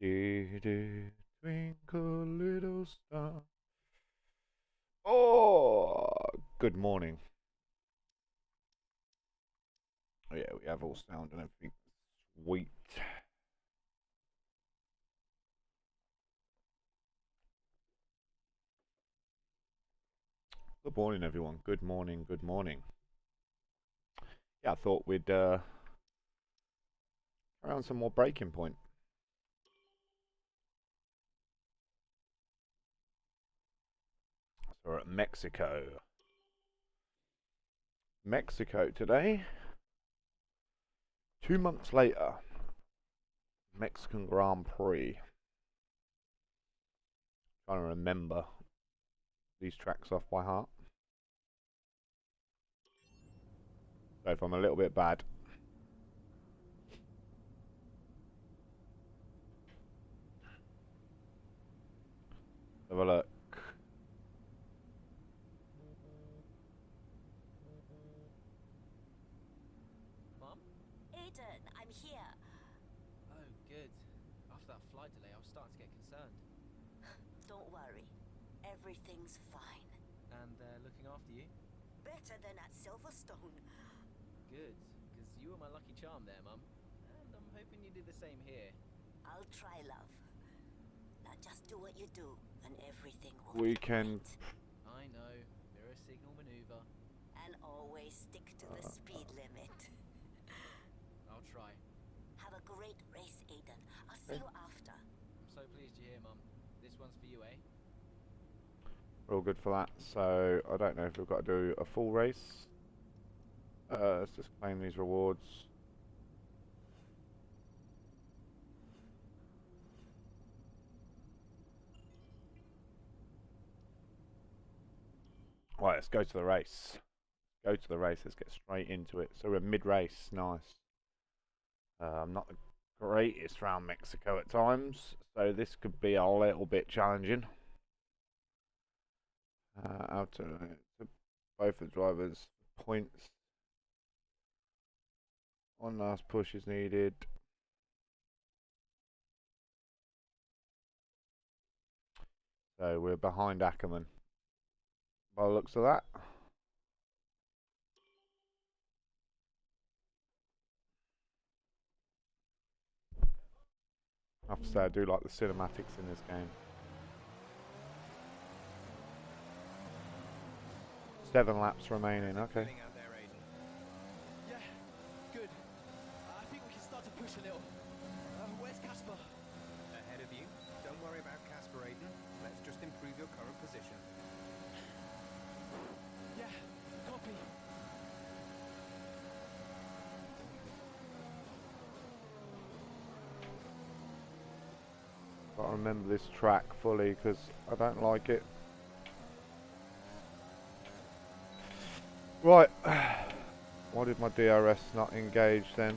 Twinkle little star. Oh, good morning. Oh yeah, we have all sound and everything. Sweet. Good morning, everyone. Good morning. Good morning. Yeah, I thought we'd around some more breaking point. So we're at Mexico. Mexico today. 2 months later. Mexican Grand Prix. Trying to remember these tracks off by heart. So if I'm a little bit bad. Have a look. Mom? Aiden, I'm here. Oh, good. After that flight delay, I was starting to get concerned. Don't worry. Everything's fine. And they're looking after you? Better than at Silverstone. Good, because you were my lucky charm there, Mum. And I'm hoping you do the same here. I'll try, love. Now just do what you do, and everything will We be can. great. I know, mirror signal maneuver. And always stick to the speed limit. I'll try. Have a great race, Aiden. I'll see you after. I'm so pleased you're here, Mum. This one's for you, eh? We're all good for that. So I don't know if we've got to do a full race. Let's just claim these rewards. Right, let's go to the race. Go to the race. Let's get straight into it. So we're mid-race. Nice. I'm not the greatest around Mexico at times, so this could be a little bit challenging. Out to both the drivers' points. One last push is needed. So we're behind Ackerman by the looks of that. I have to say I do like the cinematics in this game. 7 laps remaining, okay. Yeah, good. I think we can start to push a little. Where's Casper? Ahead of you. Don't worry about Casper, Aiden. Let's just improve your current position. Yeah, copy. Got to remember this track fully because I don't like it. Right. Why did my DRS not engage then?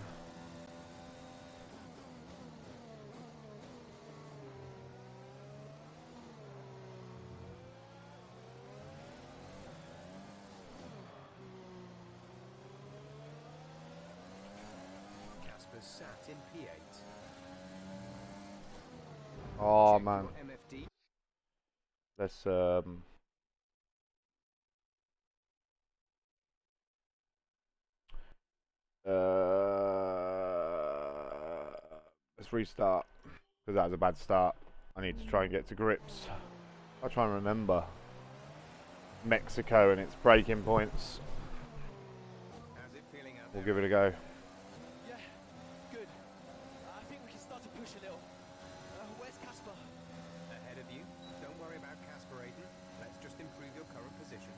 Casper sat in P8. Oh Check man. your MFD. Let's let's restart because that was a bad start. I need to try and get to grips. I'll try and remember Mexico and its breaking points. How's it feeling out We'll there? give it a go. Yeah, good. I think we can start to push a little. Where's Casper? Ahead of you. Don't worry about Casper, Aiden. Let's just improve your current position.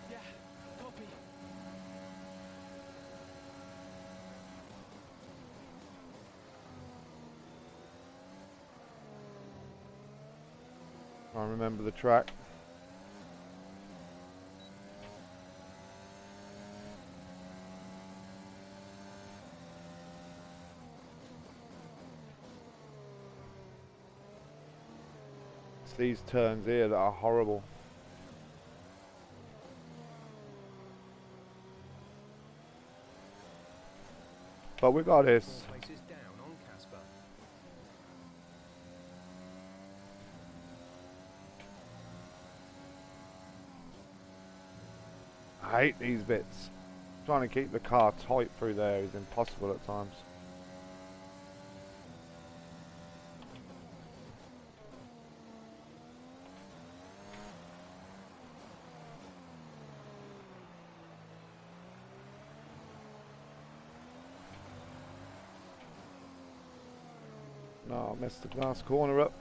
Yeah, copy. I remember the track. It's these turns here that are horrible. But we got this. 4 places down on Casper. I hate these bits. Trying to keep the car tight through there is impossible at times. No, I missed the glass corner up.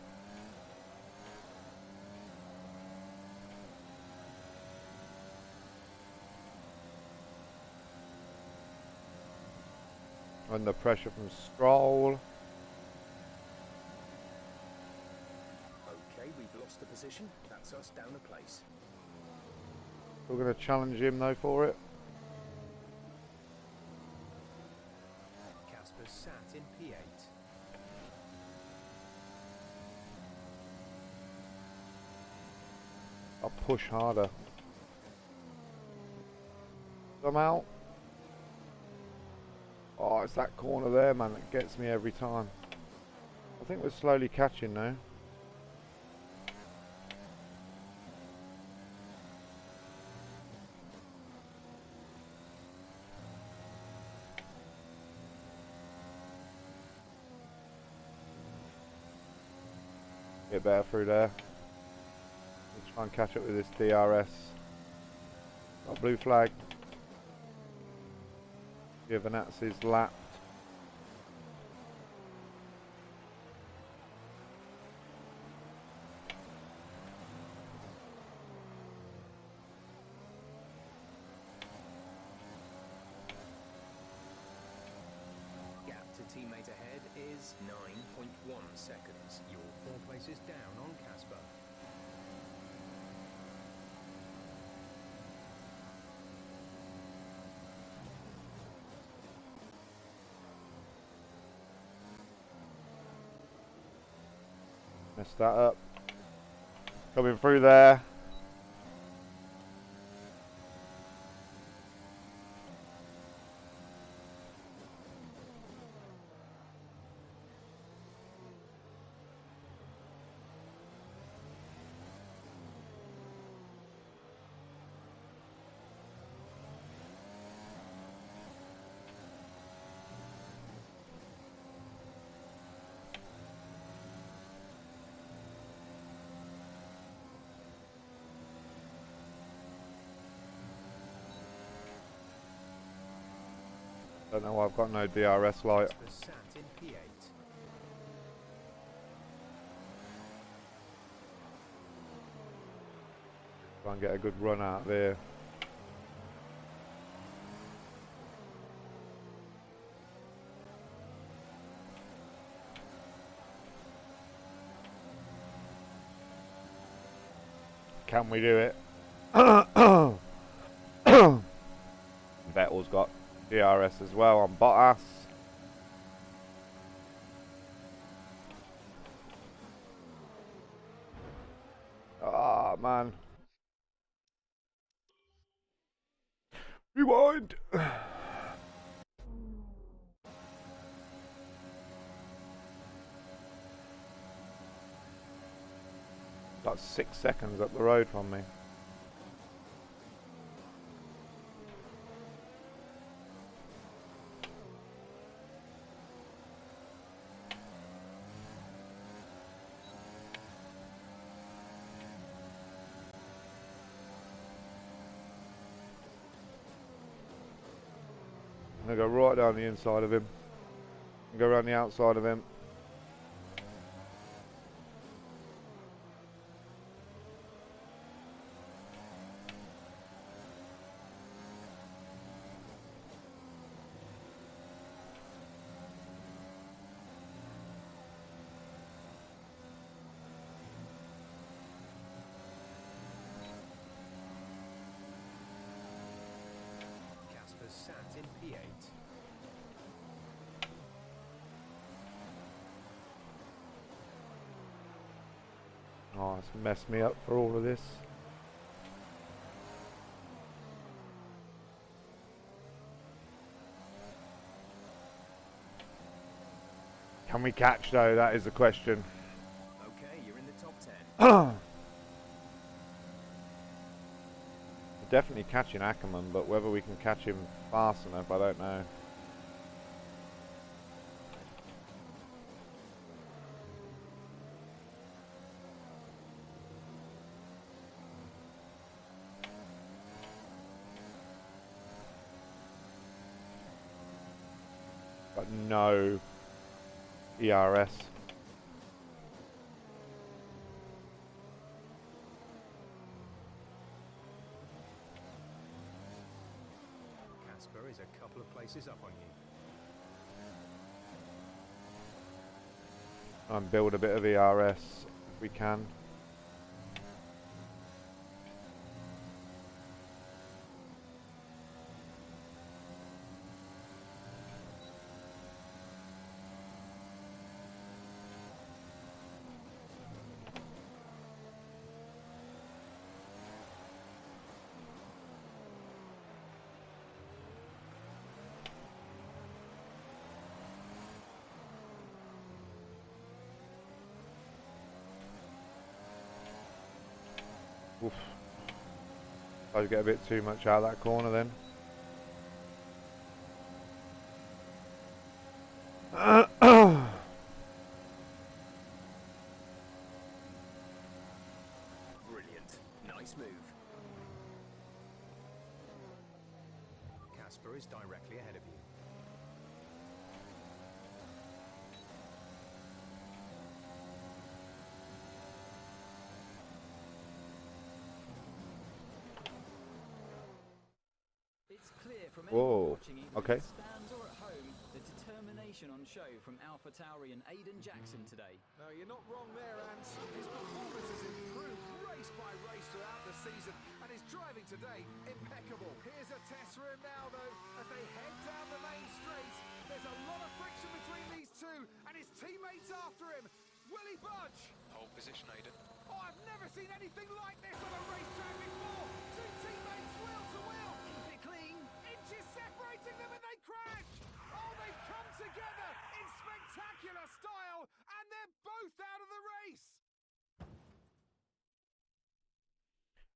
Under pressure from Stroll. Okay, we've lost the position. That's us down a place. We're going to challenge him though for it. Casper's sat in P8. I'll push harder. Somehow. Oh, it's that corner there, man, that gets me every time. I think we're slowly catching now. Get better through there. Let's try and catch up with this DRS. Got a blue flag. VENNØX is lapped. Gap to teammate ahead is 9.1 seconds. You're 4 places down on Casper. Messed that up. Coming through there. Don't know why I've got no DRS light. Casper's sat in P8. Try and get a good run out there. Can we do it? Vettel's got DRS as well on Bottas. Ah, man. Rewind. About 6 seconds up the road from me. I'm going to go right down the inside of him and go around the outside of him. Casper's sat in P8. Oh, it's messed me up for all of this. Can we catch though? That is the question. Okay, you're in the top 10. definitely catching Ackerman, but whether we can catch him fast enough, I don't know. But no ERS. Casper is a couple of places up on you. And build a bit of ERS if we can. Oof. I get a bit too much out of that corner then. Brilliant. Nice move. Casper is directly ahead of you. It's clear from Whoa, anyone watching, either okay. in the stands or at home, the determination on show from Alpha Tauri and Aiden Jackson today. No, you're not wrong there, Ant. His performance has improved race by race throughout the season, and his driving today, impeccable. Here's a test for him now, though, as they head down the main straight. There's a lot of friction between these two, and his teammates after him. Will he budge? Hold position, Aiden. Oh, I've never seen anything like this on a racetrack before. Two teammates wheel to wheel. Keep it clean. Inches separating them, and they crash. Oh, they've come together in spectacular style, and they're both out of the race.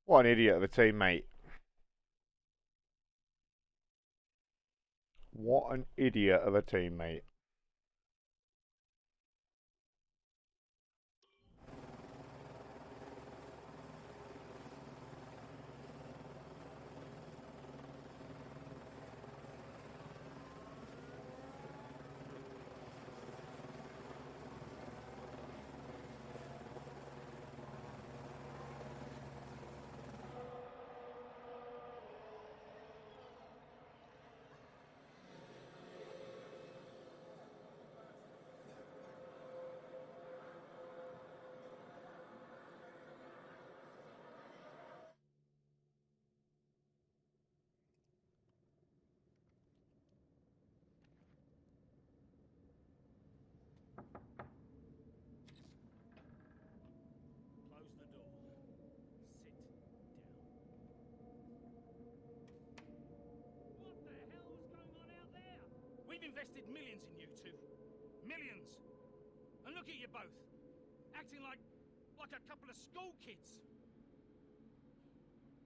What an idiot of a teammate. What an idiot of a teammate. Close the door. Sit down. What the hell was going on out there? We've invested millions in you two. Millions. And look at you both. Acting like a couple of school kids.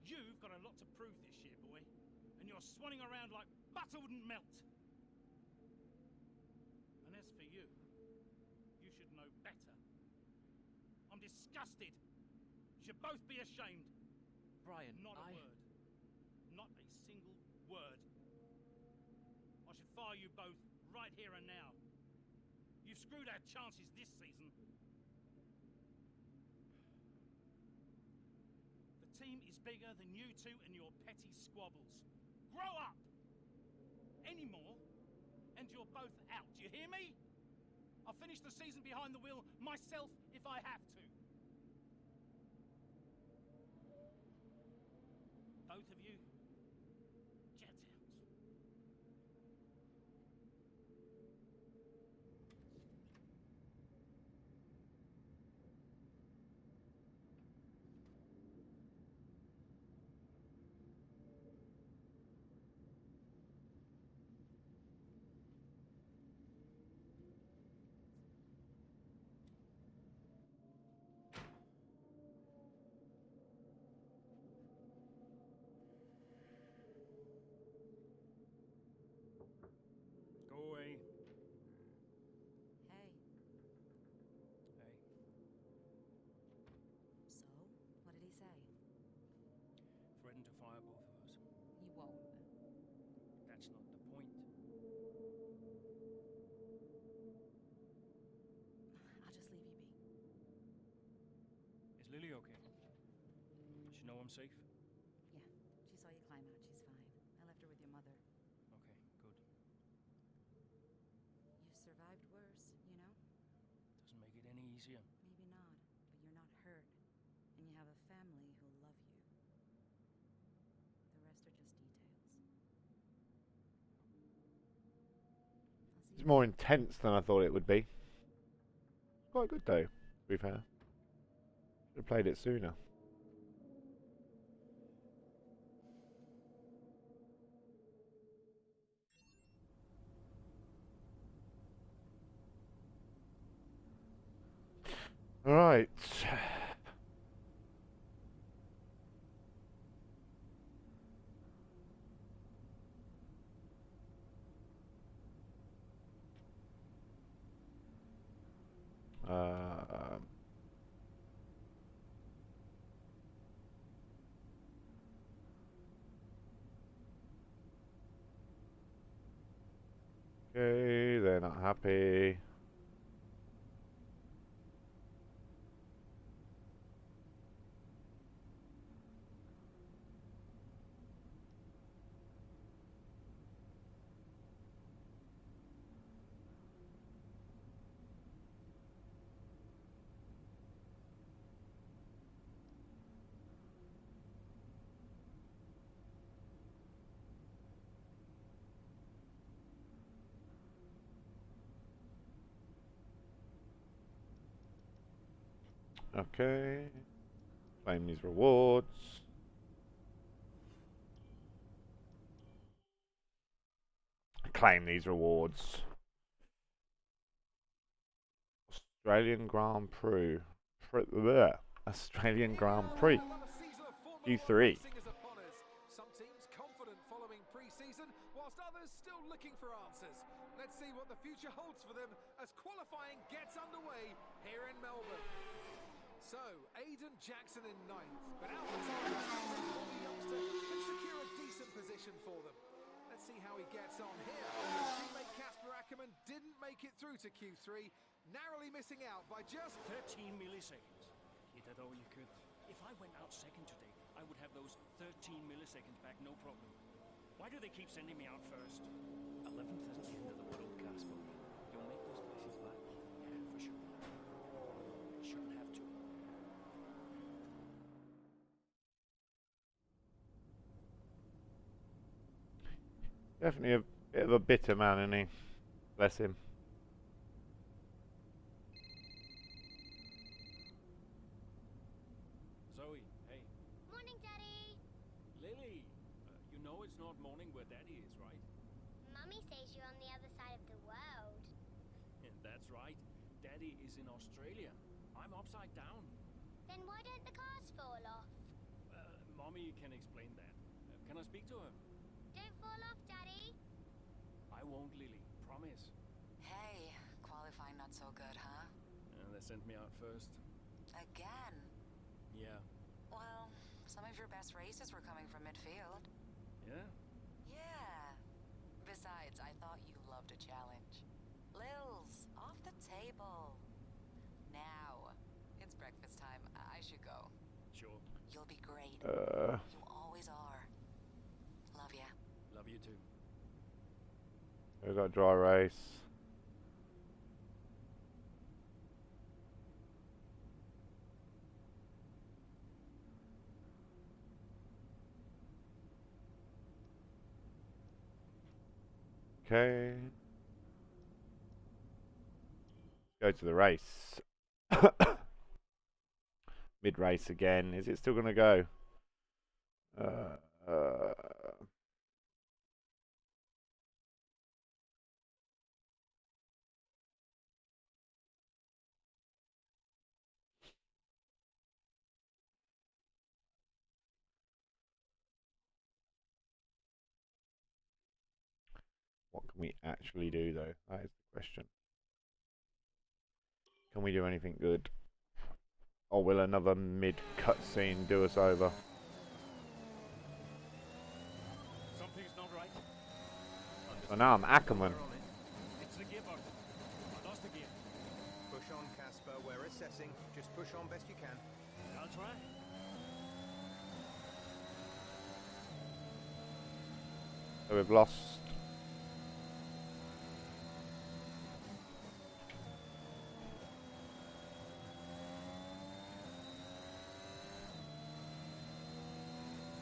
You've got a lot to prove this year, boy. And you're swanning around like butter wouldn't melt. And as for you, you should know better. I'm disgusted. You should both be ashamed. Brian, Not a word. Not a single word. I should fire you both right here and now. You've screwed our chances this season. The team is bigger than you two and your petty squabbles. Grow up! Any more, and you're both out. Do you hear me? I'll finish the season behind the wheel myself if I have to. Both of you, jet out. Lily okay? Does she know I'm safe? Yeah, she saw you climb out. She's fine. I left her with your mother. Okay, good. You've survived worse, you know? Doesn't make it any easier. Maybe not, but you're not hurt. And you have a family who love you. The rest are just details. It's more intense than I thought it would be. Quite good though, to be fair. Should have played it sooner. Alright. Okay, they're not happy. Okay. Claim these rewards. Claim these rewards. Australian Grand Prix. Australian Grand Prix. Q3. Some teams confident following pre-season, whilst others still looking for answers. Let's see what the future holds for them as qualifying gets underway here in Melbourne. So, Aiden Jackson in 9th, but AlphaTauri youngster can secure a decent position for them. Let's see how he gets on here. Teammate Casper Ackerman didn't make it through to Q3, narrowly missing out by just 13 milliseconds. You did all you could. If I went out second today, I would have those 13 milliseconds back, no problem. Why do they keep sending me out first? 11th isn't the end of the world, Casper. You'll make those places back. Yeah, for sure. Shouldn't have to. Definitely a bit of a bitter man, isn't he? Bless him. Zoe, hey. Morning, Daddy. Lily, you know it's not morning where Daddy is, right? Mummy says you're on the other side of the world. That's right. Daddy is in Australia. I'm upside down. Then why don't the cars fall off? Mommy can explain that. Can I speak to her? Don't fall off, Daddy. I won't, Lily. Promise. Hey, qualifying not so good, huh? They sent me out first. Again? Yeah. Well, some of your best races were coming from midfield. Yeah? Yeah. Besides, I thought you loved a challenge. Lils, off the table. Now, it's breakfast time. I should go. Sure. You'll be great. You always are. Love ya. Love you too. We've got a dry race. Okay. Go to the race. Mid-race again. Is it still going to go? What can we actually do, though? That is the question. Can we do anything good? Or will another mid-cutscene do us over? Something's not right. So now I'm Ackerman. It's the gear button. I lost the gear. Push on, Casper. We're assessing. Just push on best you can. I'll try. So we've lost.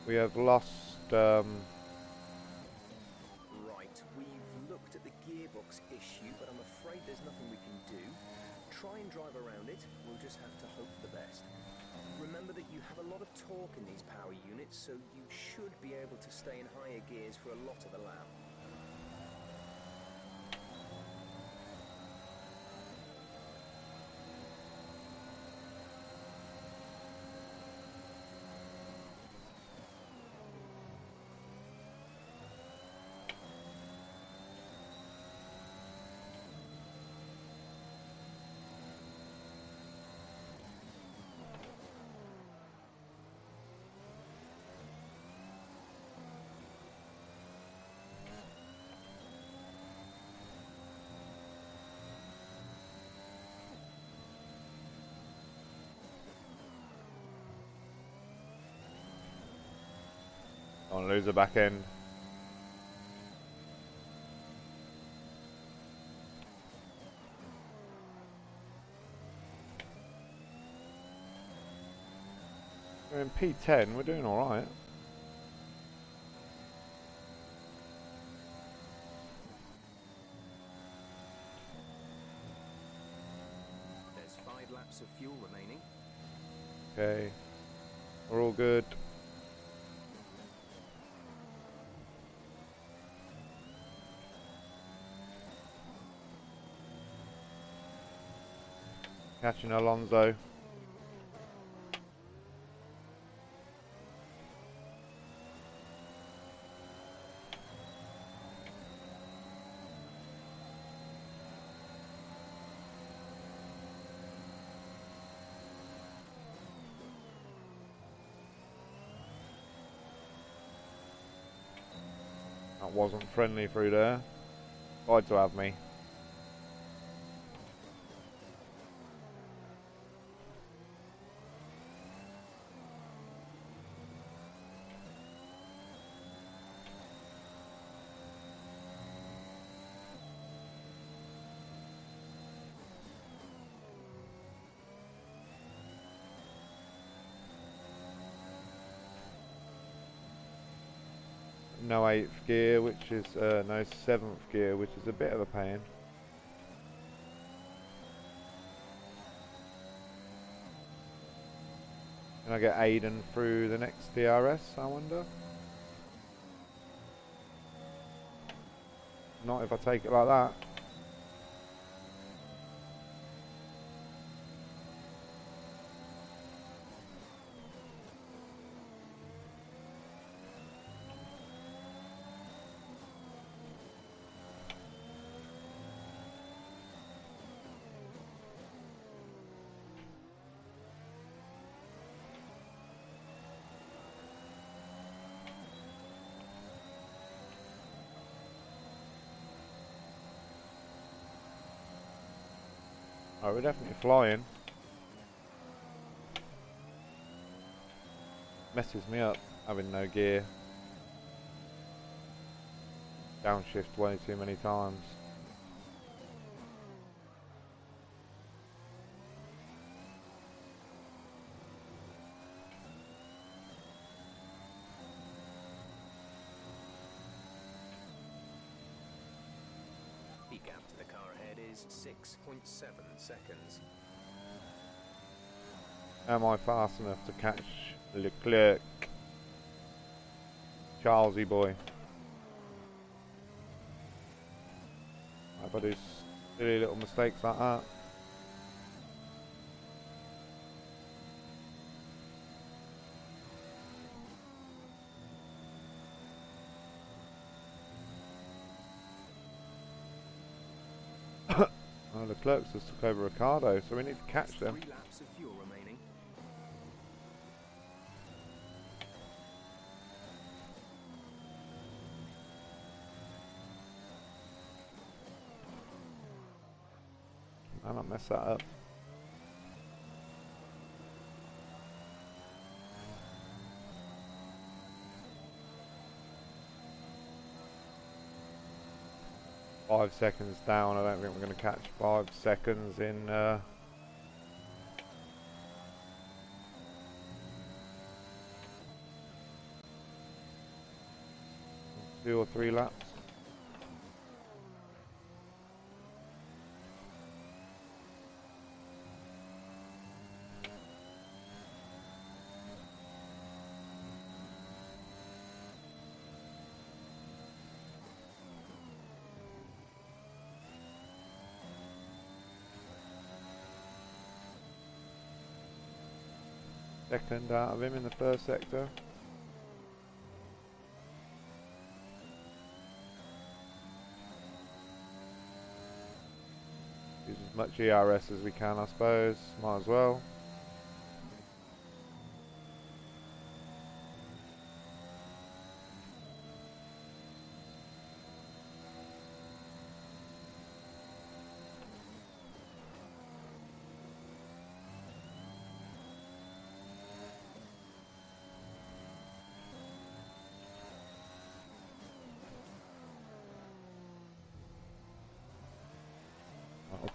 We have lost. Right, we've looked at the gearbox issue, but I'm afraid there's nothing we can do. Try and drive around it, we'll just have to hope for the best. Remember that you have a lot of torque in these power units, so you should be able to stay in higher gears for a lot of the lap. Don't lose the back end. We're in P10, we're doing alright. There's 5 laps of fuel remaining. Okay, we're all good. Catching Alonso. That wasn't friendly through there. Tried to have me. No 8th gear, which is no 7th gear, which is a bit of a pain. Can I get Aiden through the next DRS, I wonder? Not if I take it like that. Oh, we're definitely flying. Messes me up having no gear. Downshift way too many times. The gap to the car ahead is 6.7 seconds. Am I fast enough to catch Leclerc? Charlesy boy. If I do silly little mistakes like that. Oh, Leclerc's just took over Ricardo, so we need to catch them. 3 laps of fuel remaining. I don't mess that up. 5 seconds down. I don't think we're going to catch 5 seconds in 2 or 3 laps. Second out of him in the first sector. Use as much ERS as we can, I suppose. Might as well.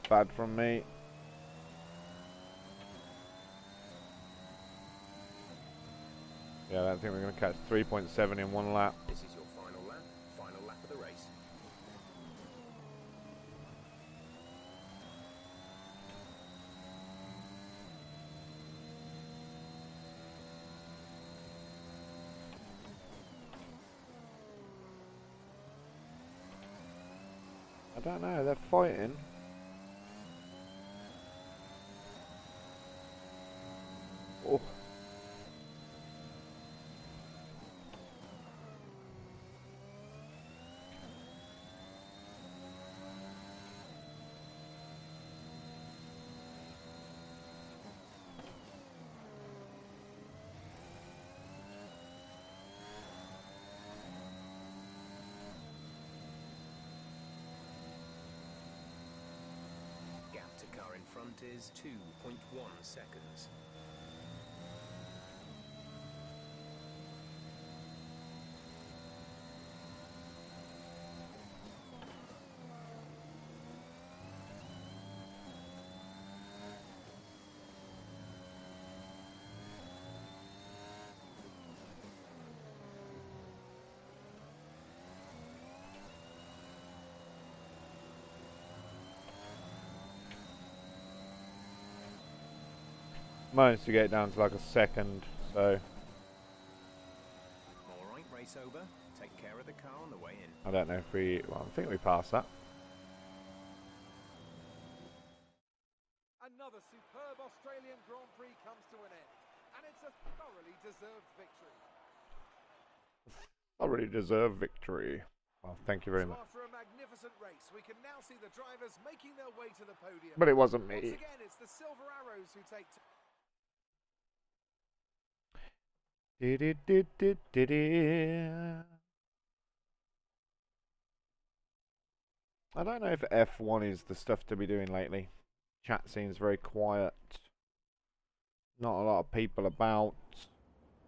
Bad from me. Yeah, I don't think we're going to catch 3.7 in 1 lap. This is your final lap of the race. I don't know, they're fighting. Oh. Gap to car in front is 2.1 seconds. Managed to get it down to like a second, so Alright, race over. Take care of the car on the way in. I don't know if we, well, I think we passed that. Another superb Australian Grand Prix comes to an end, and it's a thoroughly deserved victory. Thoroughly deserved victory. Well, thank you very much. After a magnificent race, we can now see the drivers making their way to the podium. But it wasn't Once me. again, it's the Silver Arrows who take. I don't know if F1 is the stuff to be doing lately. Chat seems very quiet. Not a lot of people about.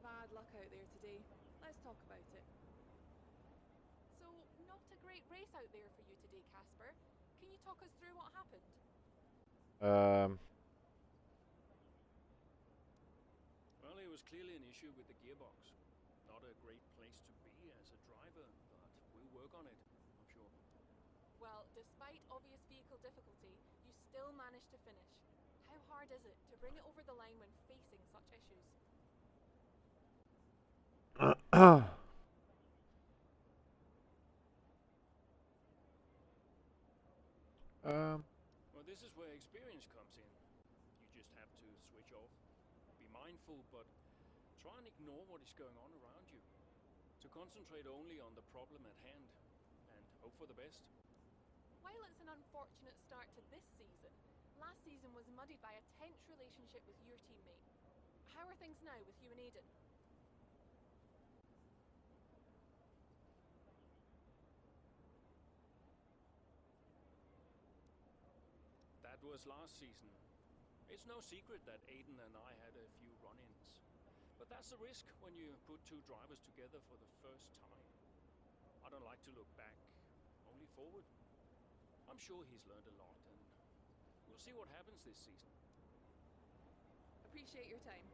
Bad luck out there today. Let's talk about it. So, not a great race out there for you today, Casper. Can you talk us through what happened? Well, it was clearly an issue with the gearbox. Not a great place to be as a driver, but we'll work on it, I'm sure. Well, despite obvious vehicle difficulty, you still managed to finish. How hard is it to bring it over the line when facing such issues? Well, this is where experience comes in. You just have to switch off. Be mindful, but try and ignore what is going on around you. To concentrate only on the problem at hand and hope for the best. While it's an unfortunate start to this season, last season was muddied by a tense relationship with your teammate. How are things now with you and Aiden? That was last season. It's no secret that Aiden and I had a few run-ins. But that's the risk when you put two drivers together for the first time. I don't like to look back, only forward. I'm sure he's learned a lot, and we'll see what happens this season. Appreciate your time.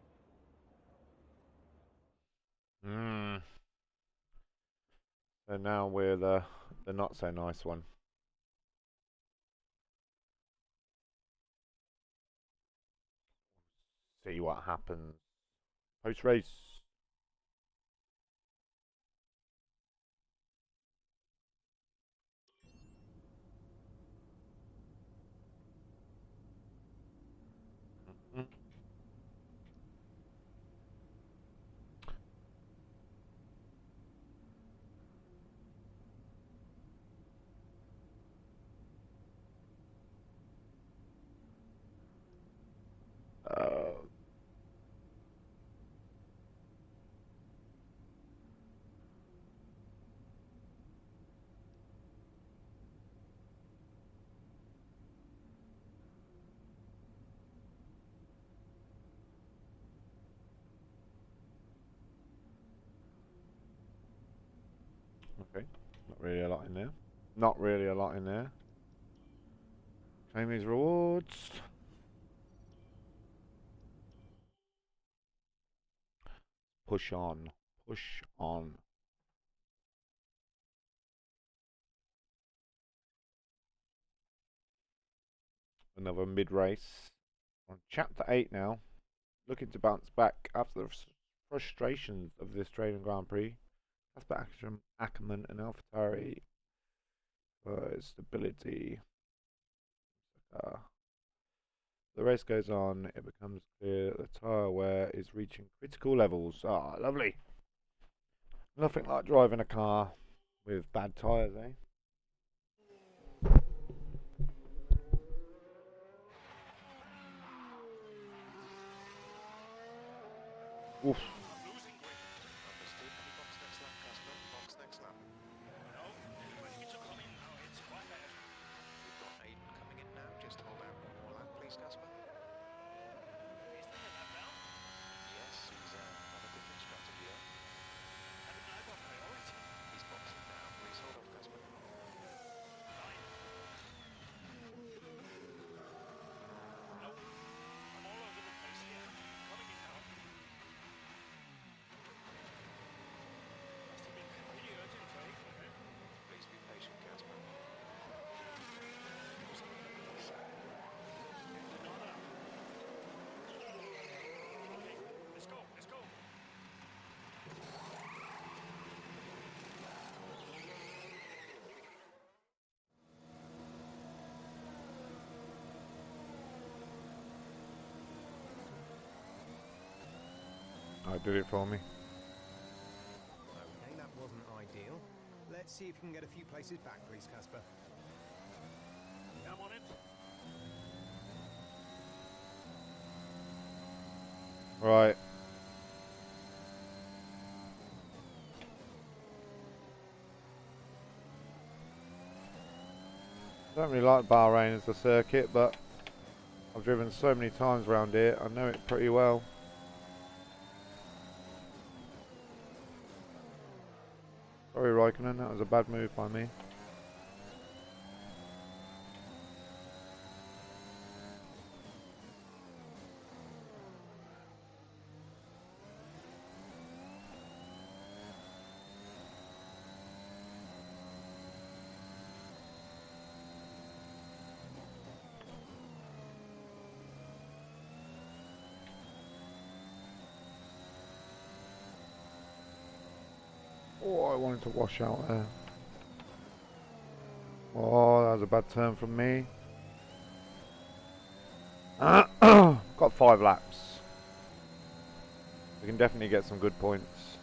So now we're the not so nice one. See what happens post race. Okay, not really a lot in there. Not really a lot in there. Claim these rewards. Push on. Push on. Another mid-race. On chapter 8 now. Looking to bounce back after the frustrations of the Australian Grand Prix. Casper Ackerman and AlphaTauri. Stability. The race goes on. It becomes clear that the tyre wear is reaching critical levels. Ah, lovely. Nothing like driving a car with bad tyres, eh? Oof. Losing grip. Understood. Any box next lap, Casper? Box next lap. No, ready to come in now. It's quite bad. We've got Aiden coming in now. Just hold out one more lap, please, Casper. Is the head up down? Yes, he's on a different strategy here. Haven't I got priority? He's boxing now. Please hold off, Casper. Fine. No, I'm all over the place here. Coming in now. Must have been pretty urgent for Aiden, eh? Please be patient, Casper. Another. Okay, let's go, let's go. I did it for me. Okay, that wasn't ideal. Let's see if you can get a few places back, please, Casper. I'm on it. Right. I don't really like Bahrain as a circuit, but I've driven so many times around here, I know it pretty well. Sorry, Raikkonen, that was a bad move by me. Oh, I wanted to wash out there. Oh, that was a bad turn from me. Got 5 laps. We can definitely get some good points.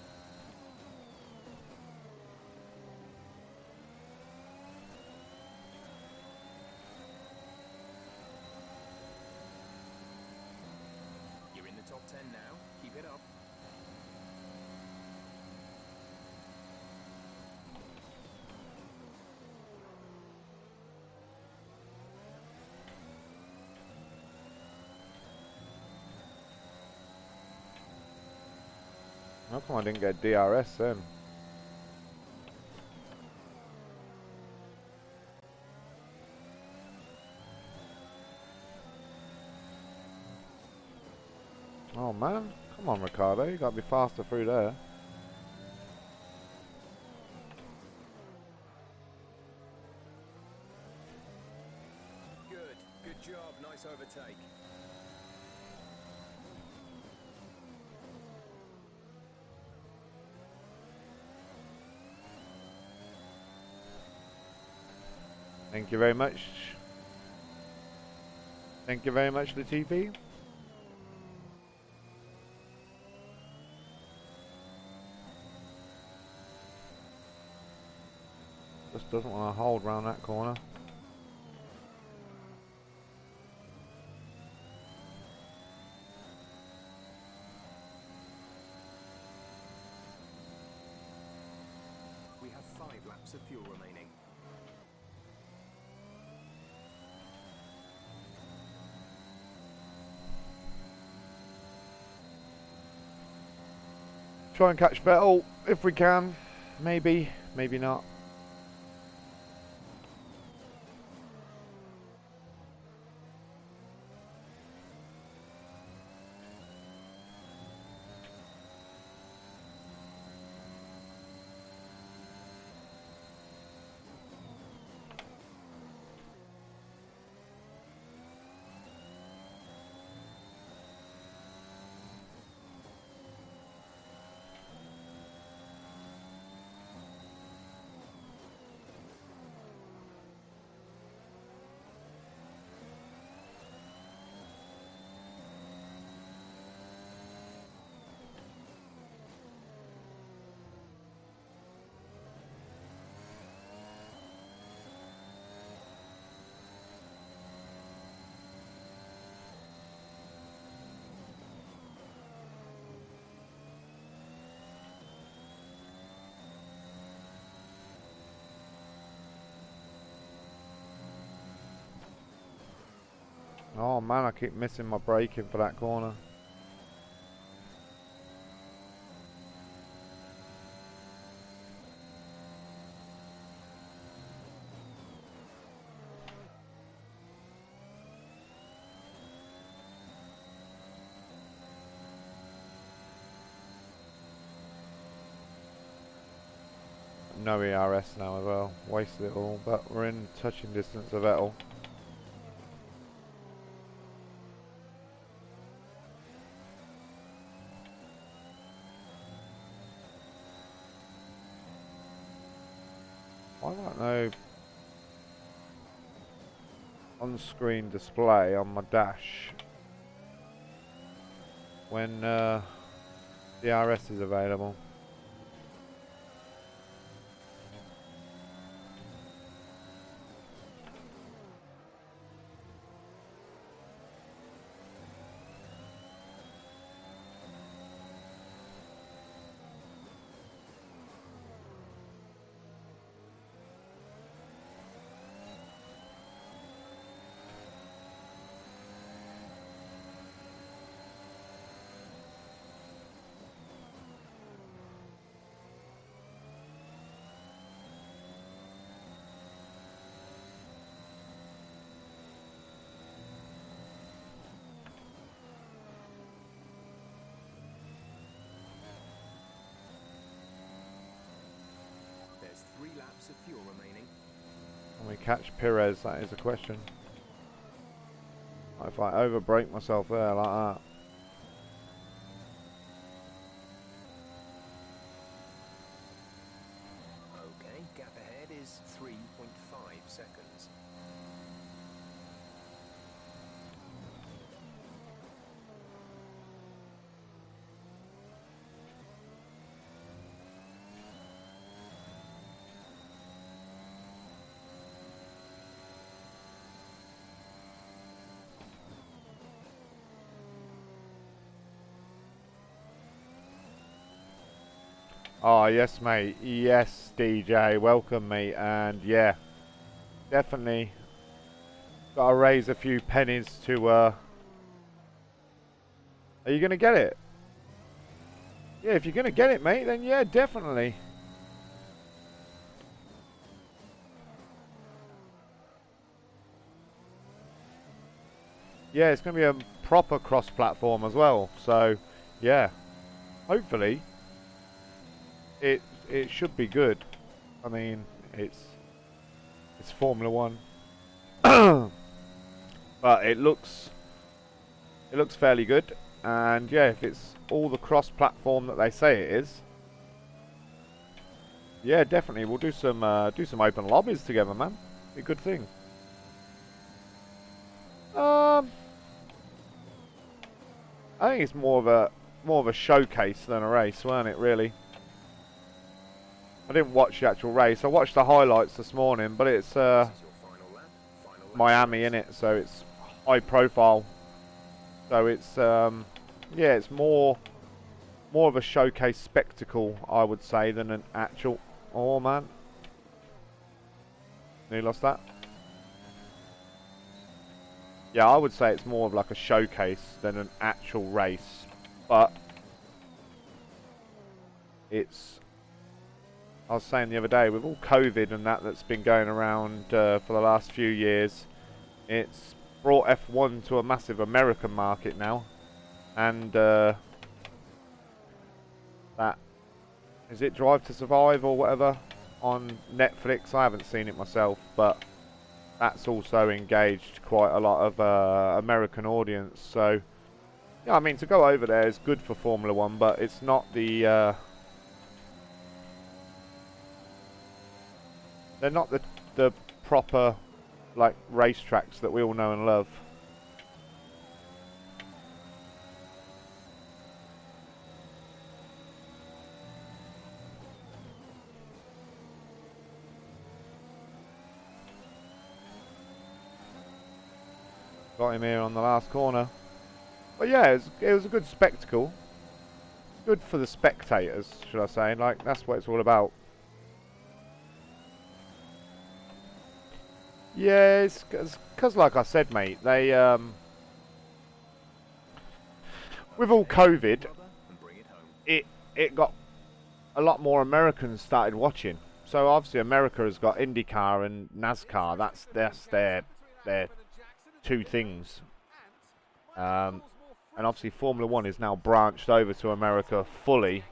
You're in the top 10 now. Keep it up. How come I didn't get DRS then? Oh man, come on Ricardo, you got to be faster through there. Good job, nice overtake. Thank you very much. Thank you very much, the TV. Just doesn't want to hold round that corner. We have 5 laps of fuel remaining. Try and catch Vettel if we can. Maybe, maybe not. Oh man, I keep missing my braking for that corner. No ERS now as well. Wasted it all, but we're in touching distance of Vettel. I don't know. On-screen display on my dash when DRS is available. There's 3 laps of fuel remaining. Can we catch Perez? That is a question. If I overbrake myself there like that. Okay, gap ahead is 3.5 seconds. Oh yes mate, yes DJ, welcome mate, and yeah, definitely got to raise a few pennies to are you going to get it? Yeah, if you're going to get it mate, then yeah, definitely. yeah, it's going to be a proper cross-platform as well. So, yeah, hopefully it should be good. I mean, it's Formula One, but it looks fairly good. And yeah, if it's all the cross-platform that they say it is, yeah, definitely we'll do some open lobbies together, man. Be a good thing. I think it's more of a showcase than a race, weren't it? Really. I didn't watch the actual race. I watched the highlights this morning, but it's Miami in it, so it's high profile. So it's yeah, it's more of a showcase spectacle, I would say, than an actual. Oh man, you lost that. Yeah, I would say it's more of like a showcase than an actual race, but it's. I was saying the other day, with all COVID and that's been going around for the last few years, it's brought F1 to a massive American market now, and that is it Drive to Survive or whatever on Netflix. I haven't seen it myself, but that's also engaged quite a lot of American audience. So yeah, I mean, to go over there is good for Formula One, but it's not the they're not the proper like racetracks that we all know and love. Got him here on the last corner. But yeah, it was a good spectacle. Good for the spectators, should I say. Like, that's what it's all about. Yeah, it's because, like I said, mate, they, with all COVID, it got a lot more Americans started watching. So obviously America has got IndyCar and NASCAR. That's their two things. And obviously Formula One is now branched over to America fully.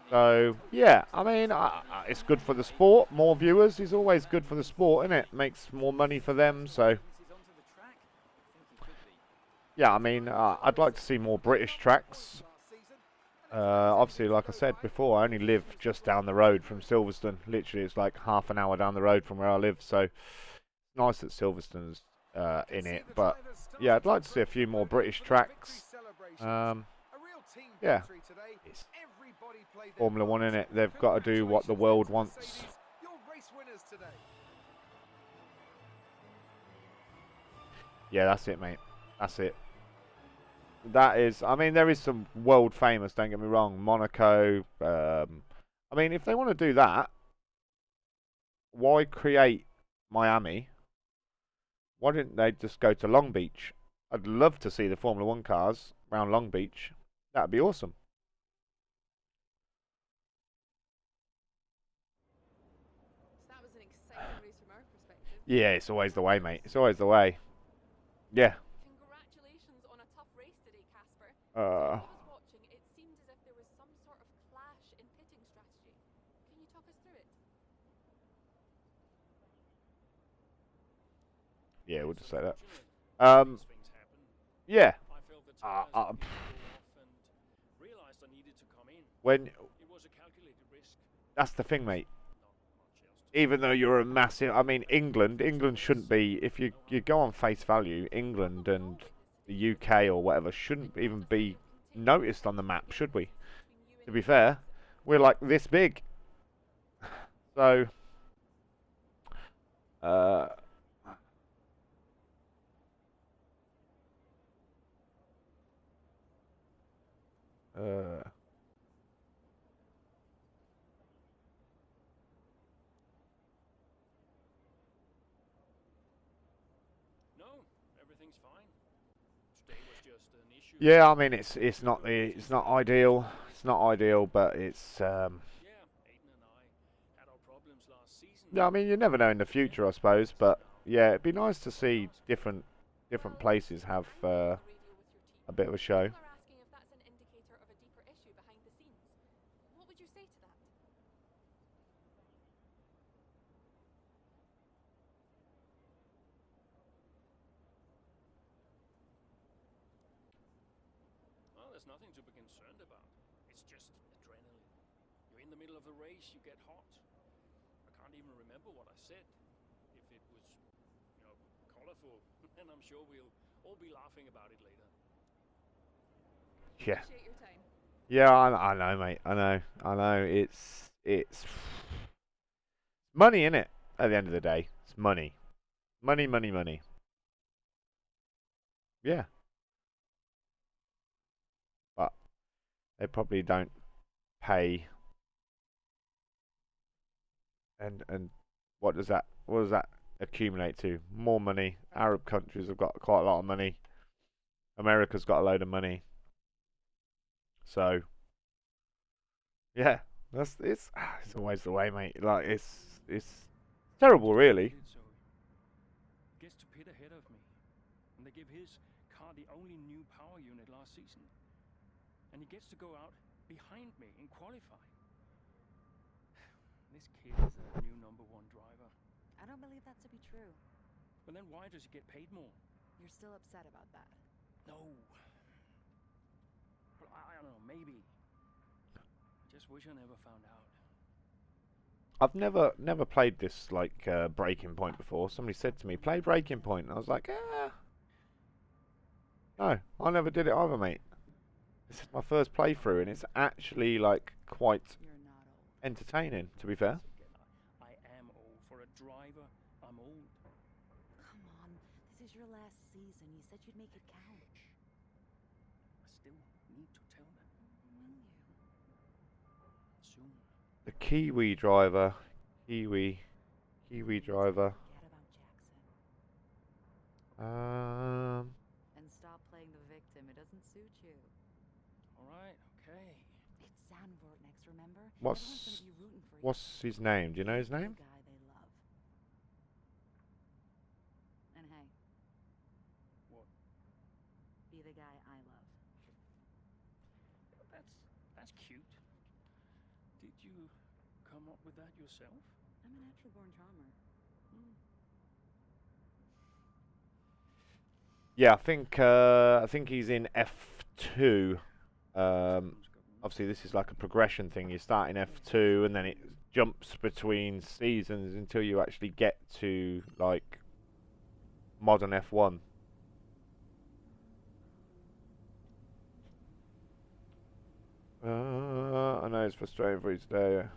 So yeah, I mean, it's good for the sport. More viewers is always good for the sport, isn't it? Makes more money for them. So yeah, I mean, I'd like to see more British tracks. Obviously, like I said before, I only live just down the road from Silverstone. Literally, it's like half an hour down the road from where I live. So it's nice that Silverstone's in it. But yeah, I'd like to see a few more British tracks. Yeah, it's Formula One, in it. They've got to do what the world wants. Yeah, that's it, mate. That's it. That is, I mean, there is some world famous, don't get me wrong, Monaco. I mean, if they want to do that, why create Miami? Why didn't they just go to Long Beach? I'd love to see the Formula One cars around Long Beach. That'd be awesome. So that was an exciting race from our perspective. Yeah, it's always the way, mate. It's always the way. Yeah. Congratulations on a tough race today, Casper. To I was watching, it seemed as if there was some sort of clash in pitting strategy. Can you talk us through it? Yeah, we'll just say that. Yeah. When that's the thing, mate. Even though you're a massive, I mean, England shouldn't be. If you go on face value, England and the UK or whatever shouldn't even be noticed on the map, should we? To be fair, we're like this big. So, yeah, I mean, it's not ideal. It's not ideal, but it's yeah, I mean, you never know in the future, I suppose. But yeah, it'd be nice to see different different places have a bit of a show. People are asking if that's an indicator of a deeper issue behind the scenes. What would you say to that? Well, there's nothing to be concerned about. It's just adrenaline. You're in the middle of the race, you get hot. I can't even remember what I said. If it was, colorful, and I'm sure we'll all be laughing about it later. Yeah. Appreciate your time. Yeah, I know, mate. I know. It's money, innit? At the end of the day, it's money, money. Yeah, but they probably don't pay. And what does that accumulate to? More money. Arab countries have got quite a lot of money. America's got a load of money. So yeah, it's always the way, mate. Like it's terrible, really. So he gets to pit ahead of me, and they give his car the only new power unit last season, and he gets to go out behind me in qualifying. This kid is a new #1 driver. I don't believe that to be true. But then why does he get paid more? You're still upset about that. No. Well, I don't know, maybe. Just wish I never found out. I've never played this like Breaking Point before. Somebody said to me, "Play Breaking Point," and I was like, no, I never did it either, mate. This is my first playthrough, and it's actually like quite entertaining, to be fair. I am old. For a driver, I'm old. Come on, this is your last season. You said you'd make it count. I still need to tell them. Will you? Soon. The Kiwi driver, Kiwi driver. Forget about Jackson. And stop playing the victim. It doesn't suit you. All right, okay. It's VENNØX, remember? What's Everyone's gonna be rooting for you. what's his name? Do you know his name? The guy they love. And hey. What? Be the guy I love. That's cute. Did you come up with that yourself? I'm a natural born charmer. Yeah, I think he's in F2. Obviously, this is like a progression thing. You start in F2, and then it jumps between seasons until you actually get to like modern F1. I know it's frustrating for you today.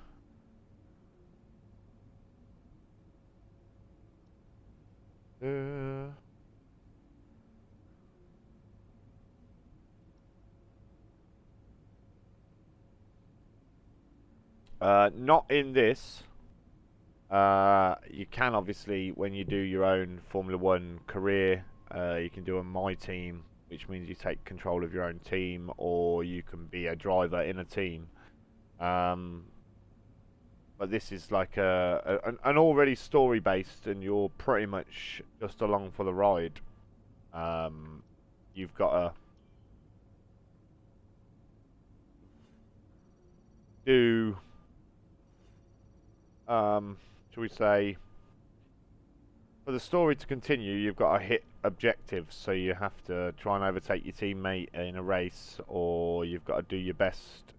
Not in this. You can obviously, when you do your own Formula 1 career, you can do a My Team, which means you take control of your own team, or you can be a driver in a team. But this is like an already story based, and you're pretty much just along for the ride. You've got to do, shall we say, for the story to continue, you've got to hit objectives. So you have to try and overtake your teammate in a race, or you've got to do your best.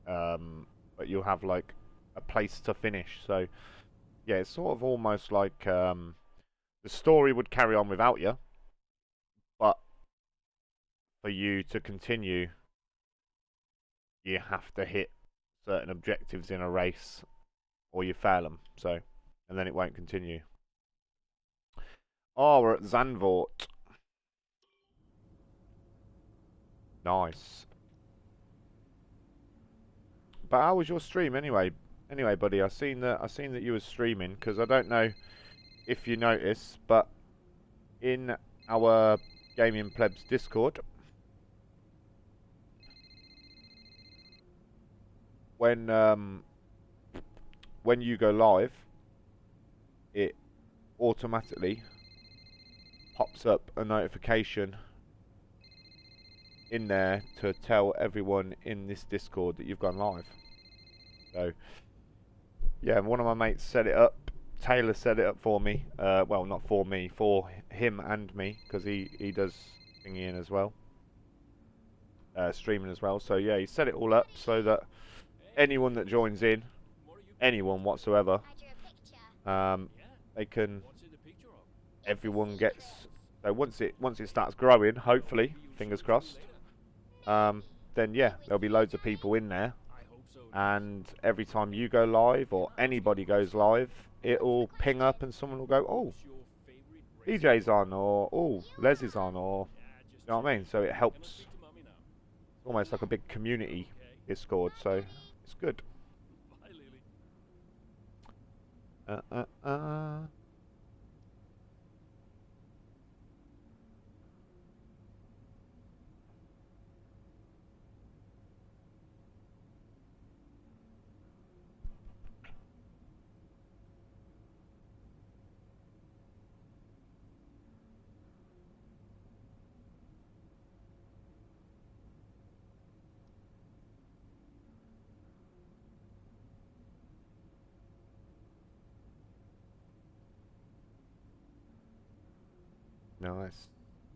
But you'll have like a place to finish. So yeah, it's sort of almost like the story would carry on without you, but for you to continue, you have to hit certain objectives in a race, or you fail them. So, and then it won't continue. Oh, we're at Zandvoort. Nice. But how was your stream anyway? Anyway, buddy, I seen that you were streaming, because I don't know if you noticed, but in our Gaming Plebs Discord, when you go live, it automatically pops up a notification in there to tell everyone in this Discord that you've gone live. So yeah, one of my mates set it up. Taylor set it up for me. Well, not for me, for him and me, because he does thingy in as well, streaming as well. So yeah, he set it all up so that anyone that joins in, anyone whatsoever, they can. Everyone gets. So once it starts growing, hopefully, fingers crossed. Then yeah, there'll be loads of people in there, and every time you go live or anybody goes live, it'll ping up and someone will go, oh, DJ's on, or oh, Les is on, or you know what I mean? So it helps. Almost like a big community Discord, so it's good. Nice.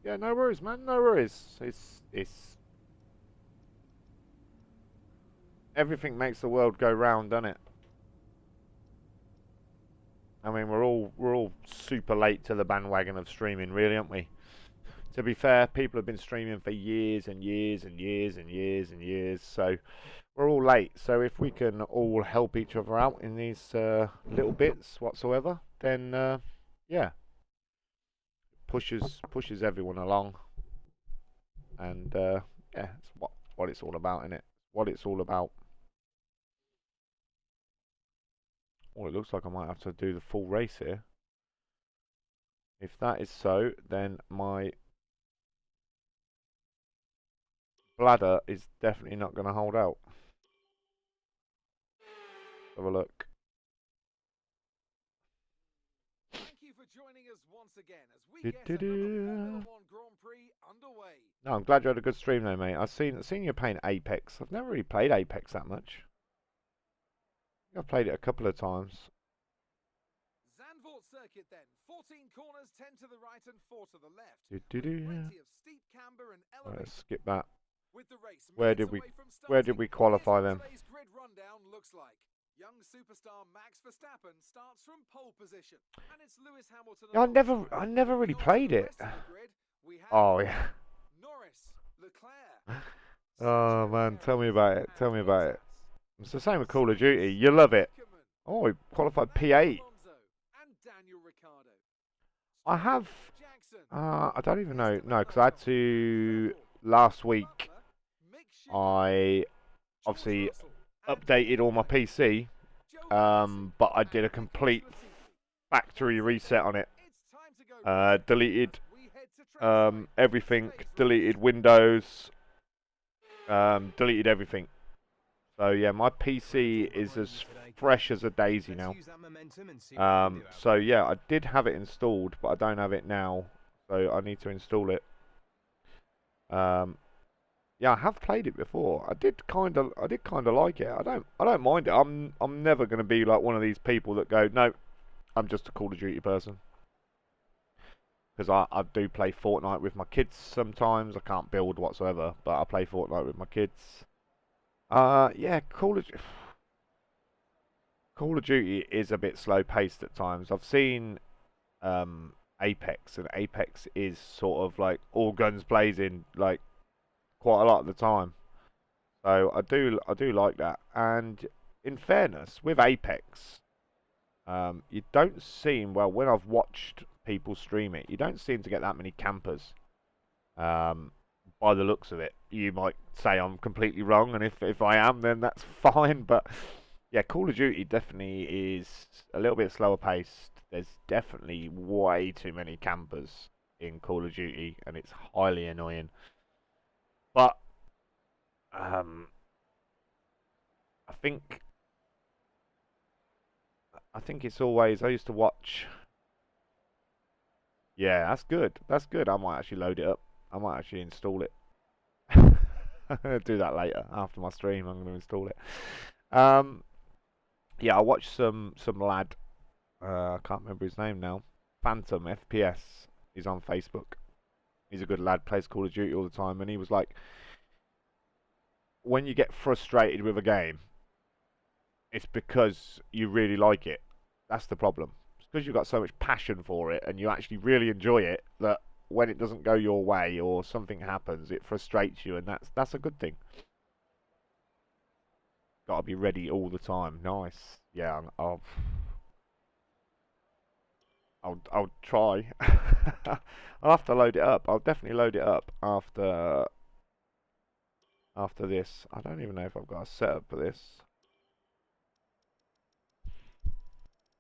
Yeah, no worries, man. No worries. It's everything makes the world go round, doesn't it? I mean, we're all super late to the bandwagon of streaming, really, aren't we? To be fair, people have been streaming for years and years and years and years and years, so we're all late. So if we can all help each other out in these little bits whatsoever, then yeah, pushes everyone along, and yeah, it's what it's all about, innit? What it's all about. Oh, it looks like I might have to do the full race here. If that is so, then my bladder is definitely not going to hold out. Have a look. Thank you for joining us once again as we get another Formula 1 Grand Prix underway. No, I'm glad you had a good stream though, mate. I've seen you playing Apex. I've never really played Apex that much. I've played it a couple of times. Zandvoort circuit then. 14 corners, 10 to the right and 4 to the left. Plenty of steep camber and elevation. Let's skip that. With the race Where did we qualify then? Today's grid rundown looks like. Young superstar Max Verstappen starts from pole position, and it's Lewis Hamilton. Yeah, I never really played it. Oh yeah. Norris, Leclerc. Oh man, tell me about it. Tell me about it. It's the same with Call of Duty. You love it. Oh, we qualified P8. I have. I don't even know. No, because I had to last week. I obviously updated all my PC, but I did a complete factory reset on it. Deleted everything, deleted Windows, deleted everything. So yeah, my PC is as fresh as a daisy now. So yeah, I did have it installed, but I don't have it now, so I need to install it. Yeah, I have played it before. I did kind of like it. I don't mind it. I'm never going to be like one of these people that go, no, I'm just a Call of Duty person. Because I do play Fortnite with my kids sometimes. I can't build whatsoever, but I play Fortnite with my kids. Yeah, Call of Duty is a bit slow paced at times. I've seen Apex, and Apex is sort of like all guns blazing, like quite a lot of the time. So I do like that. And in fairness, with Apex, you don't seem, well, when I've watched people stream it, you don't seem to get that many campers. By the looks of it, you might say I'm completely wrong, and if I am, then that's fine. But yeah, Call of Duty definitely is a little bit slower paced. There's definitely way too many campers in Call of Duty, and it's highly annoying. But I think it's always. I used to watch Yeah, that's good. That's good. I might actually load it up. I might actually install it. I'm gonna do that later after my stream. I'm gonna install it. Yeah, I watched some lad. I can't remember his name now. Phantom FPS. He's on Facebook. He's a good lad. Plays Call of Duty all the time, and he was like, when you get frustrated with a game, it's because you really like it. That's the problem. It's because you've got so much passion for it and you actually really enjoy it that when it doesn't go your way or something happens, it frustrates you, and that's a good thing. Got to be ready all the time. Nice. Yeah, I'll try. I'll have to load it up. I'll definitely load it up after this. I don't even know if I've got a setup for this.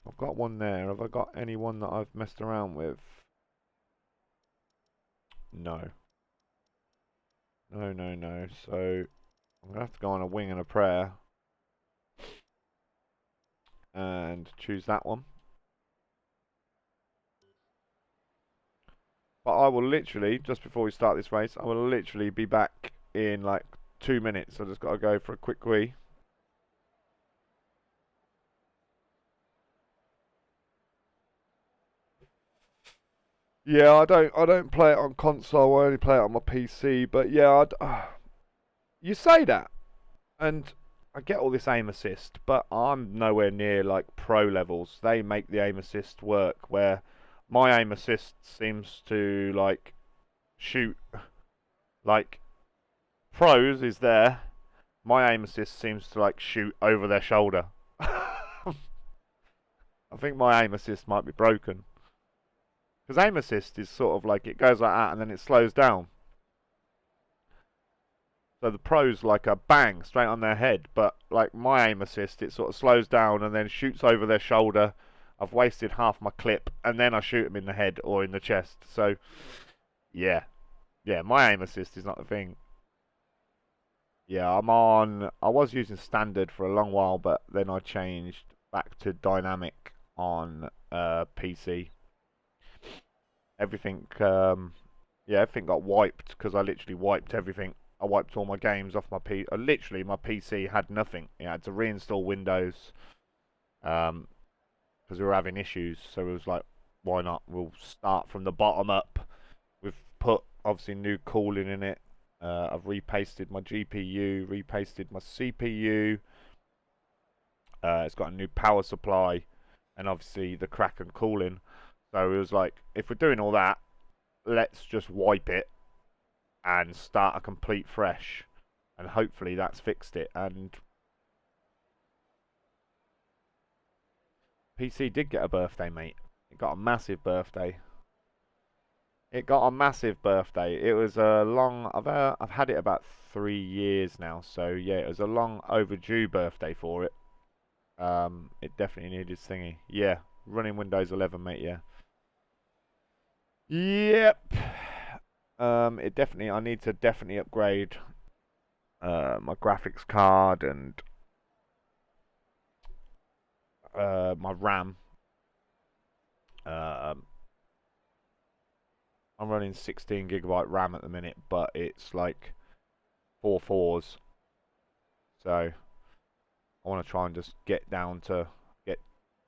I've got one there. Have I got anyone that I've messed around with? No. No, no, no. So I'm gonna have to go on a wing and a prayer and choose that one. But I will literally, just before we start this race, I will literally be back in like 2 minutes. I just got to go for a quick wee. Yeah, I don't play it on console. I only play it on my PC. But yeah, you say that, and I get all this aim assist, but I'm nowhere near like pro levels. They make the aim assist work, where my aim assist seems to like shoot like pros is there. My aim assist seems to like shoot over their shoulder. I think my aim assist might be broken. Because aim assist is sort of like it goes like that and then it slows down. So the pros like a bang straight on their head, but like my aim assist, it sort of slows down and then shoots over their shoulder. I've wasted half my clip and then I shoot them in the head or in the chest. So yeah, my aim assist is not the thing. Yeah, I was using standard for a long while, but then I changed back to dynamic on PC. Everything, yeah, everything got wiped because I literally wiped everything. I wiped all my games off my PC. Literally, my PC had nothing. I had to reinstall Windows because we were having issues. So it was like, why not? We'll start from the bottom up. We've put obviously new cooling in it. I've repasted my GPU, repasted my CPU. It's got a new power supply, and obviously the Kraken cooling. So it was like, if we're doing all that, let's just wipe it and start a complete fresh. And hopefully that's fixed it. And PC did get a birthday, mate. It got a massive birthday. It got a massive birthday. It was a long. I've had it about 3 years now. So yeah, it was a long overdue birthday for it. It definitely needed thingy. Yeah, running Windows 11, mate. Yeah. Yep. It definitely. I need to definitely upgrade my graphics card and my RAM. I'm running 16 gigabyte RAM at the minute, but it's like 4 4s. So I want to try and just get down to get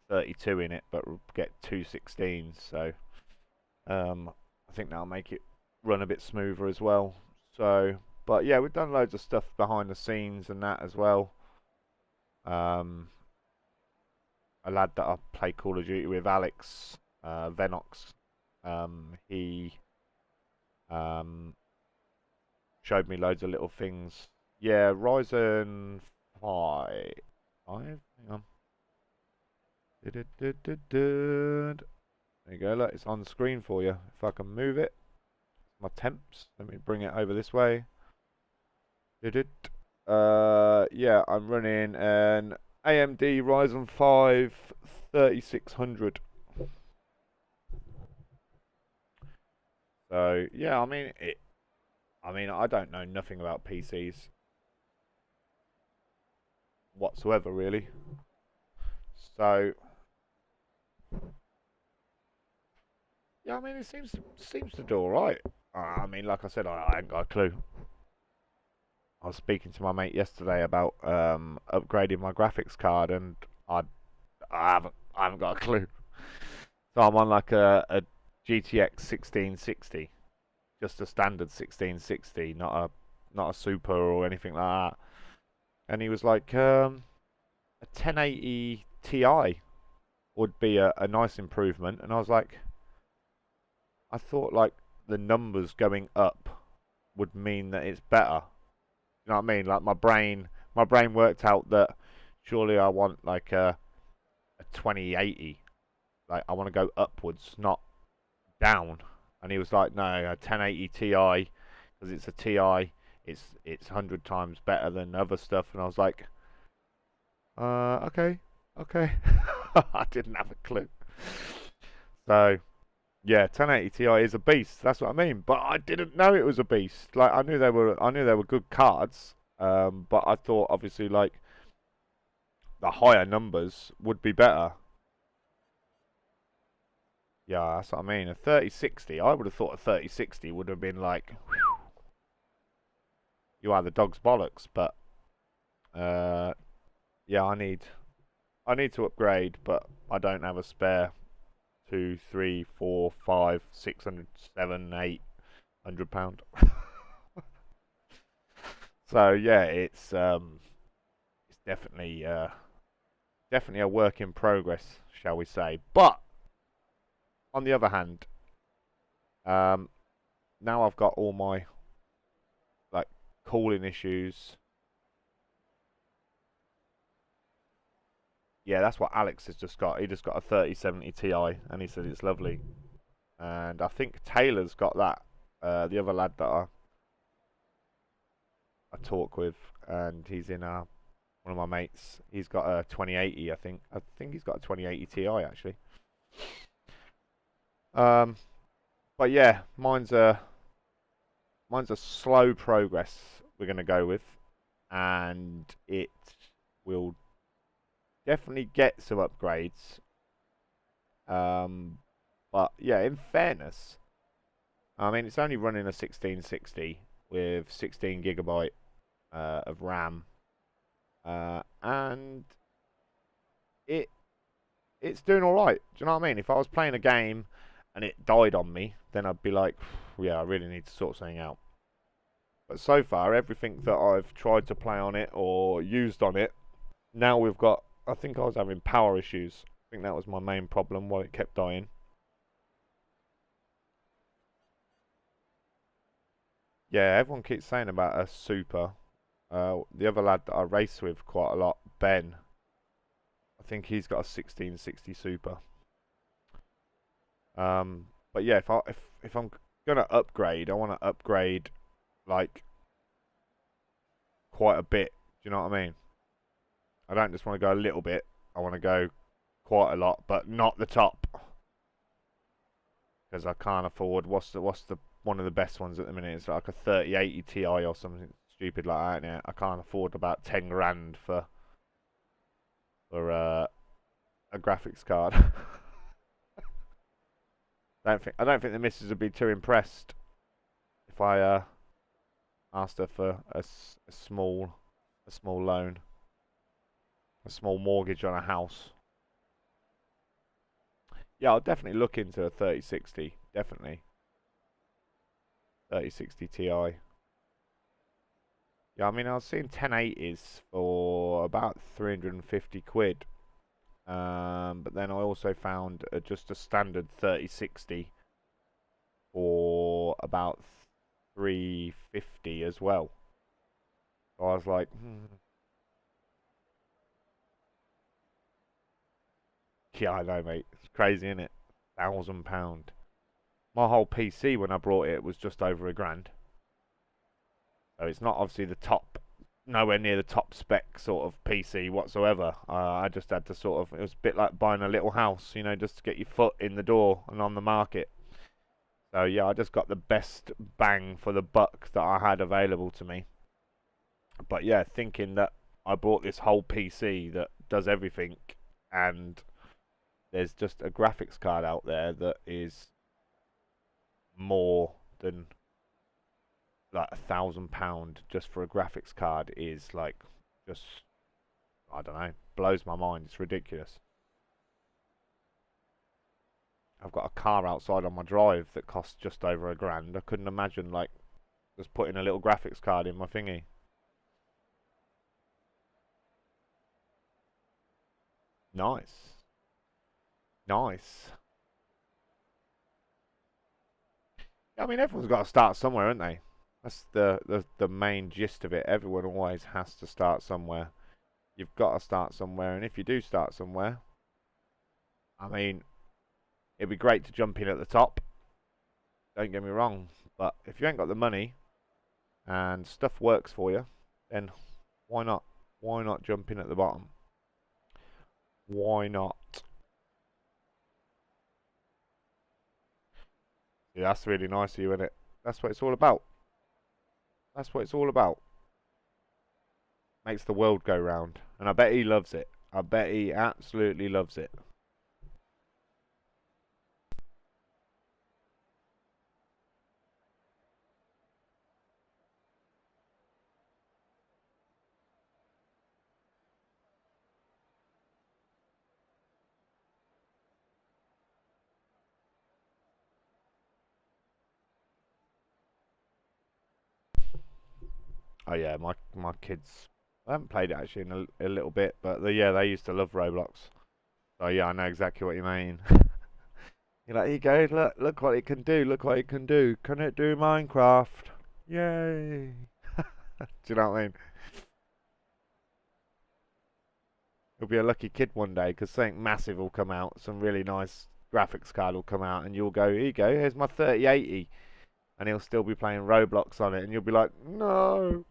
32 in it, but get 2 16s. So I think that'll make it run a bit smoother as well. So, but yeah, we've done loads of stuff behind the scenes and that as well. A lad that I play Call of Duty with, Alex, VENNØX, he showed me loads of little things. Yeah, Ryzen 5. Hang on. There you go, look, it's on the screen for you. If I can move it. My temps. Let me bring it over this way. Yeah, I'm running an AMD Ryzen 5 3600. So yeah, I mean I don't know nothing about PCs whatsoever really. So Yeah, I mean, it seems to do all right. I mean, like I said, I ain't got a clue. I was speaking to my mate yesterday about upgrading my graphics card, and I haven't got a clue. So I'm on like a GTX 1660, just a standard 1660, not a super or anything like that. And he was like, a 1080 Ti would be a nice improvement, and I was like, I thought like the numbers going up would mean that it's better. You know what I mean? Like my brain worked out that surely I want like a 2080. Like I want to go upwards, not down. And he was like, no, a 1080 Ti, because it's a Ti, it's 100 times better than other stuff. And I was like, okay, okay. I didn't have a clue. So yeah, 1080 Ti is a beast. That's what I mean. But I didn't know it was a beast. Like I knew they were good cards. But I thought obviously like the higher numbers would be better. Yeah, that's what I mean. A 3060, I would have thought a 3060 would have been like, whew, you are the dog's bollocks. But yeah, I need to upgrade, but I don't have a spare 2, 3, 4, 5, 600, 7, 800 £. So yeah, it's definitely definitely a work in progress, shall we say? But on the other hand, now I've got all my like cooling issues. Yeah, that's what Alex has just got. He just got a 3070 Ti, and he said it's lovely. And I think Taylor's got that. The other lad that I talk with, and he's in one of my mates. He's got a 2080, I think. I think he's got a 2080 Ti actually. But yeah, mine's a slow progress. We're gonna go with, and it will definitely get some upgrades. But yeah, in fairness, I mean it's only running a 1660 with 16 GB of RAM, and it's doing all right. Do you know what I mean? If I was playing a game and it died on me, then I'd be like, yeah, I really need to sort something out. But so far, everything that I've tried to play on it or used on it, now we've got. I think I was having power issues. I think that was my main problem why it kept dying. Yeah, everyone keeps saying about a super. The other lad that I race with quite a lot, Ben, I think he's got a 1660 super. But yeah, if I'm gonna upgrade, I want to upgrade like quite a bit. Do you know what I mean? I don't just want to go a little bit. I want to go quite a lot, but not the top, because I can't afford. What's the one of the best ones at the minute? It's like a 3080 Ti or something stupid like that. Now I can't afford about 10 grand for a graphics card. I don't think the missus would be too impressed if I asked her for a small loan, a small mortgage on a house. Yeah, I'll definitely look into a 3060. Definitely 3060 Ti. Yeah, I mean I was seeing 1080s for about 350 quid. But then I also found just a standard 3060 for about 350 as well. So I was like, yeah, I know, mate. It's crazy, isn't it? £1,000. My whole PC when I brought it was just over £1,000. So it's not obviously the top, nowhere near the top spec sort of PC whatsoever. I just had to sort of, it was a bit like buying a little house, you know, just to get your foot in the door and on the market. So yeah, I just got the best bang for the buck that I had available to me. But yeah, thinking that I bought this whole PC that does everything, and there's just a graphics card out there that is more than like £1,000 just for a graphics card is like just, I don't know, blows my mind. It's ridiculous. I've got a car outside on my drive that costs just over £1,000. I couldn't imagine like just putting a little graphics card in my thingy. Nice. Nice. I mean, everyone's got to start somewhere, haven't they? That's the main gist of it. Everyone always has to start somewhere. You've got to start somewhere, and if you do start somewhere, I mean, it'd be great to jump in at the top. Don't get me wrong, but if you ain't got the money and stuff works for you, then why not? Why not jump in at the bottom? Why not? Yeah, that's really nice of you, isn't it? That's what it's all about. That's what it's all about. Makes the world go round. And I bet he loves it. I bet he absolutely loves it. Oh yeah, my kids. I haven't played it actually in a little bit, but yeah, they used to love Roblox. So yeah, I know exactly what you mean. You're like, here you go, look what it can do, look what it can do. Can it do Minecraft? Yay! Do you know what I mean? You'll be a lucky kid one day because something massive will come out, some really nice graphics card will come out, and you'll go, here you go, here's my 3080, and he'll still be playing Roblox on it, and you'll be like, no,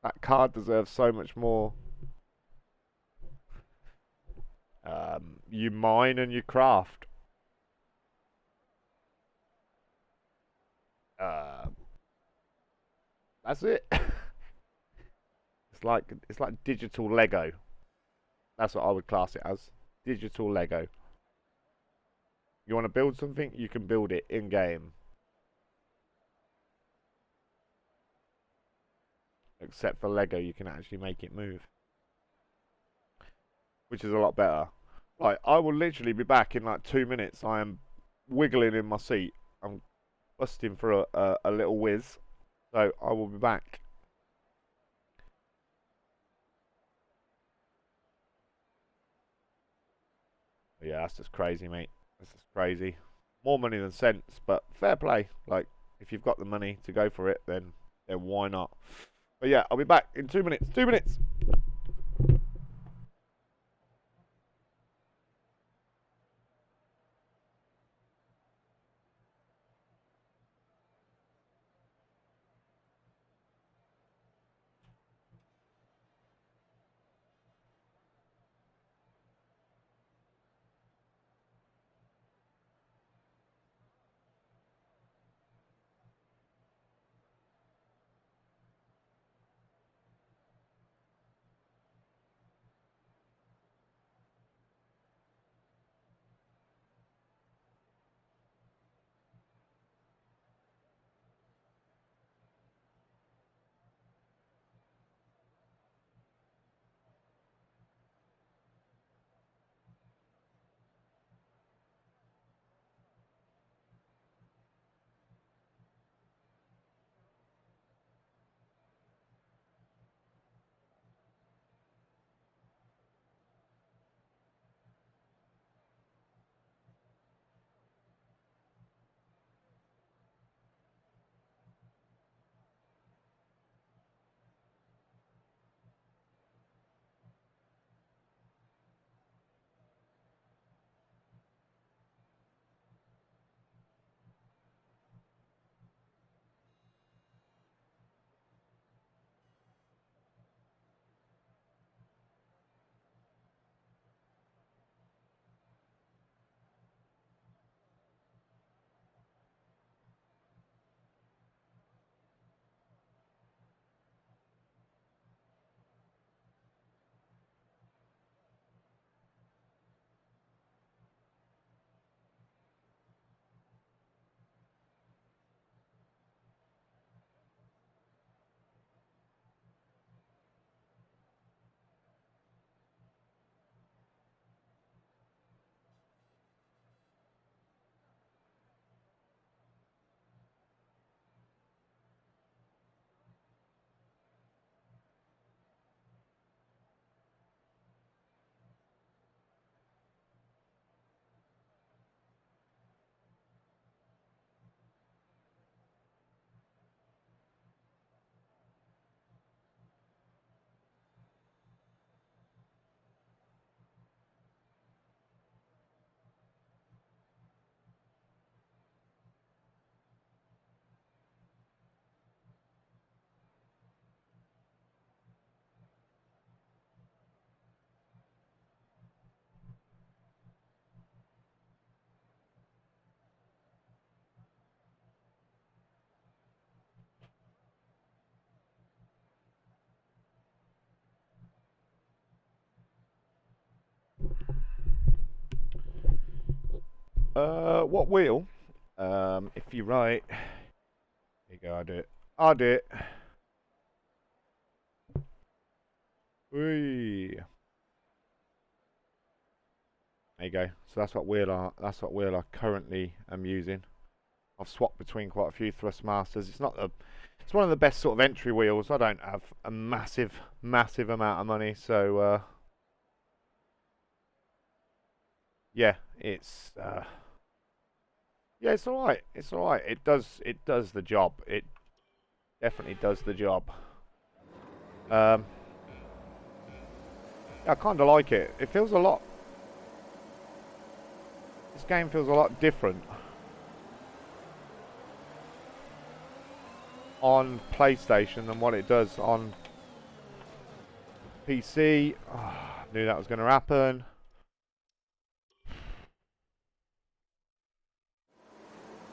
that card deserves so much more. You mine and you craft. That's it. it's like digital Lego. That's what I would class it as. Digital Lego. You want to build something, you can build it in game. Except for Lego, you can actually make it move, which is a lot better. Right, I will literally be back in like 2 minutes. I am wiggling in my seat. I'm busting for a little whiz. So I will be back. Yeah, that's just crazy, mate. That's just crazy. More money than sense, but fair play. Like, if you've got the money to go for it, then why not? But yeah, I'll be back in 2 minutes. 2 minutes! What wheel? If you're right. Here you go, I'll do it. I'll do it. Whee. There you go. So that's what wheel I currently am using. I've swapped between quite a few Thrustmasters. It's one of the best sort of entry wheels. I don't have a massive amount of money, so yeah, it's all right. It's all right. It does the job. It definitely does the job. Yeah, I kind of like it. It feels a lot. This game feels a lot different on PlayStation than what it does on PC. Oh, knew that was going to happen.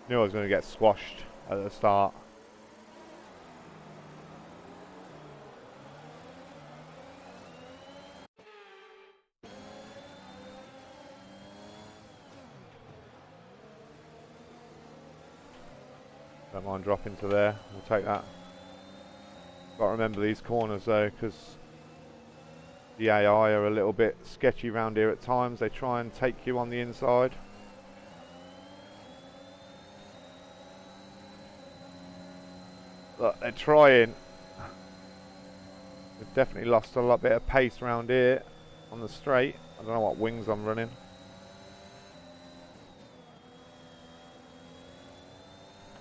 Knew I was going to get squashed at the start. Don't mind dropping to there. We'll take that. Got to remember these corners though, because the AI are a little bit sketchy around here at times. They try and take you on the inside. Look, they're trying. They've definitely lost a bit of pace around here on the straight. I don't know what wings I'm running.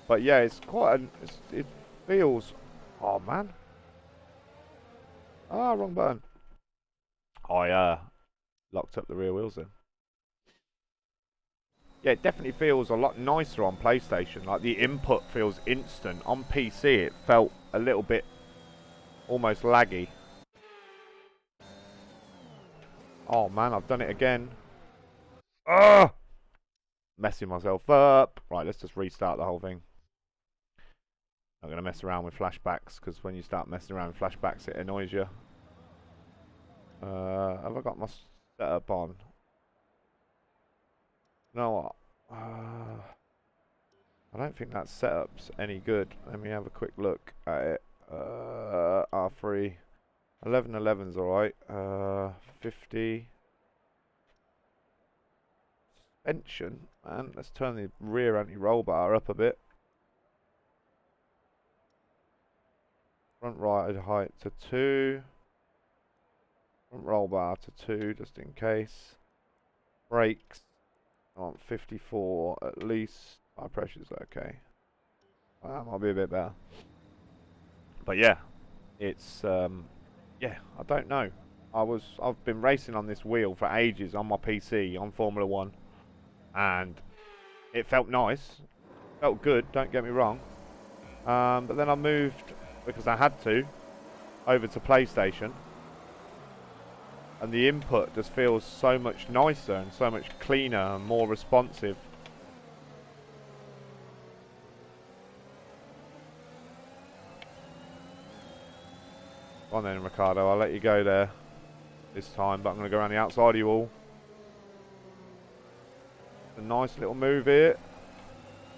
But yeah, it's quite it feels... Oh, man. Ah, wrong button. I locked up the rear wheels then. Yeah, it definitely feels a lot nicer on PlayStation. Like, the input feels instant. On PC, it felt a little bit almost laggy. Oh, man, I've done it again. Ah! Messing myself up. Right, let's just restart the whole thing. Not going to mess around with flashbacks, because when you start messing around with flashbacks, it annoys you. Have I got my setup on? You know what? I don't think that setup's any good. Let me have a quick look at it. R3. 1111's alright. 50. Suspension. Man, let's turn the rear anti-roll bar up a bit. Front ride height to 2. Front roll bar to 2, just in case. Brakes. I want 54 at least. Tire pressure's okay. That might be a bit better. But yeah, it's yeah, I don't know. I've been racing on this wheel for ages on my PC on Formula 1, and it felt nice. Felt good, don't get me wrong. But then I moved, because I had to, over to PlayStation, and the input just feels so much nicer and so much cleaner and more responsive. Go on then, Ricardo, I'll let you go there this time, but I'm going to go around the outside of you all. A nice little move here.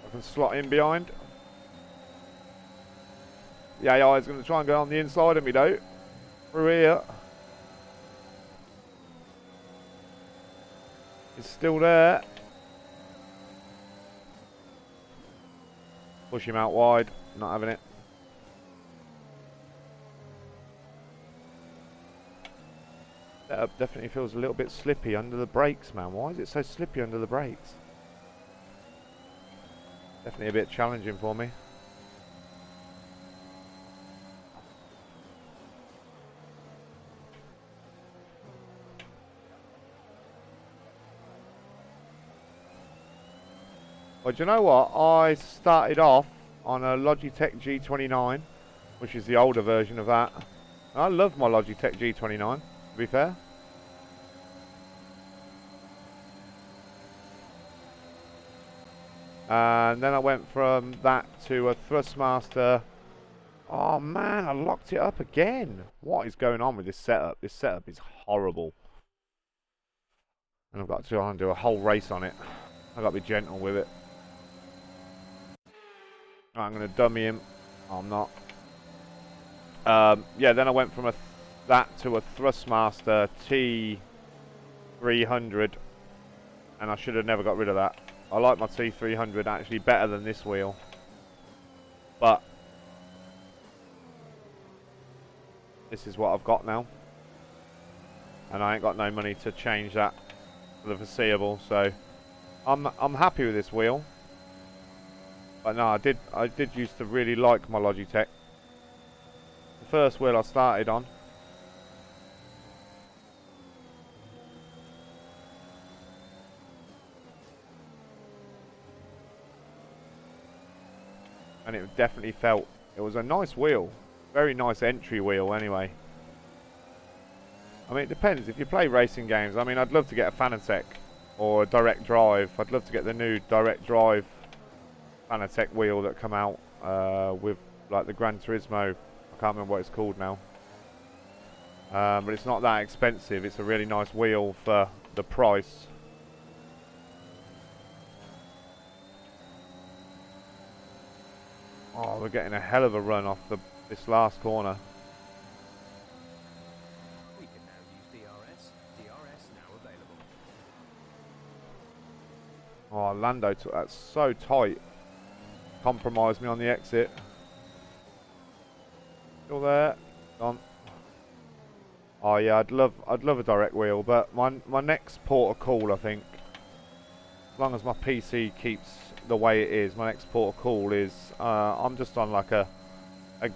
I can slot in behind. The AI is going to try and go on the inside of me though. Through here. It's still there. Push him out wide. Not having it. Setup definitely feels a little bit slippy under the brakes, man. Why is it so slippy under the brakes? Definitely a bit challenging for me. Well, do you know what? I started off on a Logitech G29, which is the older version of that. I love my Logitech G29, to be fair. And then I went from that to a Thrustmaster. Oh man, I locked it up again. What is going on with this setup? This setup is horrible. And I've got to try and do a whole race on it. I gotta be gentle with it. Right, I'm gonna dummy him. Oh, I'm not. Yeah, then I went from that to a Thrustmaster T300, and I should have never got rid of that. I like my T300 actually better than this wheel, but this is what I've got now, and I ain't got no money to change that for the foreseeable. So I'm happy with this wheel. But no, I did used to really like my Logitech. The first wheel I started on. And it definitely felt, it was a nice wheel. Very nice entry wheel anyway. I mean, it depends. If you play racing games, I mean, I'd love to get a Fanatec or a Direct Drive. I'd love to get the new Direct Drive Fanatec wheel that come out with like the Gran Turismo. I can't remember what it's called now. But it's not that expensive. It's a really nice wheel for the price. Oh, we're getting a hell of a run off this last corner. We can now use DRS. DRS now available. Oh, Lando took that so tight. Compromised me on the exit. Still there. Gone. Oh yeah, I'd love a direct wheel, but my next port of call, I think, as long as my PC keeps the way it is, my next port of call is I'm just on like a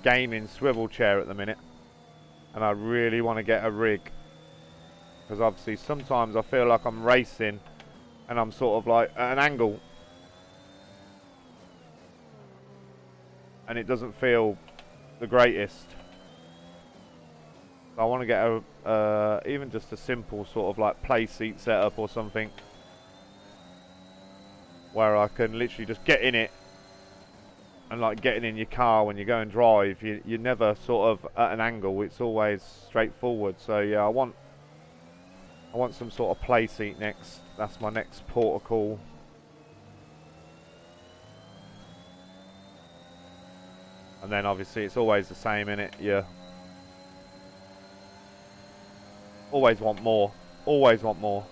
gaming swivel chair at the minute, and I really want to get a rig, because obviously sometimes I feel like I'm racing and I'm sort of like at an angle and it doesn't feel the greatest. So I want to get a even just a simple sort of like play seat setup or something, where I can literally just get in it, and like getting in your car when you go and drive, you're never sort of at an angle, it's always straightforward. So yeah, I want some sort of play seat next. That's my next port of call. And then obviously it's always the same, innit? You always want more. Always want more.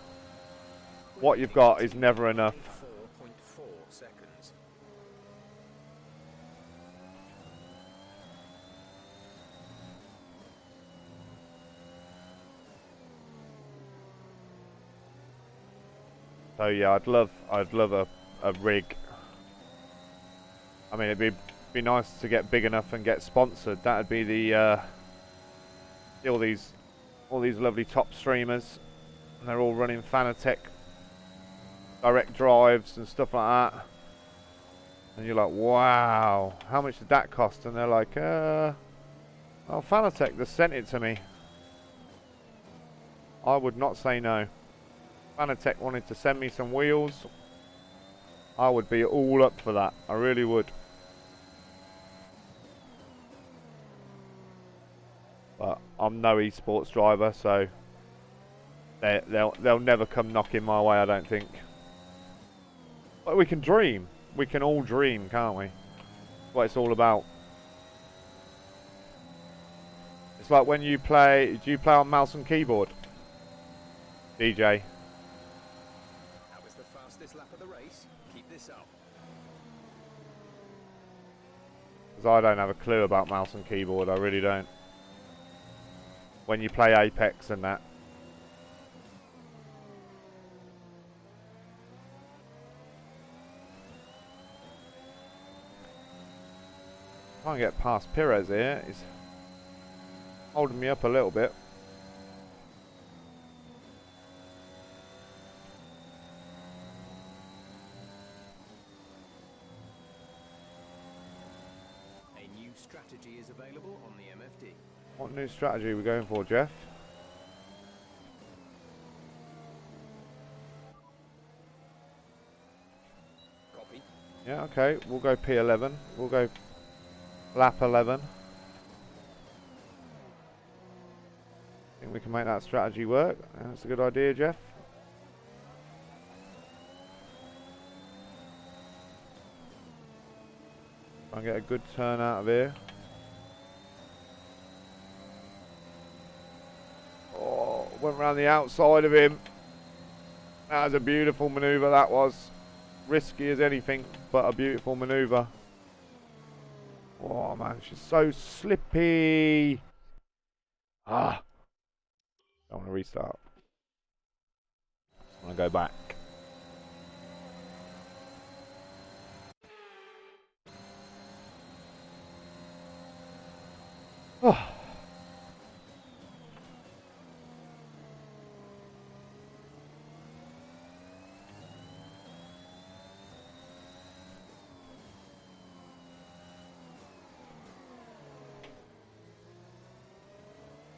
What you've got is never enough. 4.4 seconds. So yeah, I'd love a rig. I mean, it'd be nice to get big enough and get sponsored. That'd be the all these lovely top streamers, and they're all running Fanatec direct drives and stuff like that. And you're like, wow, how much did that cost? And they're like, oh, Fanatec just sent it to me. I would not say no. Fanatec wanted to send me some wheels, I would be all up for that. I really would. But I'm no esports driver, so they'll never come knocking my way, I don't think. But we can dream. We can all dream, can't we? That's what it's all about. It's like when you play. Do you play on mouse and keyboard, DJ? That was the fastest lap of the race. Keep this up. Because I don't have a clue about mouse and keyboard. I really don't. When you play Apex and that. Can't get past Perez here. He's holding me up a little bit. A new strategy is available on the MFD. What new strategy are we going for, Jeff? Copy. Yeah, okay. We'll go P11. We'll go lap 11. Think we can make that strategy work. That's a good idea, Jeff. Try and get a good turn out of here. Oh, went around the outside of him. That was a beautiful manoeuvre, that was. Risky as anything, but a beautiful manoeuvre. Oh man, she's so slippy. Ah. I want to restart. I want to go back. Oh.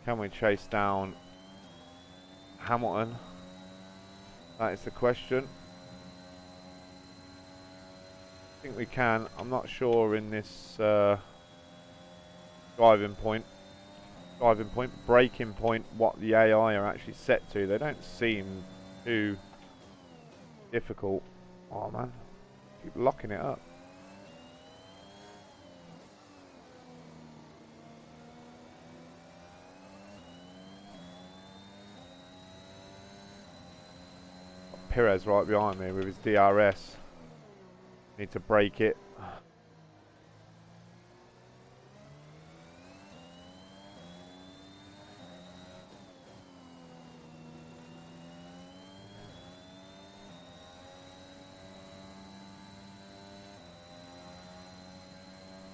Can we chase down Hamilton? That is the question. I think we can. I'm not sure in this braking point, what the AI are actually set to. They don't seem too difficult. Oh man, keep locking it up. Perez right behind me with his DRS. Need to break it.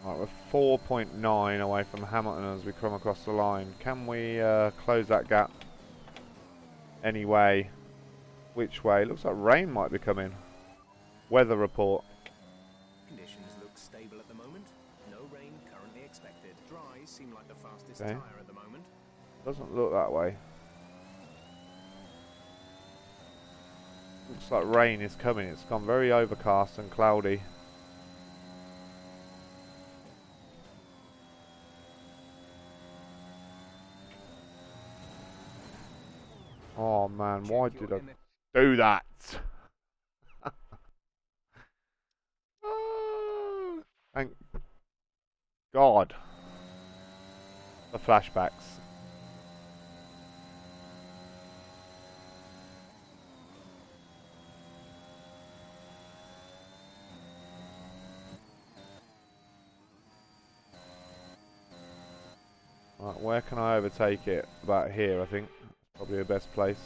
Right, we're 4.9 away from Hamilton as we come across the line. Can we close that gap anyway? Which way? Looks like rain might be coming. Weather report. Conditions look stable at the moment. No rain currently expected. Dries seem like the fastest Okay. tyre at the moment. Doesn't look that way. Looks like rain is coming. It's gone very overcast and cloudy. Oh man, why did I do that? Thank God. The flashbacks. Right, where can I overtake it? About here, I think. Probably the best place.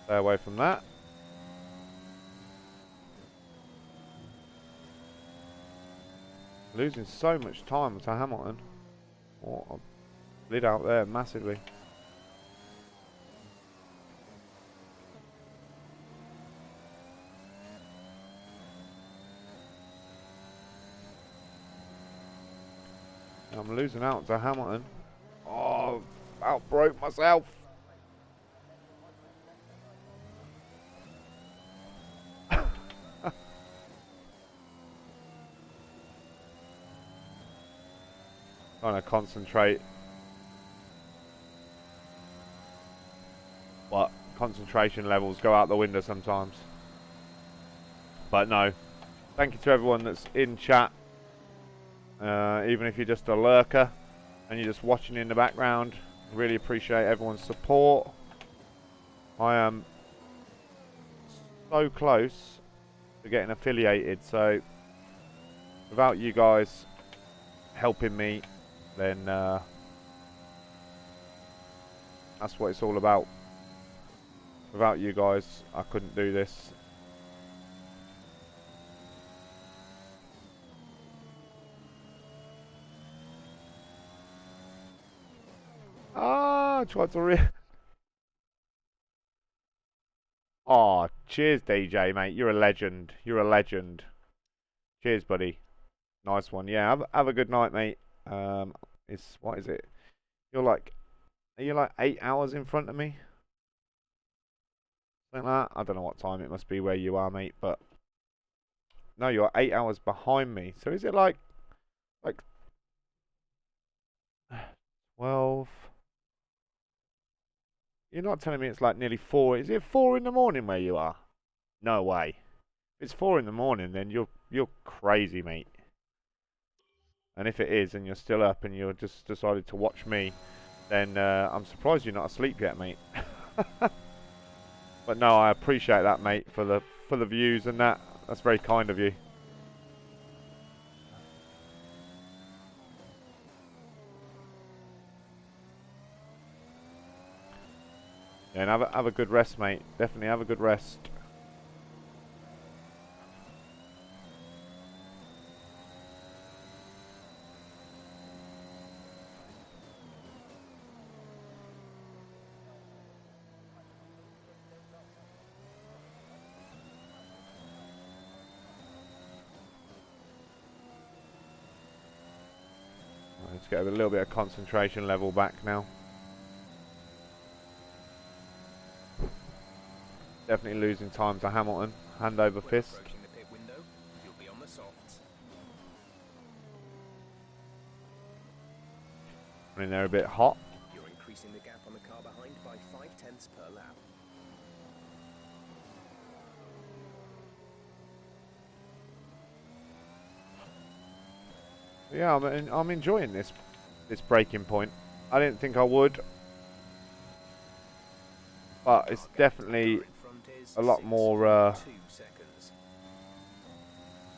Stay away from that. Losing so much time to Hamilton. Oh, I slid out there massively. I'm losing out to Hamilton. Oh, about broke myself. Trying to concentrate. But concentration levels go out the window sometimes. But no. Thank you to everyone that's in chat. Even if you're just a lurker and you're just watching in the background. Really appreciate everyone's support. I am so close to getting affiliated, so without you guys helping me, then that's what it's all about. Without you guys, I couldn't do this. Ah, I tried to Oh, cheers DJ, mate. You're a legend. You're a legend. Cheers, buddy. Nice one. Yeah, have a good night, mate. What is it? Are you like 8 hours in front of me? Something like that. I don't know what time it must be where you are, mate, but no, you're 8 hours behind me. So is it like 12? You're not telling me it's like nearly 4. Is it 4 in the morning where you are? No way. If it's 4 in the morning, then you're crazy, mate. And if it is, and you're still up and you're just decided to watch me, then I'm surprised you're not asleep yet, mate. But no, I appreciate that, mate, for the views and that. That's very kind of you. Yeah, and have a good rest, mate. Definitely have a good rest. Let's get a little bit of concentration level back now. Definitely losing time to Hamilton. Hand over fist. Approaching the pit window, you'll be on the softs. Running there a bit hot. You're increasing the gap on the car behind by 0.5 per lap. Yeah, I'm enjoying this breaking point. I didn't think I would, but it's definitely a lot more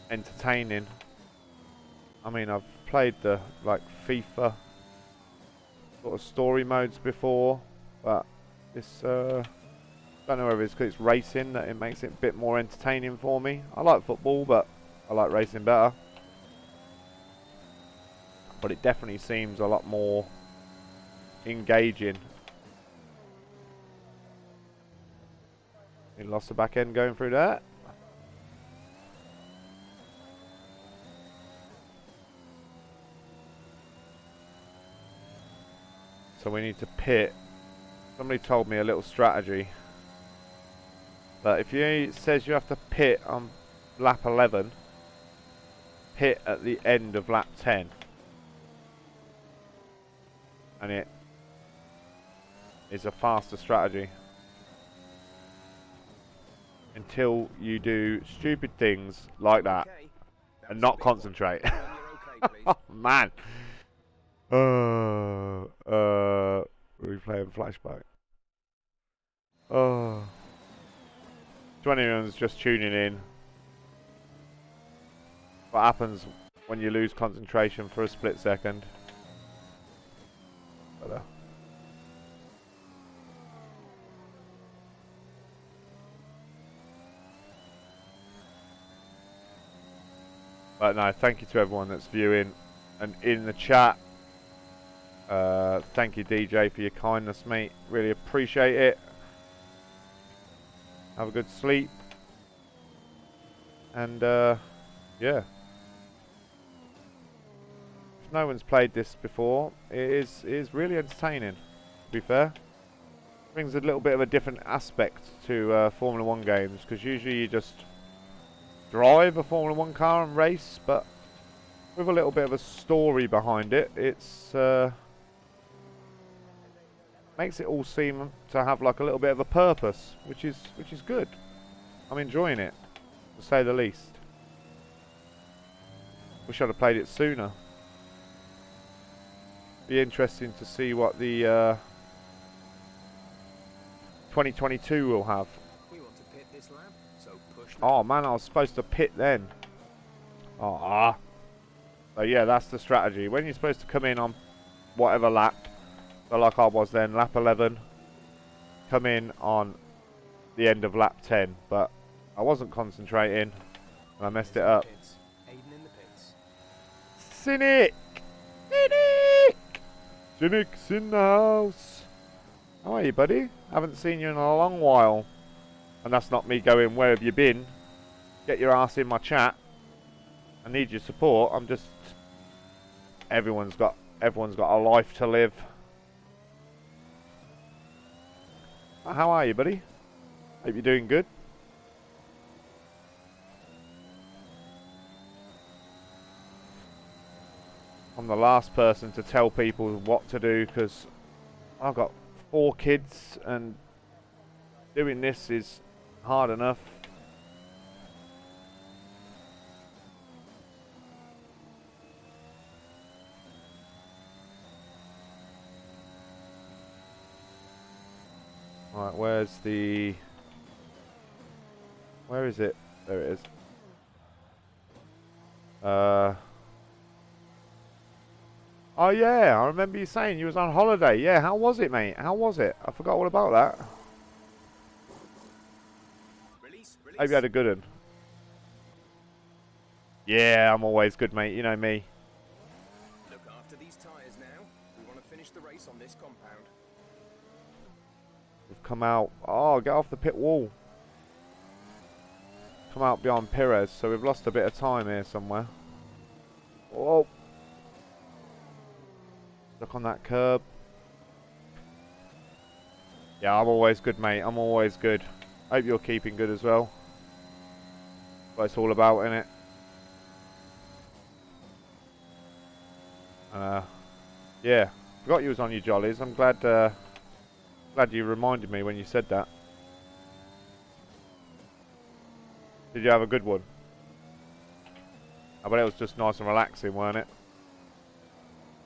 entertaining. I mean, I've played the like FIFA sort of story modes before, but this don't know whether it's because it's racing that it makes it a bit more entertaining for me. I like football, but I like racing better. But it definitely seems a lot more engaging. You lost the back end going through that. So we need to pit. Somebody told me a little strategy. But if it says you have to pit on lap 11, pit at the end of lap 10. And it is a faster strategy until you do stupid things like that and not concentrate. Oh man. Replaying flashback. Oh. To anyone's just tuning in, what happens when you lose concentration for a split second? But no, thank you to everyone that's viewing and in the chat. Thank you, DJ, for your kindness, mate. Really appreciate it. Have a good sleep. And yeah. If no one's played this before, it is really entertaining, to be fair. Brings a little bit of a different aspect to Formula 1 games, because usually you just drive a Formula 1 car and race, but with a little bit of a story behind it, it's makes it all seem to have like a little bit of a purpose, which is good. I'm enjoying it, to say the least. Wish I'd have played it sooner. Be interesting to see what the 2022 will have. We want to pit this lap, so push. Oh man, I was supposed to pit then. Ah. So yeah, that's the strategy. When you're supposed to come in on whatever lap, so like I was then, lap 11, come in on the end of lap 10, but I wasn't concentrating and I messed it up. Aiden in the pits. Cynic! Cynic! Cynic's in the house. How are you, buddy? Haven't seen you in a long while. And that's not me going, where have you been? Get your ass in my chat. I need your support. I'm just... Everyone's got a life to live. How are you, buddy? Hope you're doing good. I'm the last person to tell people what to do because I've got 4 kids and doing this is hard enough. Right, where's the... Where is it? There it is. Oh yeah, I remember you saying you was on holiday. Yeah, how was it, mate? How was it? I forgot all about that. Hope you had a good one. Yeah, I'm always good, mate. You know me. Look after these tyres now. We want to finish the race on this compound. We've come out. Oh, get off the pit wall. Come out beyond Perez, so we've lost a bit of time here somewhere. Oh. Stuck on that curb. Yeah, I'm always good, mate. I'm always good. Hope you're keeping good as well. What it's all about, innit? Yeah. Forgot you was on your jollies. I'm glad glad you reminded me when you said that. Did you have a good one? I bet it was just nice and relaxing, weren't it?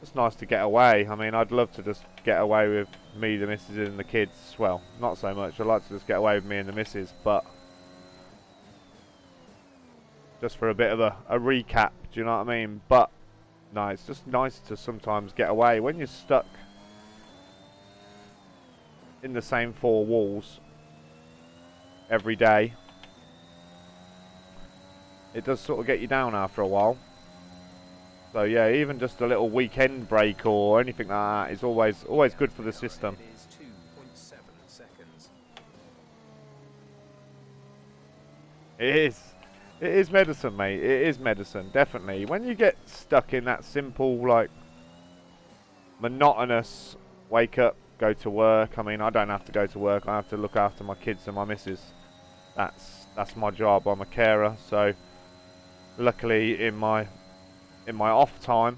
It's nice to get away. I mean, I'd love to just get away with me, the missus and the kids. Well, not so much. I'd like to just get away with me and the missus, but just for a bit of a recap, do you know what I mean? But no, it's just nice to sometimes get away. When you're stuck in the same four walls every day, it does sort of get you down after a while. So yeah, even just a little weekend break or anything like that is always good for the system. It is 2.7 seconds. It is medicine, mate. It is medicine, definitely. When you get stuck in that simple, like, monotonous wake up, go to work. I mean, I don't have to go to work. I have to look after my kids and my missus. That's my job. I'm a carer. So, luckily, in my off time,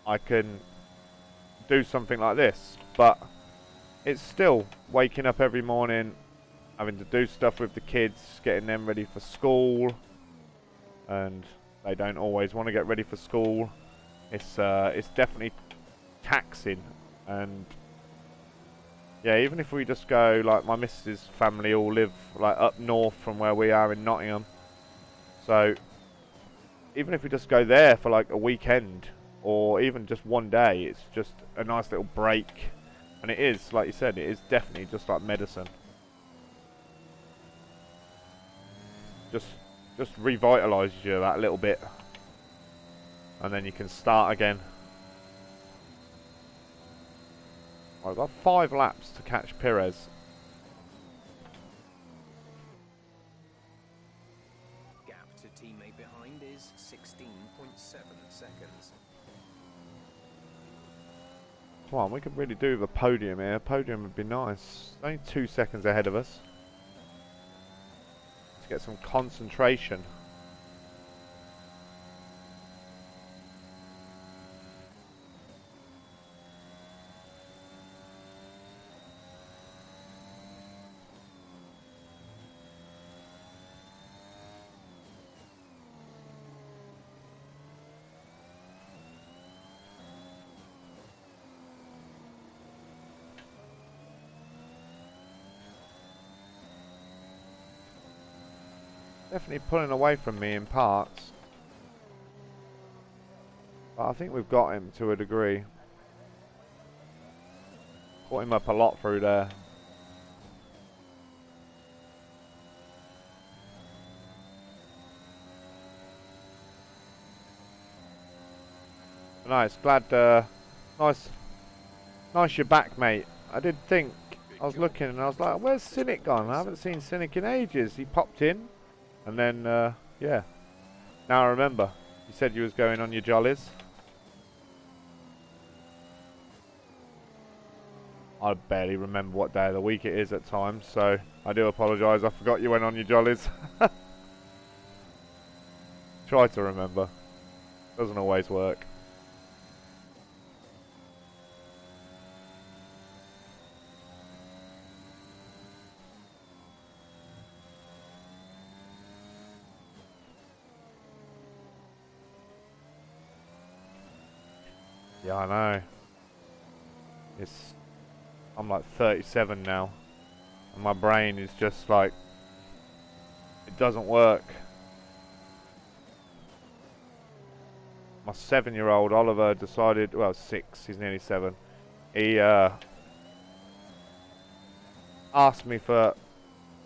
I can do something like this. But it's still waking up every morning, having to do stuff with the kids, getting them ready for school, and they don't always want to get ready for school. It's definitely taxing, and yeah, even if we just go, like, my missus' family all live like up north from where we are in Nottingham, so even if we just go there for like a weekend or even just one day, it's just a nice little break, and it is, like you said, it is definitely just like medicine. Just revitalises you that little bit, and then you can start again. I've got 5 laps to catch Perez. Gap to teammate behind is 16.7 seconds. Come on, we could really do with a podium here. Podium would be nice. Only 2 seconds ahead of us. Let's get some concentration. Definitely pulling away from me in parts, but I think we've got him to a degree. Caught him up a lot through there. Nice, glad, nice you're back, mate. I did think, I was looking and I was like, where's Cynic gone? I haven't seen Cynic in ages. He popped in. And then, yeah. Now I remember. You said you was going on your jollies. I barely remember what day of the week it is at times, so I do apologise. I forgot you went on your jollies. Try to remember. Doesn't always work. Yeah, I know. I'm like 37 now. And my brain is just like, it doesn't work. My 7-year-old Oliver decided, well, 6, he's nearly 7. He asked me for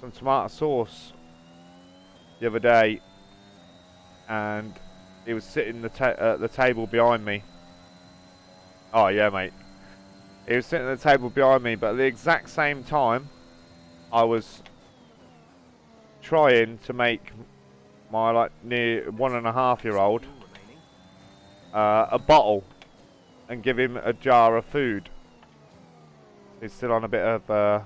some tomato sauce the other day, and he was sitting at the table behind me. Oh yeah, mate. He was sitting at the table behind me, but at the exact same time, I was trying to make my like near 1.5-year-old a bottle and give him a jar of food. He's still on a bit of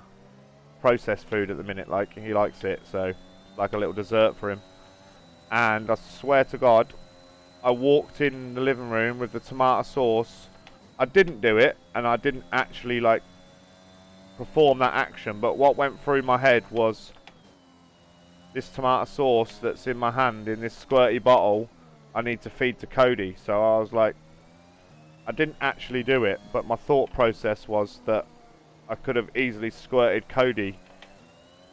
processed food at the minute, like he likes it, so like a little dessert for him. And I swear to God, I walked in the living room with the tomato sauce. I didn't do it, and I didn't actually like perform that action, but what went through my head was, this tomato sauce that's in my hand in this squirty bottle, I need to feed to Cody. So I was like, I didn't actually do it, but my thought process was that I could have easily squirted Cody,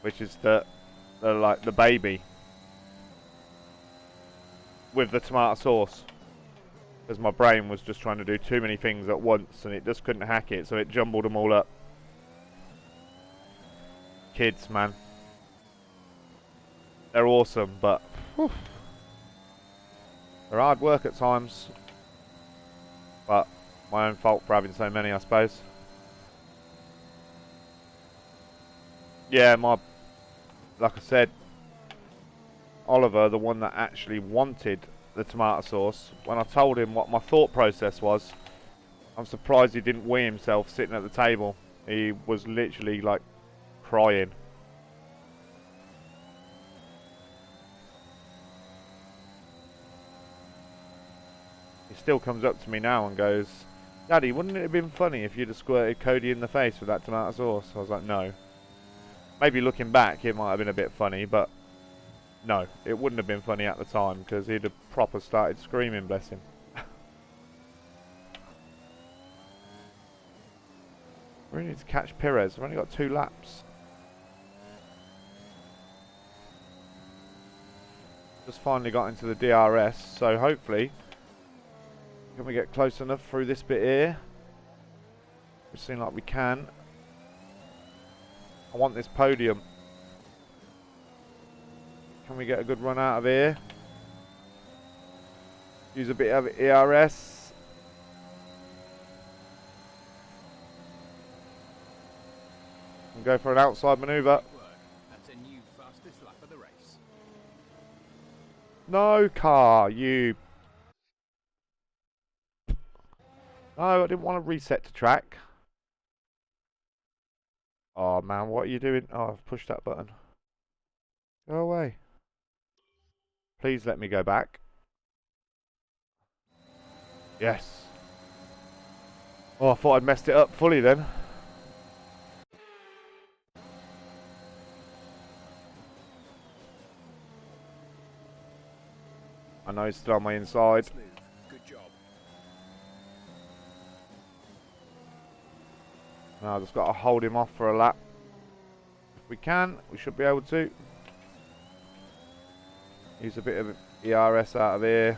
which is the baby, with the tomato sauce, because my brain was just trying to do too many things at once and it just couldn't hack it, so it jumbled them all up. Kids, man, they're awesome, but whew, they're hard work at times, but my own fault for having so many, I suppose. Yeah, like I said, Oliver, the one that actually wanted the tomato sauce, when I told him what my thought process was, I'm surprised he didn't wee himself sitting at the table. He was literally like crying. He still comes up to me now and goes, "Daddy, wouldn't it have been funny if you'd have squirted Cody in the face with that tomato sauce?" I was like, no. Maybe looking back it might have been a bit funny, but no, it wouldn't have been funny at the time, because he'd have proper started screaming, bless him. We really need to catch Perez. I've only got 2 laps. Just finally got into the DRS, so hopefully can we get close enough through this bit here. We seem like we can. I want this podium. Can we get a good run out of here? Use a bit of ERS. And go for an outside manoeuvre. That's a new fastest lap of the race. No, car, you. No, I didn't want to reset to track. Oh man, what are you doing? Oh, I've pushed that button. Go away. Please let me go back. Yes. Oh, I thought I'd messed it up fully then. I know he's still on my inside. Smooth. Good job. Now I've just got to hold him off for a lap. If we can, we should be able to. Use a bit of ERS out of here.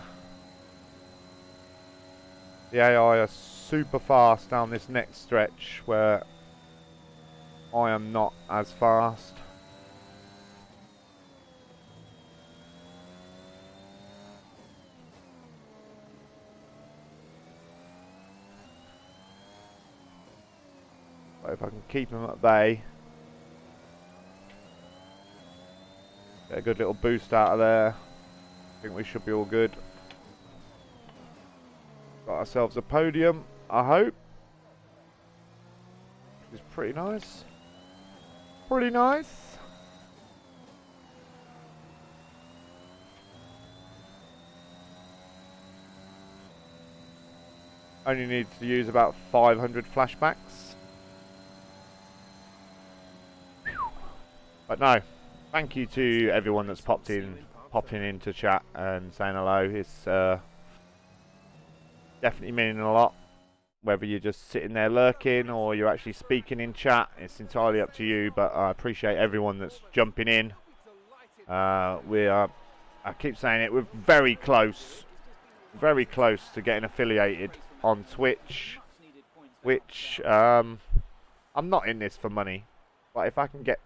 The AI are super fast down this next stretch where I am not as fast. But if I can keep him at bay, get a good little boost out of there, I think we should be all good. Got ourselves a podium, I hope. Which is pretty nice. Pretty nice. Only need to use about 500 flashbacks. But no, thank you to everyone that's popping into chat and saying hello. It's definitely meaning a lot. whether you're just sitting there lurking or you're actually speaking in chat. It's entirely up to you, but I appreciate everyone that's jumping in. We are, I keep saying it, we're very close to getting affiliated on Twitch, which I'm not in this for money, but if I can get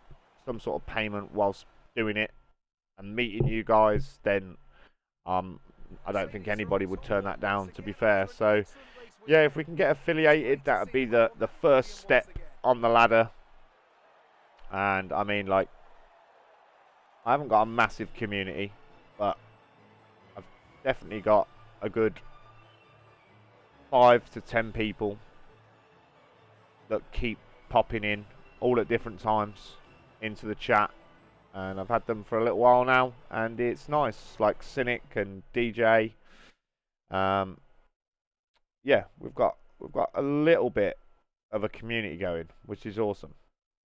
some sort of payment whilst doing it and meeting you guys, then I don't think anybody would turn that down, to be fair. So yeah, if we can get affiliated, that would be the first step on the ladder. And I mean, like, I haven't got a massive community, but I've definitely got a good 5 to 10 people that keep popping in all at different times into the chat, and I've had them for a little while now, and it's nice. Like Cynic and DJ. Yeah, we've got a little bit of a community going, which is awesome.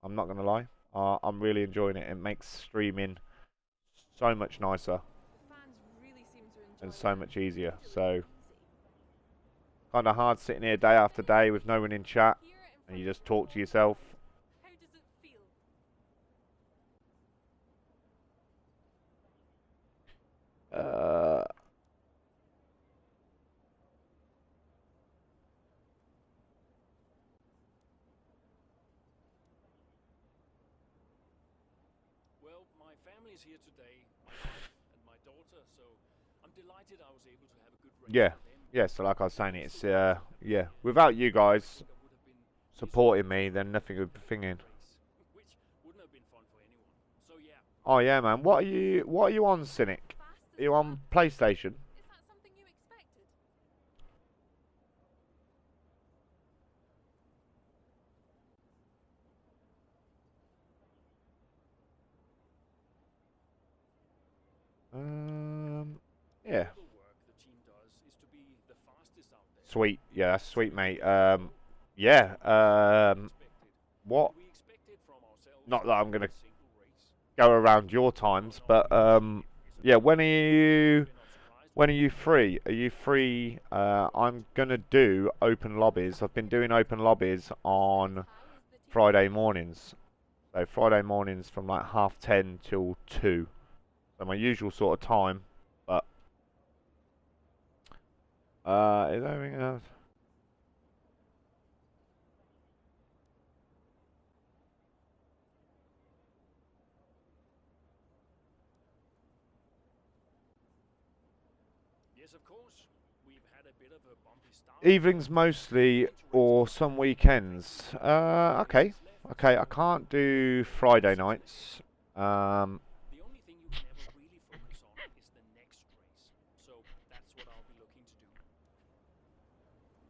I'm not gonna lie, I'm really enjoying it. It makes streaming so much nicer and so much easier. So kind of hard sitting here day after day with no one in chat, and you just talk to yourself. Well, my family's here today, my wife and my daughter, so I'm delighted I was able to have a good race Yeah, with them. yeah. So like I was saying, it's yeah. Without you guys supporting me, then nothing would be thinking. Which wouldn't have been fun for anyone. So yeah. Oh yeah, man. What are you on, Cynic? Are you on PlayStation? Is that something you expected? Yeah. The work the team does is to be the fastest out there. Sweet. Yeah, that's sweet, mate. Yeah. What? We expected from ourselves Not that I'm gonna a single race. go around your times, but yeah. When are you free? Are you free? I'm gonna do open lobbies. I've been doing open lobbies on Friday mornings. So Friday mornings from like 10:30 till 2. So my usual sort of time, but is there anything else? Yes, of course. We've had a bit of a bumpy start. Evenings mostly, or some weekends. Okay, I can't do Friday nights. The only thing you can ever really focus on is the next race. So that's what I'll be looking to do.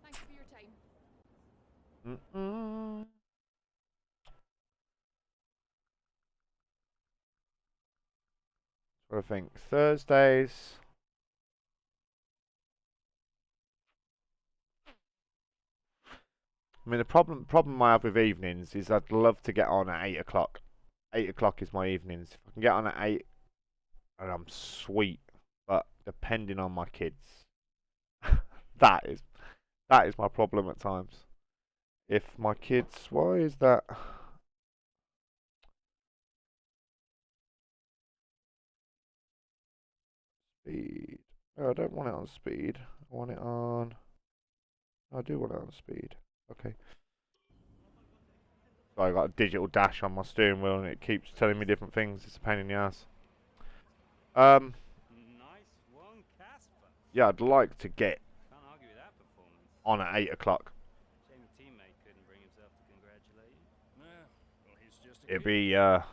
Thanks for your time. I think Thursdays. I mean, the problem I have with evenings is I'd love to get on at 8 o'clock. 8 o'clock is my evenings. If I can get on at 8, and I'm sweet. But depending on my kids, that is my problem at times. If my kids, why is that? Speed. No, I don't want it on speed. I want it on. I do want it on speed. Okay. So I got a digital dash on my steering wheel, and it keeps telling me different things. It's a pain in the ass. Nice one, Casper. Yeah, I'd like to get Can't argue with that performance. on at 8 o'clock. Shame your teammate couldn't bring himself to congratulate you. Well, he's just a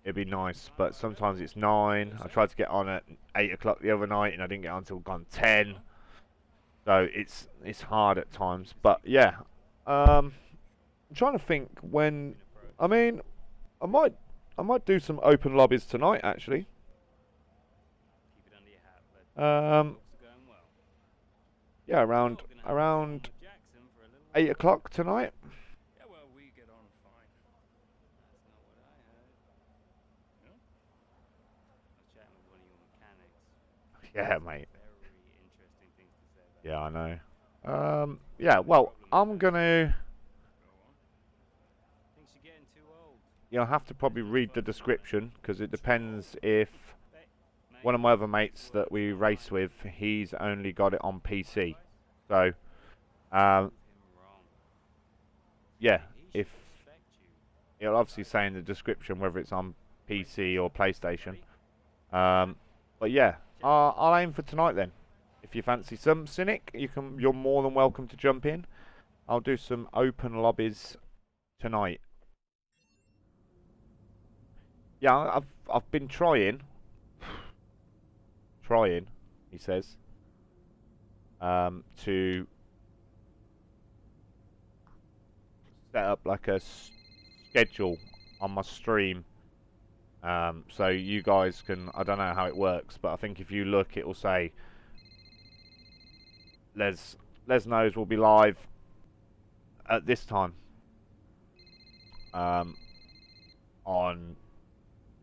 It'd be nice, but sometimes it's 9. I tried to get on at 8 o'clock the other night, and I didn't get on until gone 10. So it's hard at times. But yeah, I'm trying to think when. I mean, I might do some open lobbies tonight actually. Keep it under your hat, but talks are going well. Yeah, around Jackson for a little 8 o'clock tonight. Yeah, well, we get on fine. That's not what I heard. No? I was chatting with one of your mechanics. Yeah, mate. Very interesting things to say about Yeah, I know. Yeah, well, I'm gonna... Thinks you're getting too old. You'll have to probably read the description, because it depends if one of my other mates that we race with, he's only got it on PC. So, yeah, if... It'll obviously say in the description whether it's on PC or PlayStation. But yeah, I'll aim for tonight then. If you fancy some Cynic, you're more than welcome to jump in. I'll do some open lobbies tonight. Yeah, I've been trying, he says, to set up like a schedule on my stream. So you guys can, I don't know how it works, but I think if you look, it will say LesNose will be live at this time on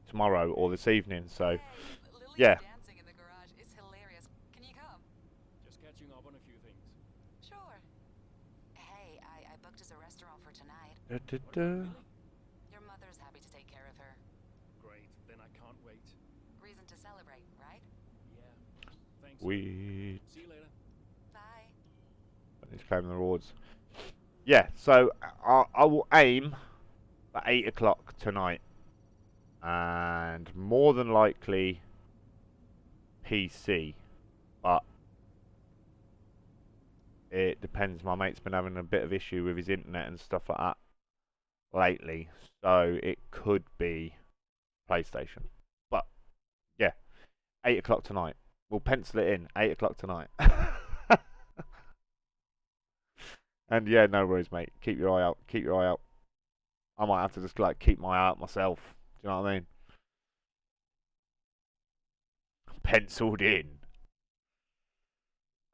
tomorrow or this evening. So yeah. Dancing in the garage is hilarious. Can you come? Just catching up on a few things. Sure. Hey, I booked us a restaurant for tonight. Really? Your mother's happy to take care of her. Great, then I can't wait. Reason to celebrate, right? Yeah. Thanks. We... See you later. Bye. Let's claim the rewards. Yeah, so I will aim for 8 o'clock tonight. And more than likely PC. But it depends. My mate's been having a bit of issue with his internet and stuff like that lately. So it could be PlayStation. But yeah, 8 o'clock tonight. We'll pencil it in. 8 o'clock tonight. And yeah, no worries, mate. Keep your eye out. Keep your eye out. I might have to just like keep my eye out myself. Do you know what I mean? Penciled in.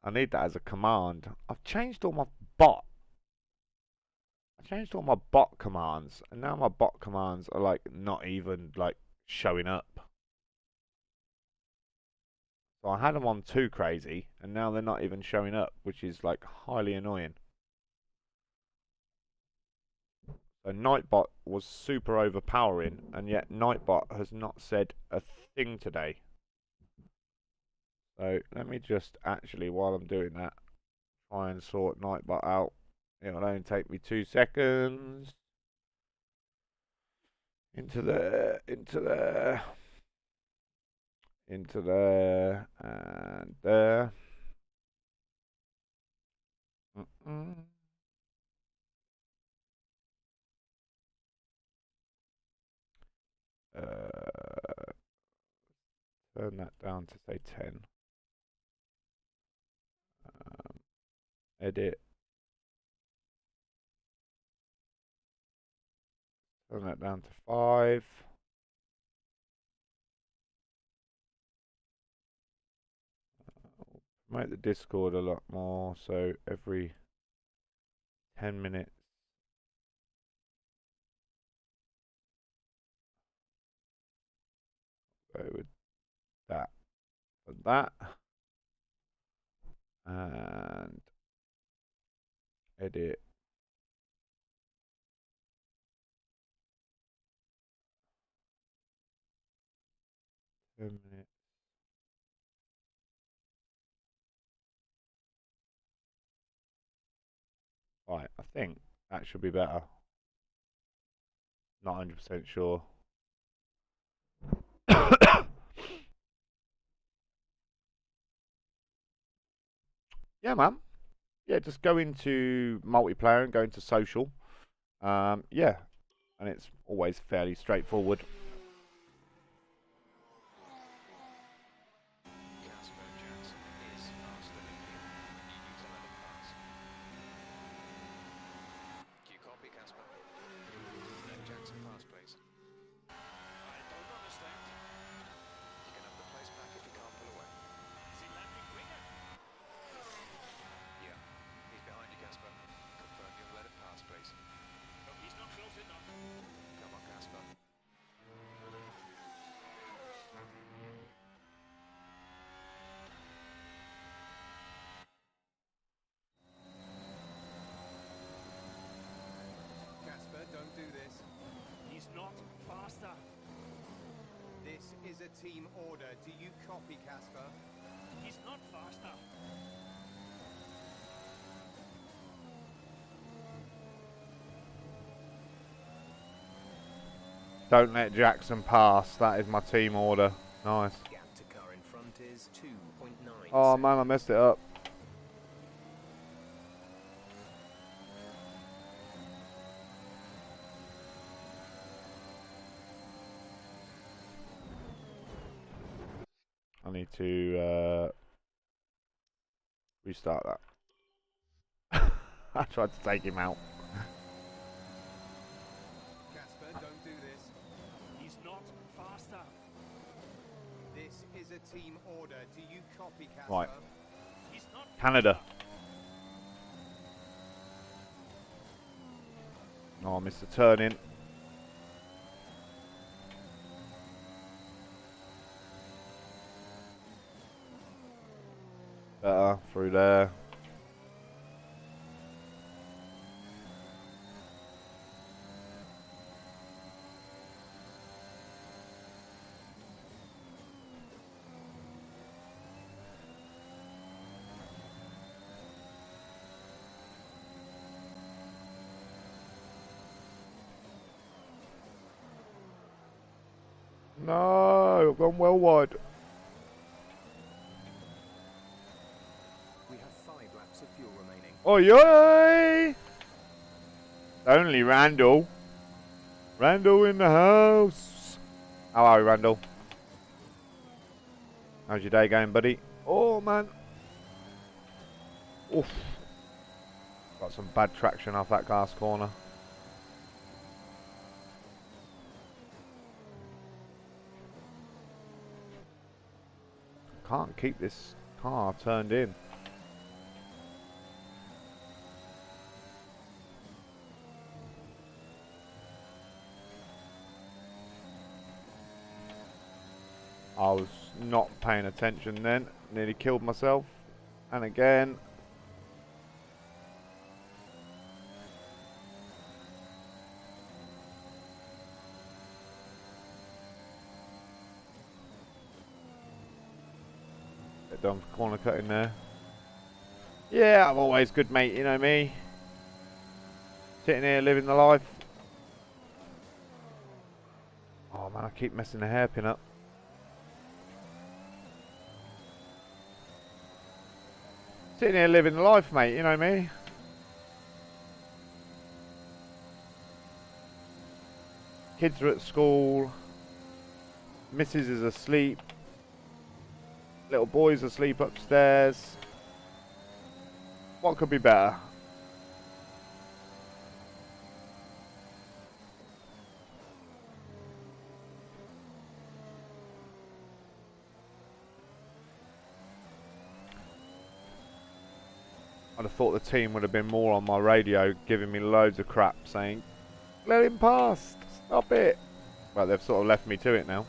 I need that as a command. I've changed all my bot. I changed all my bot commands, and now my bot commands are like not even like showing up. So I had them on too crazy, and now they're not even showing up, which is like highly annoying. So Nightbot was super overpowering, and yet Nightbot has not said a thing today. So let me just actually, while I'm doing that, try and sort Nightbot out. It will only take me 2 seconds. Into there, into there, into there, and there. Turn that down to say 10. Edit. Turn that down to 5. Make the Discord a lot more, so every 10 minutes. Go with that and that. And edit. Minutes. Right, I think that should be better. Not 100% sure. Yeah, man. Yeah, just go into multiplayer and go into social. Yeah, and it's always fairly straightforward. Casper Jackson is faster than you. You need to let him pass. Do you copy, Casper? Let Jackson pass, please. I don't understand. You can have the place back if you can't pull away. Is he landing quicker? Yeah. He's behind you, Casper. Confirm you'll let him pass, please. No, he's not close enough. Come on, Casper. is a team order. Do you copy, Casper? He's not faster. Don't let Jackson pass. That is my team order. Nice. Gap to car in front is 2.9. Oh man, I messed it up. I need to restart that. I tried to take him out. Casper, don't do this. He's not faster. This is a team order. Do you copy, Casper? Right. He's not Canada. Oh, I missed the turn in. Better through there. No, I've gone well wide. We have 5 laps of fuel remaining. Oi, oi! Only Randall. Randall in the house. How are you, Randall? How's your day going, buddy? Oh, man. Oof. Got some bad traction off that glass corner. Can't keep this car turned in. I was not paying attention then. Nearly killed myself. And again. Bit done for corner cutting there. Yeah, I'm always good, mate. You know me. Sitting here living the life. Oh man, I keep messing the hairpin up. Sitting here living the life, mate, you know me. Kids are at school. Missus is asleep. Little boy's asleep upstairs. What could be better? I'd have thought the team would have been more on my radio, giving me loads of crap, saying, "Let him pass, stop it." But they've sort of left me to it now.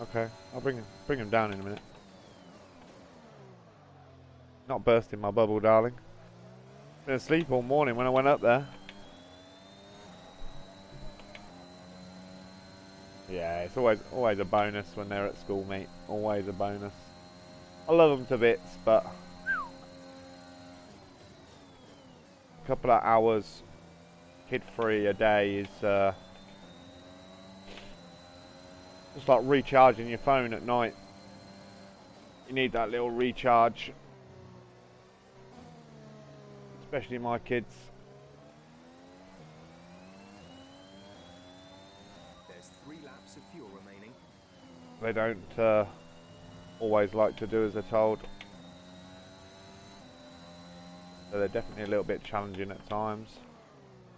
Okay, I'll bring him down in a minute. Not bursting my bubble, darling. Been asleep all morning when I went up there. Yeah, it's always a bonus when they're at school, mate. Always a bonus. I love them to bits, but a couple of hours kid-free a day is just like recharging your phone at night. You need that little recharge. Especially my kids. There's 3 laps of fuel remaining. They don't always like to do as they're told. So they're definitely a little bit challenging at times.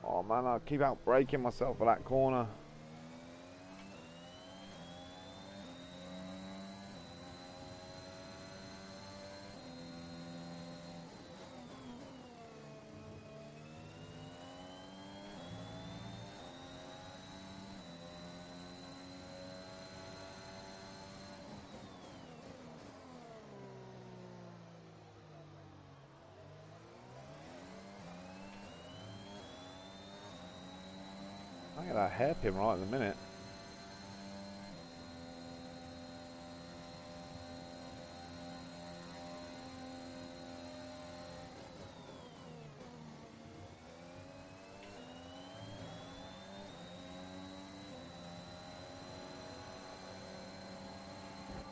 Oh man, I keep out braking myself for that corner. Get that hairpin right in the minute.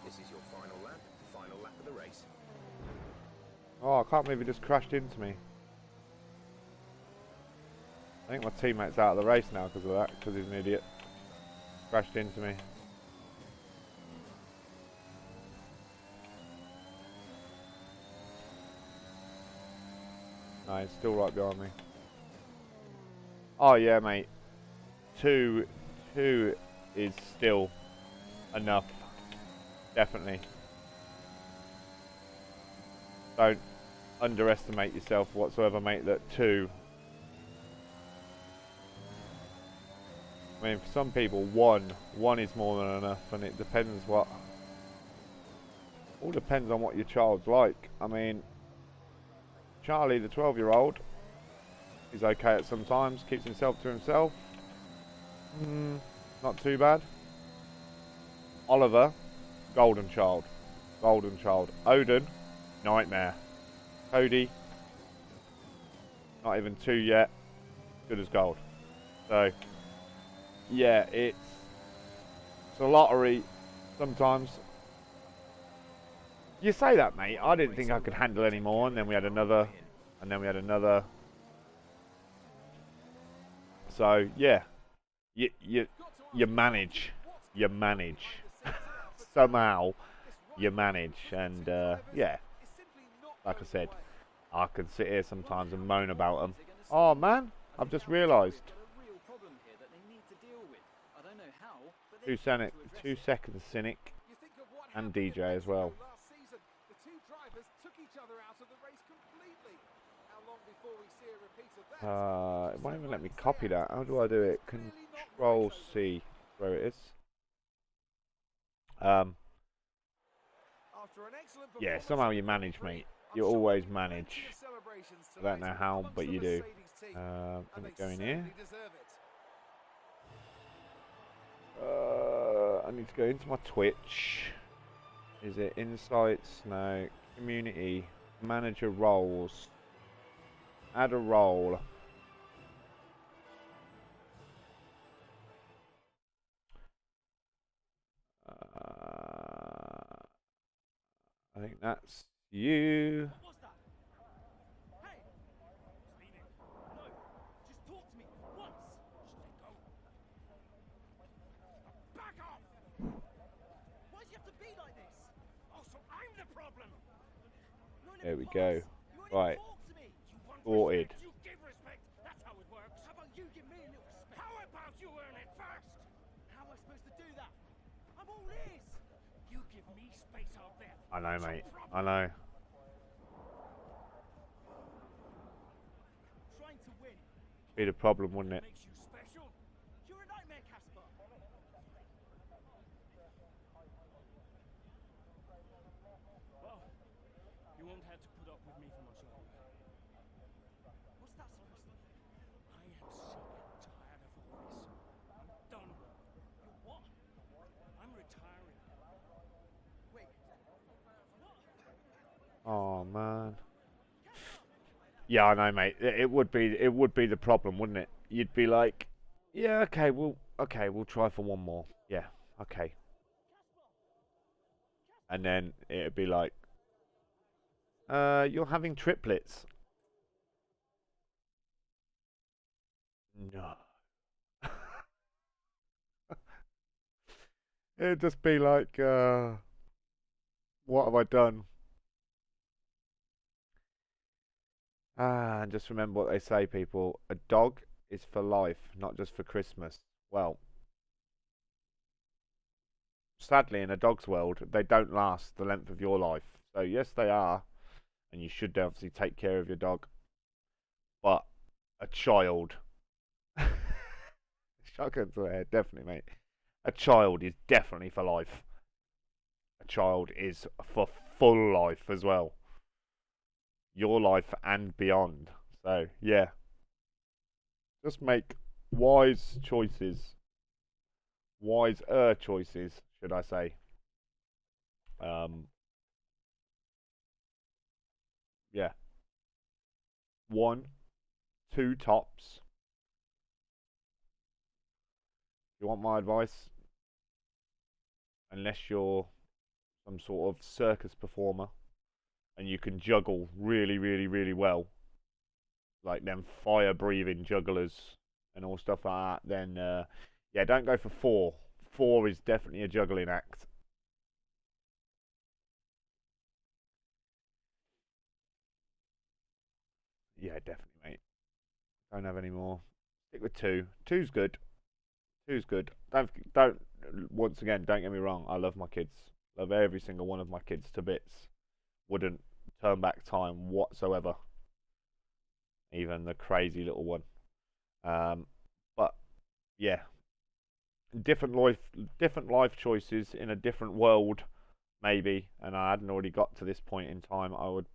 This is your final lap of the race. Oh, I can't believe he just crashed into me. I think my teammate's out of the race now because of that, because he's an idiot. Crashed into me. No, he's still right behind me. Oh yeah, mate. Two is still enough. Definitely. Don't underestimate yourself whatsoever, mate. That 2. I mean, for some people, one is more than enough, and it depends what. All depends on what your child's like. I mean, Charlie, the 12-year-old, is okay at some times, keeps himself to himself. Not too bad. Oliver, golden child. Golden child. Odin, nightmare. Cody, not even 2 yet. Good as gold. So, yeah, it's a lottery sometimes. You say that, mate. I didn't think I could handle any more, and then we had another, and then we had another. So, yeah. You manage. You manage. Somehow, you manage. And, yeah. Like I said, I can sit here sometimes and moan about them. Oh, man. I've just realised. 2 seconds, Cynic. And DJ as well. It won't even let me copy that. How do I do it? Control C. Where it is. Yeah, somehow you manage, mate. You always manage. I don't know how, but you do. Let me go in here. I need to go into my Twitch. Is it Insights? No. Community. Manager roles. Add a role. I think that's you. There we go. Right. Sorted. I know, mate. I know. Be the problem, wouldn't it? You won't have to put up with me for much longer. What's that supposed to mean? I am sick and tired of all this. I'm done. You what? I'm retiring. Wait. Oh man. Yeah, I know, mate. It would be the problem, wouldn't it? You'd be like, yeah, okay, we'll try for one more. Yeah, okay. And then it'd be like, you're having triplets. No. It'd just be like, what have I done? And just remember what they say, people. A dog is for life, not just for Christmas. Well, sadly, in a dog's world, they don't last the length of your life. So, yes, they are. And you should obviously take care of your dog. But a child. Shotgun to the head, definitely, mate. A child is definitely for life. A child is for full life as well. Your life and beyond. So, yeah. Just make wise choices. Wiser choices, should I say. Yeah. 1, 2 tops. You want my advice? Unless you're some sort of circus performer and you can juggle really, really, really well, like them fire-breathing jugglers and all stuff like that, then yeah, don't go for 4. 4 is definitely a juggling act. Yeah, definitely, mate. Don't have any more. Stick with 2. Two's good. Two's good. Don't. Once again, don't get me wrong. I love my kids. Love every single one of my kids to bits. Wouldn't turn back time whatsoever. Even the crazy little one. But yeah, different life choices in a different world, maybe. And I hadn't already got to this point in time. I would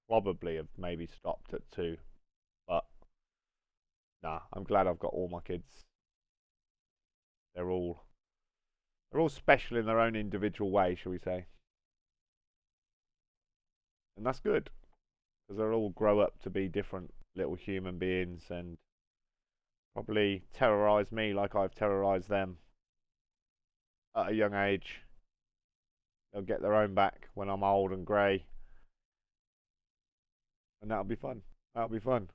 probably have maybe stopped at 2. But nah, I'm glad I've got all my kids. They're all special in their own individual way, shall we say? And that's good because they'll all grow up to be different little human beings and probably terrorize me like I've terrorized them at a young age. They'll get their own back when I'm old and grey, and that'll be fun. That'll be fun.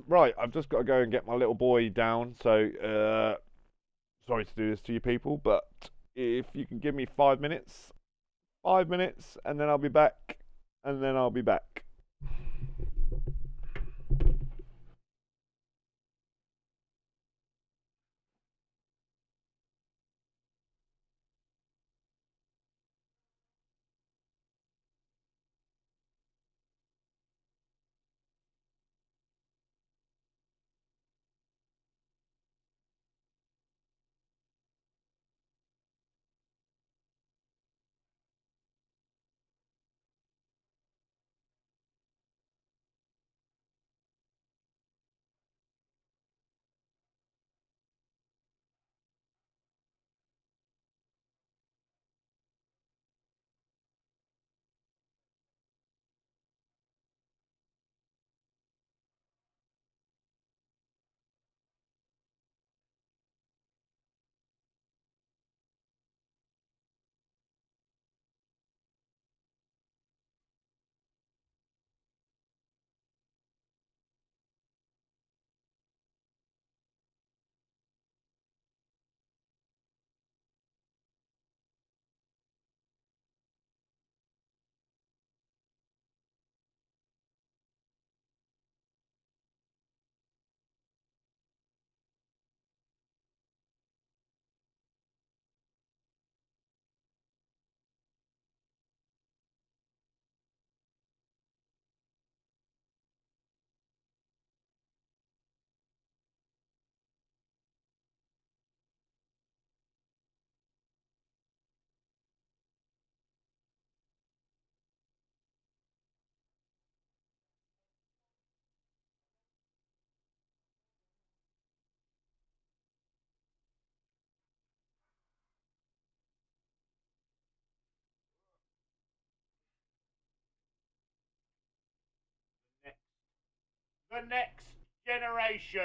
Right, I've just got to go and get my little boy down. So, sorry to do this to you people, but if you can give me 5 minutes, and then I'll be back, and then I'll be back. The next generation.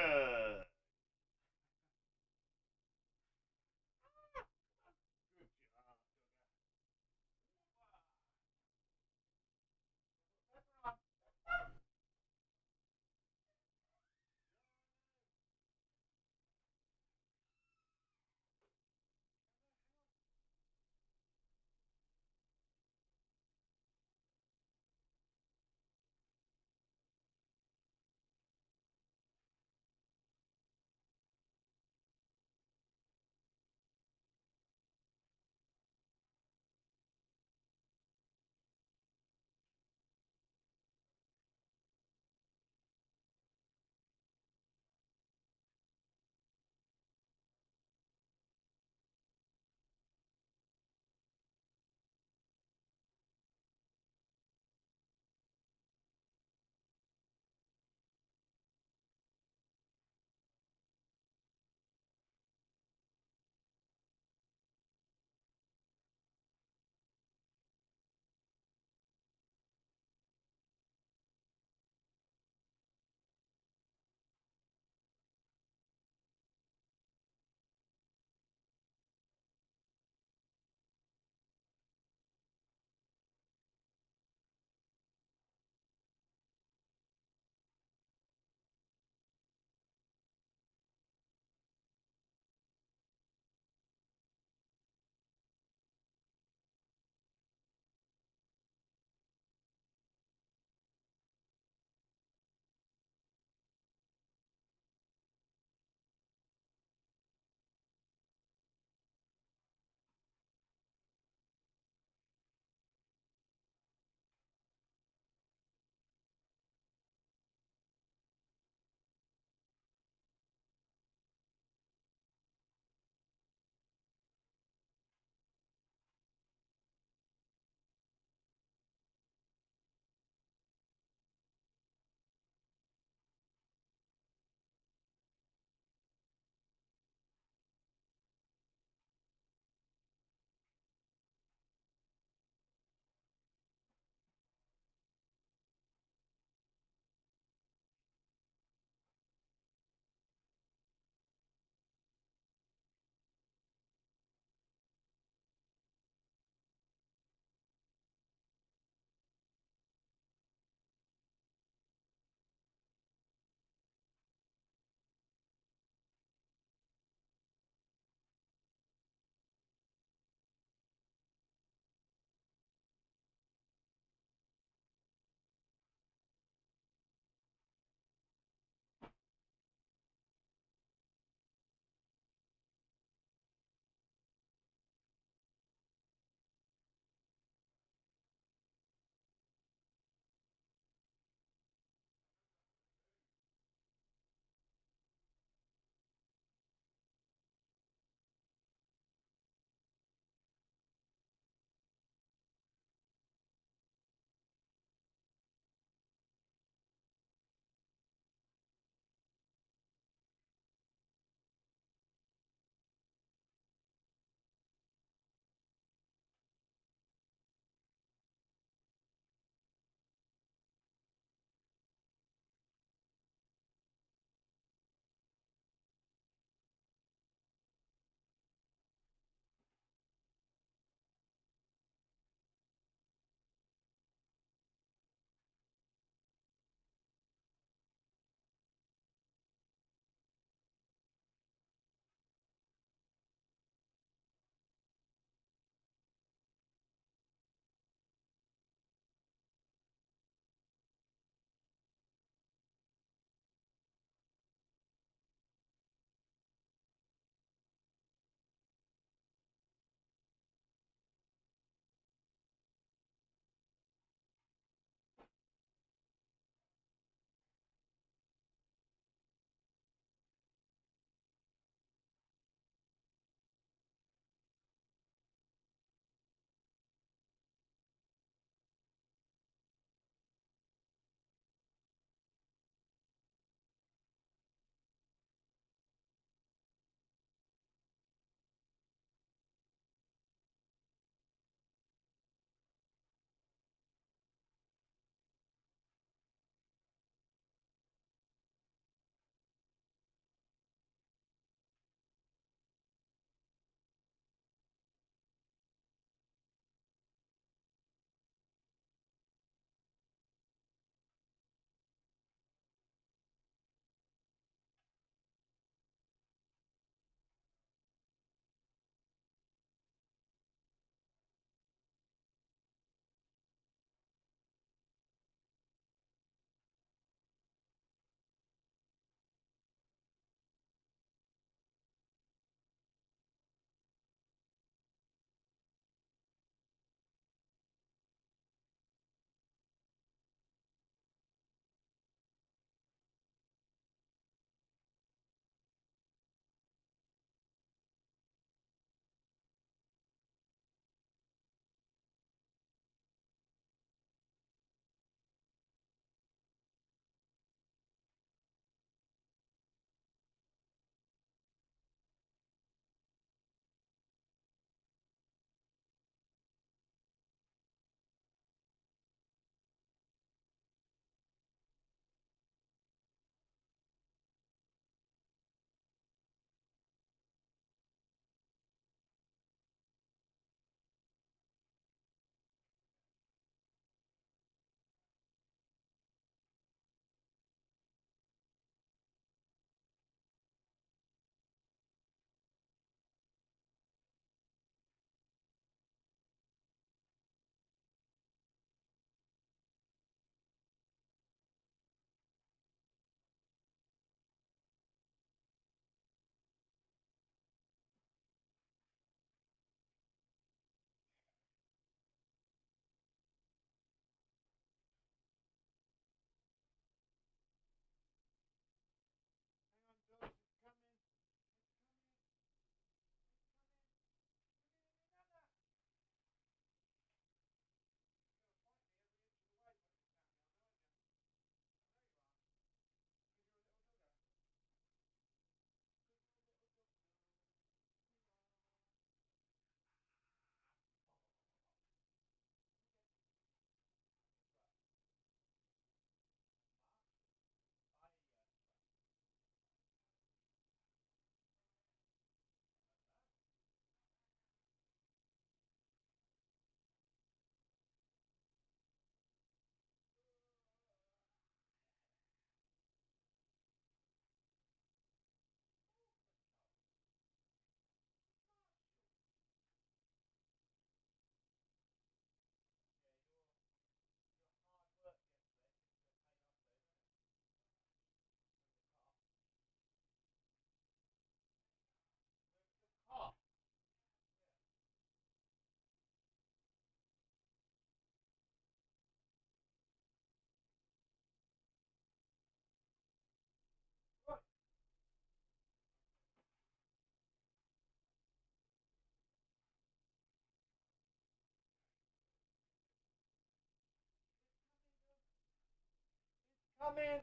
coming.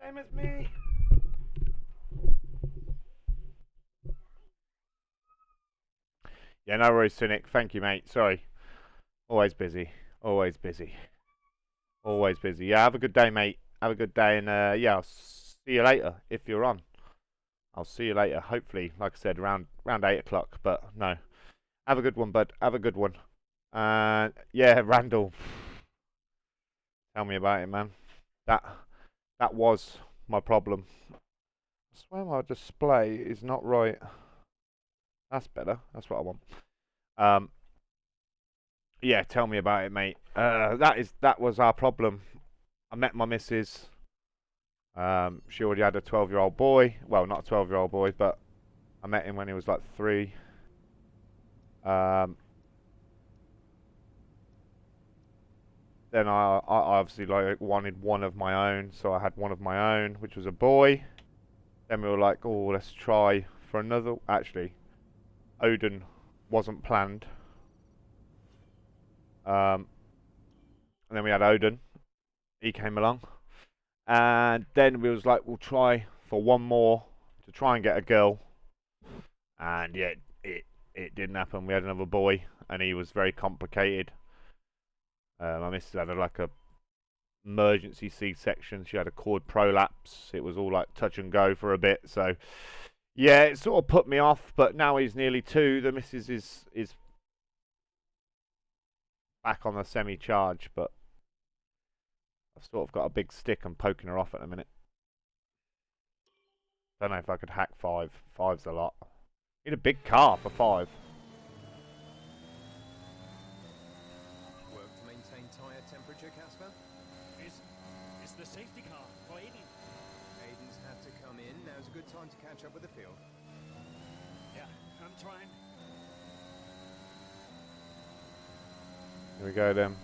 Same as me. Yeah, no worries, Cynic. Thank you, mate. Sorry. Always busy. Always busy. Always busy. Yeah, have a good day, mate. Have a good day, and yeah, I'll see you later if you're on. I'll see you later. Hopefully, like I said, around 8 o'clock. But no, have a good one, bud. Have a good one. Yeah, Randall. Tell me about it, man. That was my problem. I swear my display is not right. That's better. That's what I want. Yeah, tell me about it, mate. That was our problem. I met my missus. She already had a 12-year-old boy. Well, not a 12-year-old boy, but I met him when he was like 3. Then I obviously like wanted one of my own, so I had one of my own, which was a boy. Then we were like, oh, let's try for another. Actually, Odin wasn't planned. And then we had Odin. He came along. And then we was like, we'll try for one more to try and get a girl. And yeah, it didn't happen. We had another boy, and he was very complicated. My missus had like a emergency C-section. She had a cord prolapse. It was all like touch and go for a bit. So yeah, it sort of put me off. But now he's nearly 2. The missus is back on the semi-charge, but I've sort of got a big stick and poking her off at the minute. Don't know if I could hack 5. 5's a lot. Need a big car for 5. Work to maintain tyre temperature, Casper? Is the safety car for Aiden? Aiden's had to come in. Now's a good time to catch up with the field. Yeah, I'm trying. Here we go then.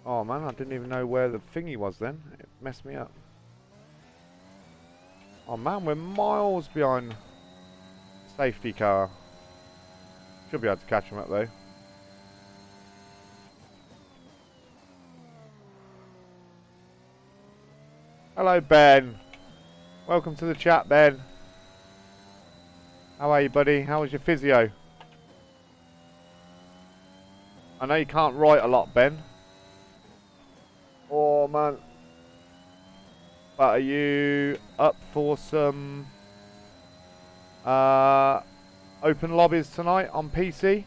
Oh man, I didn't even know where the thingy was then. It messed me up. Oh man, we're miles behind the safety car. Should be able to catch him up though. Hello Ben. Welcome to the chat, Ben. How are you, buddy? How was your physio? I know you can't write a lot, Ben. Oh man. But are you up for some open lobbies tonight on PC?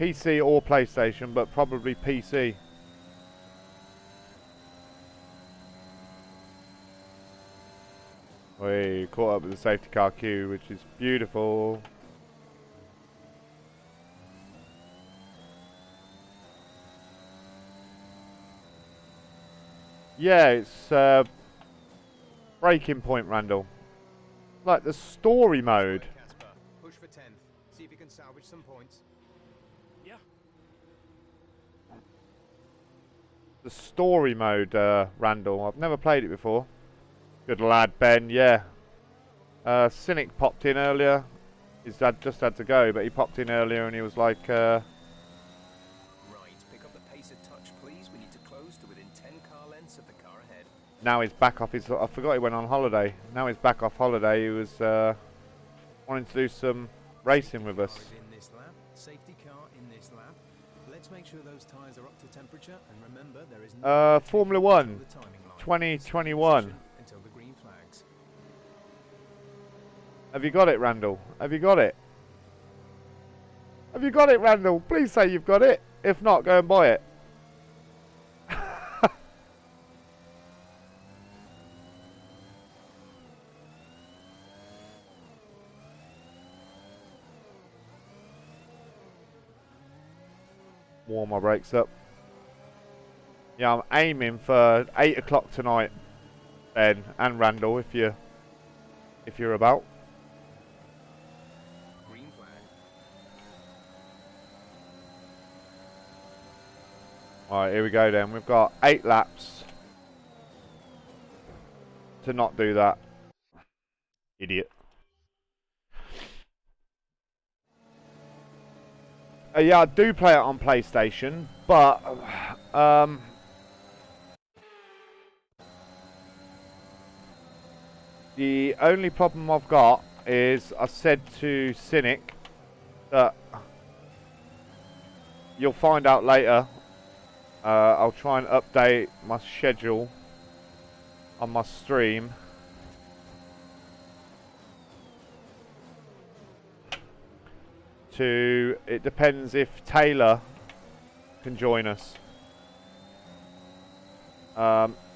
PC or PlayStation, but probably PC. We caught up with the safety car queue, which is beautiful. Yeah, it's breaking point, Randall. Like the story mode. Casper, push for 10th. See if you can salvage some points. Yeah. The story mode, Randall. I've never played it before. Good lad, Ben. Yeah. Cynic popped in earlier. His dad just had to go, but he popped in earlier and he was like, Right, pick up the pace a touch, please. We need to close to within 10 car lengths of the car ahead. now he's back off his. I forgot he went on holiday. Now he's back off holiday. He was wanting to do some racing with us. In this lap, safety car in this lap. Let's make sure those tyres are up to temperature, and remember there is no Formula 1 2021. until the green flags. Have you got it, Randall? Have you got it? Have you got it, Randall? Please say you've got it. If not, go and buy it. Warm my brakes up. Yeah, I'm aiming for 8 o'clock tonight, Ben and Randall, if you're about. Green flag. Alright, here we go then. We've got 8 laps to not do that. Idiot. Yeah, I do play it on PlayStation, but the only problem I've got is I said to Cynic that you'll find out later. I'll try and update my schedule on my stream. It depends if Taylor can join us.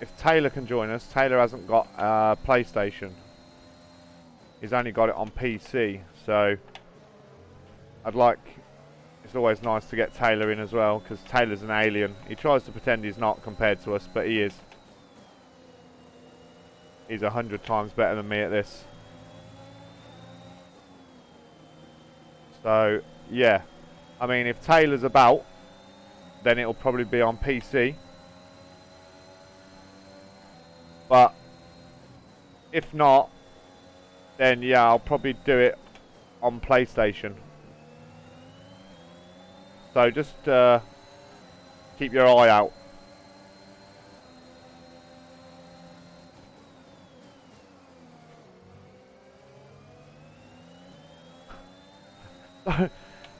If Taylor can join us, Taylor hasn't got a PlayStation. He's only got it on PC, so it's always nice to get Taylor in as well, because Taylor's an alien. He tries to pretend he's not compared to us, but he is. He's 100 times better than me at this. So, yeah. I mean, if Taylor's about, then it'll probably be on PC. But if not, then yeah, I'll probably do it on PlayStation. So just keep your eye out.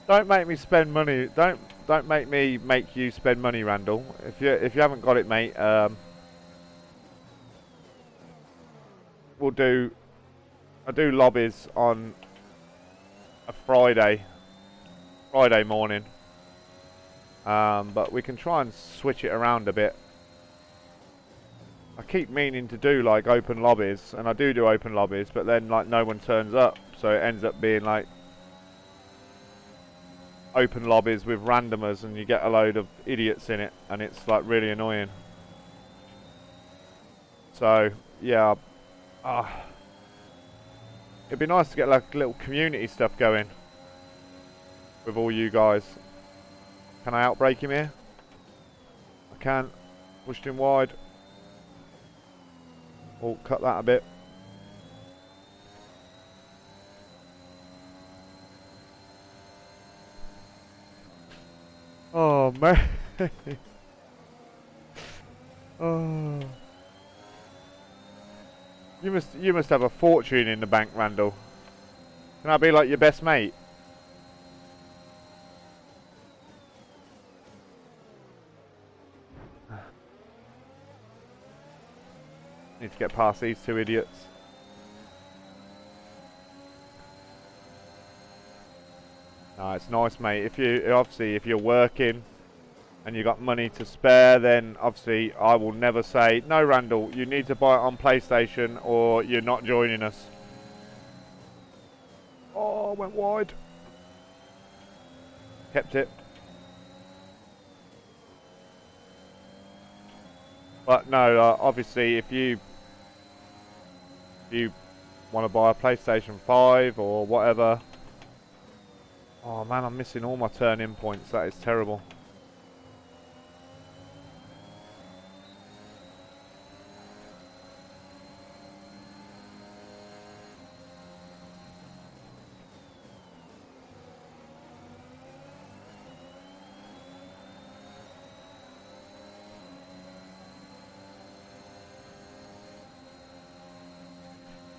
Don't make me spend money. Don't make me make you spend money, Randall. If you haven't got it, mate, I do lobbies on a Friday morning. But we can try and switch it around a bit. I keep meaning to do like open lobbies, and I do open lobbies, but then like no one turns up, so it ends up being like open lobbies with randomers, and you get a load of idiots in it, and it's like really annoying. So yeah, it'd be nice to get like little community stuff going with all you guys. Can I outbreak him here? I can. Pushed him wide. Oh, cut that a bit. Oh man. Oh. You must have a fortune in the bank, Randall. Can I be like your best mate? Need to get past these two idiots. No, it's nice, mate. If you're working and you got money to spare, then obviously I will never say, no, Randall, you need to buy it on PlayStation or you're not joining us. Oh, went wide. Kept it. But no, obviously if you want to buy a PlayStation 5 or whatever. Oh man, I'm missing all my turn-in points. That is terrible.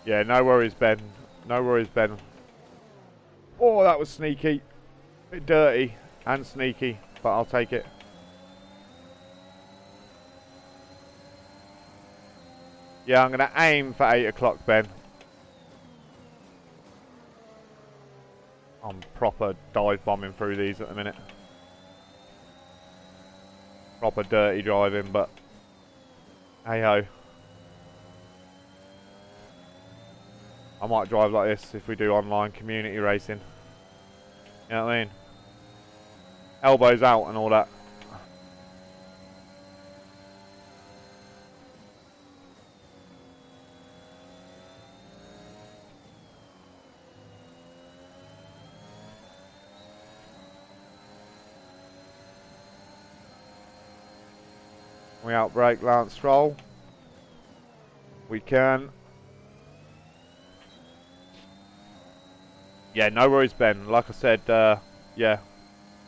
Yeah, no worries, Ben. No worries, Ben. Oh, that was sneaky. Bit dirty and sneaky, but I'll take it. Yeah, I'm going to aim for 8 o'clock, Ben. I'm proper dive bombing through these at the minute. Proper dirty driving, but hey ho. I might drive like this if we do online community racing. You know what I mean? Elbows out and all that. We outbrake Lance Stroll. We can. Yeah, no worries, Ben. Like I said, yeah.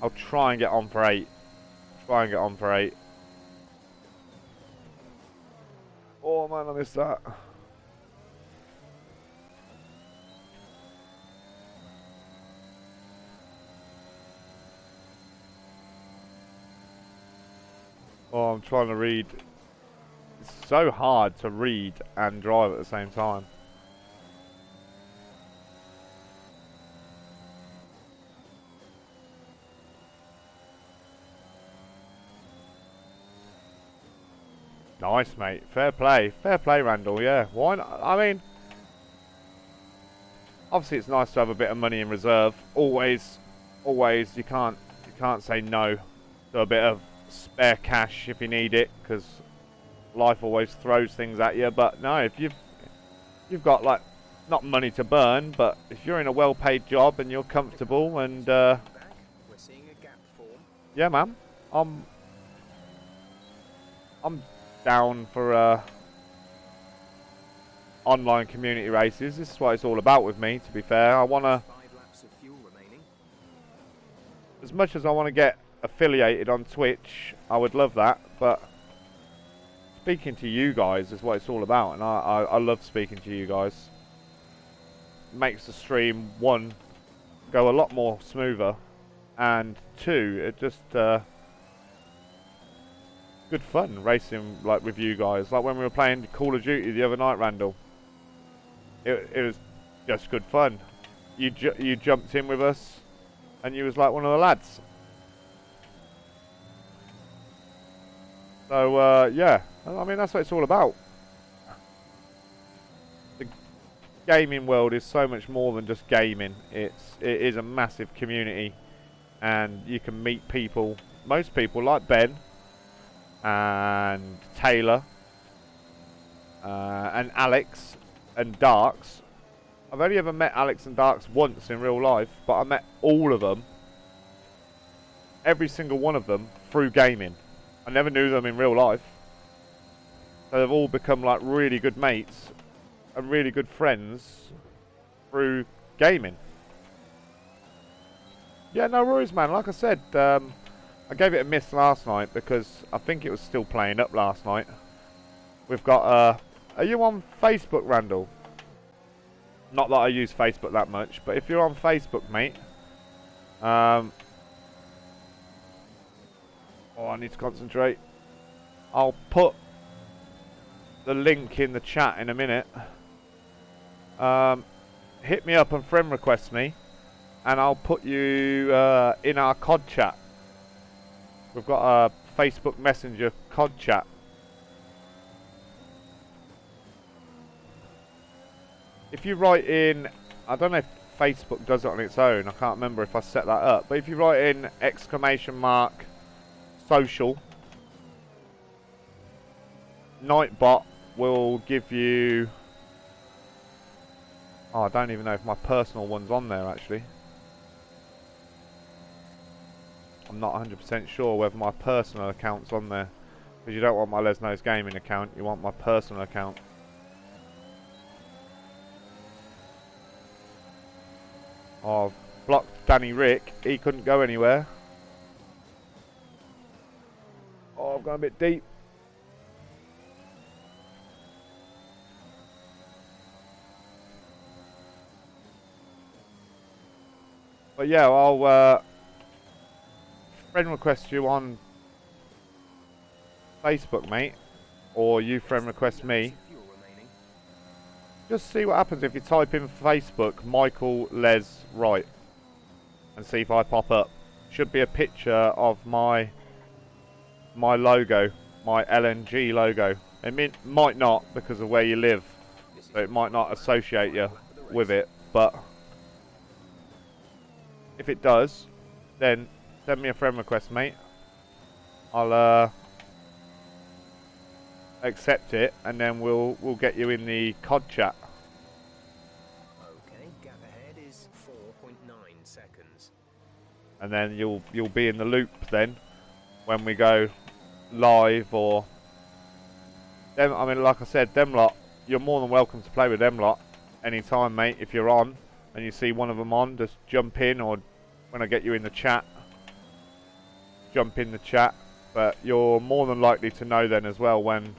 I'll try and get on for 8. Try and get on for 8. Oh man, I missed that. Oh, I'm trying to read. It's so hard to read and drive at the same time. Nice, mate. Fair play. Fair play, Randall. Yeah. Why not? I mean, obviously it's nice to have a bit of money in reserve. Always, always. You can't say no to a bit of spare cash if you need it, because life always throws things at you. But no, if you've got like not money to burn, but if you're in a well-paid job and you're comfortable and yeah, man, I'm down for online community races. This is what it's all about with me, to be fair. I want to, as much as I want to get affiliated on Twitch, I would love that, but speaking to you guys is what it's all about, and I love speaking to you guys. It makes the stream, 1, go a lot more smoother, and 2, it just good fun racing like with you guys. Like when we were playing Call of Duty the other night, Randall. It was just good fun. You jumped in with us, and you was like one of the lads. So yeah, I mean that's what it's all about. The gaming world is so much more than just gaming. It is a massive community, and you can meet people. Most people like Ben and Taylor and Alex and Darx. I've only ever met Alex and Darx once in real life, but I met all of them, every single one of them, through gaming. I never knew them in real life, so they've all become like really good mates and really good friends through gaming. Yeah, no worries, man. Like I said, I gave it a miss last night because I think it was still playing up last night. We've got, are you on Facebook, Randall? Not that I use Facebook that much, but if you're on Facebook, mate, oh, I need to concentrate. I'll put the link in the chat in a minute. Hit me up and friend request me, and I'll put you in our COD chat. We've got a Facebook Messenger COD chat. If you write in, I don't know if Facebook does it on its own, I can't remember if I set that up, but if you write in !social, Nightbot will give you, oh, I don't even know if my personal one's on there actually. I'm not 100% sure whether my personal account's on there, because you don't want my LesNose gaming account, you want my personal account. Oh, I've blocked Danny Rick, he couldn't go anywhere. Oh, I've gone a bit deep. But yeah, I'll friend request you on Facebook, mate, or you friend request me. Just see what happens if you type in Facebook Michael Les Wright and see if I pop up. Should be a picture of my logo, my LNG logo. It might not because of where you live, so it might not associate you with it, but if it does, then send me a friend request, mate. I'll accept it, and then we'll get you in the COD chat. Okay, gap ahead is 4.9 seconds. And then you'll be in the loop then when we go live, or them. I mean, like I said, them lot, you're more than welcome to play with them lot anytime, mate. If you're on and you see one of them on, just jump in, or when I get you in the chat, jump in the chat, but you're more than likely to know then as well when.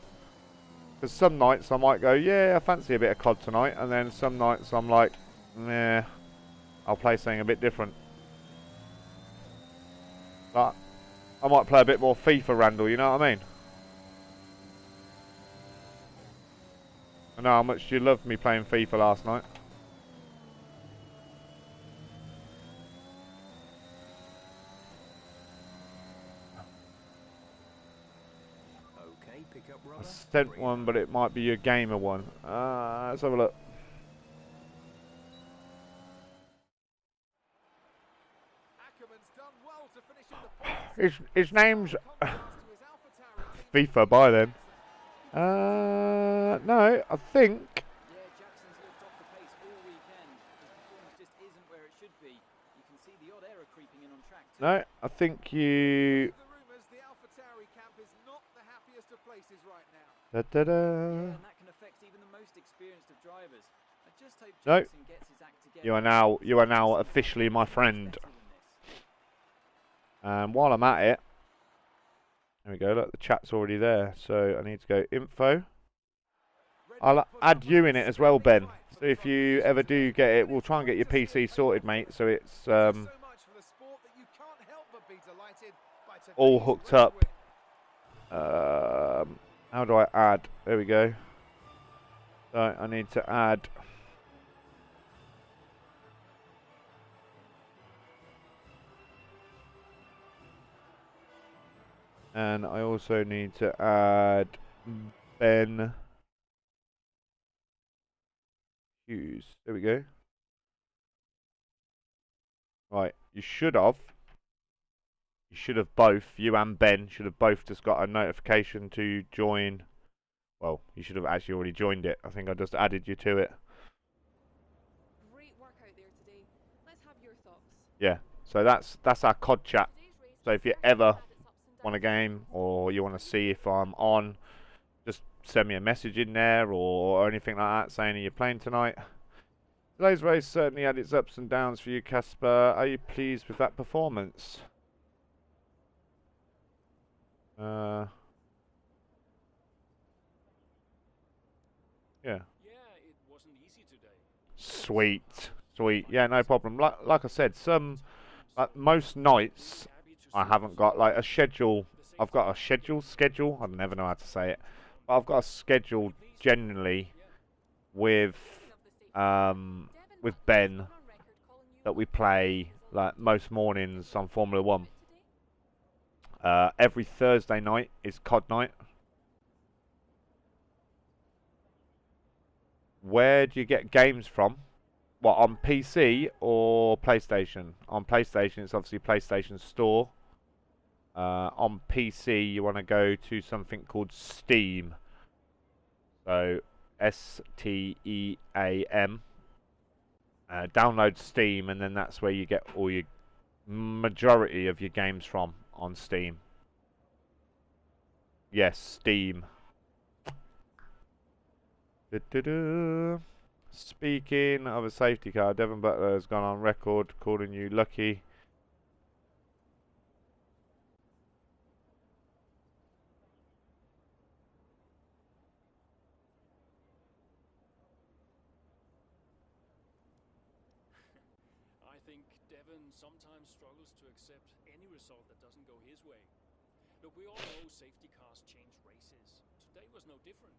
Because some nights I might go, yeah, I fancy a bit of COD tonight, and then some nights I'm like, nah, I'll play something a bit different. But I might play a bit more FIFA, Randall, you know what I mean? I know how much you loved me playing FIFA last night. Okay, pick up I rubber. sent one, but it might be your gamer one. Let's have a look. Ackerman's done well to finish in the points. His name's Contrast to his AlphaTauri teammate FIFA by then. Jackson. No, I think. Yeah, Jackson's looked off the pace all weekend. His performance just isn't where it should be. You can see the odd error creeping in on track too. No, I think you. The rumours the AlphaTauri camp is not the happiest of places right now. Da, da, da. Yeah, and that can affect even the most experienced of drivers. I just hope No. Jackson gets his act together. You are now officially my friend. While I'm at it, there we go. Look, the chat's already there. So I need to go info. I'll add you in it as well, Ben. So if you ever do get it, we'll try and get your PC sorted, mate. So it's all hooked up. How do I add? There we go. So I need to add. And I also need to add Ben Hughes. There we go. Right, you should have both, you and Ben should have both just got a notification to join. Well, you should have actually already joined it. I think I just added you to it. Great work out there today. Let's have your thoughts. Yeah, so that's our COD chat. So if you ever want a game or you want to see if I'm on, just send me a message in there or anything like that saying you're playing tonight. Today's race certainly had its ups and downs for you, Casper. Are you pleased with that performance? Yeah. Yeah, it wasn't easy today. Sweet. Yeah, no problem. Like I said, most nights I haven't got like a schedule. I've got a schedule. I never know how to say it, but I've got a schedule generally with Ben that we play like most mornings on Formula 1. Every Thursday night is COD night. Where do you get games from? What, on PC or PlayStation? On PlayStation, it's obviously PlayStation Store. On PC, you want to go to something called Steam. So, STEAM. Download Steam, and then that's where you get all your majority of your games from on Steam. Yes, Steam. Speaking of a safety car, Devon Butler has gone on record calling you lucky. I think Devon sometimes struggles to accept any result that doesn't go his way. Look, we all know safety cars change races. Today was no different.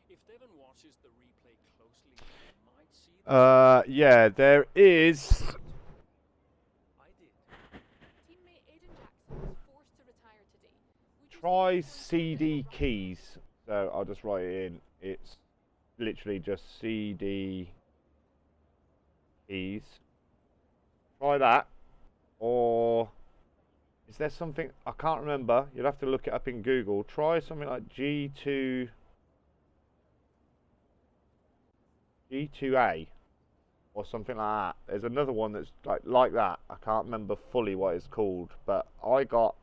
If Devon watches the replay closely, he might see that Yeah, there is. I did. Teammate Aiden Jackson was forced to retire today. Would you Try say CD keys. So I'll just write it in. It's literally just CD keys. Try that. Or is there something I can't remember? You'll have to look it up in Google. Try something like G2A or something like that. There's another one that's like that. I can't remember fully what it's called, but I got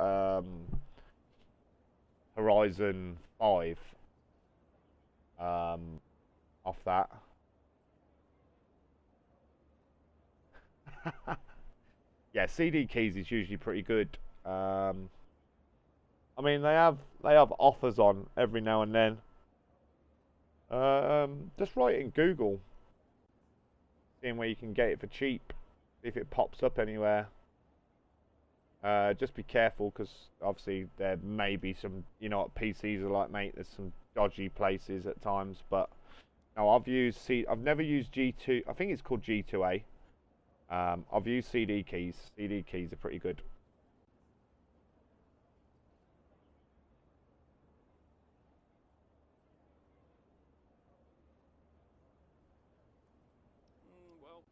Horizon 5 off that. Yeah, CD keys is usually pretty good. I mean, they have offers on every now and then. Just write it in Google, seeing where you can get it for cheap. See if it pops up anywhere. Just be careful, because obviously there may be some, you know what PCs are like, mate. There's some dodgy places at times, but no, I've never used G2. I think it's called G2A. I've used CD keys. CD keys are pretty good. Well,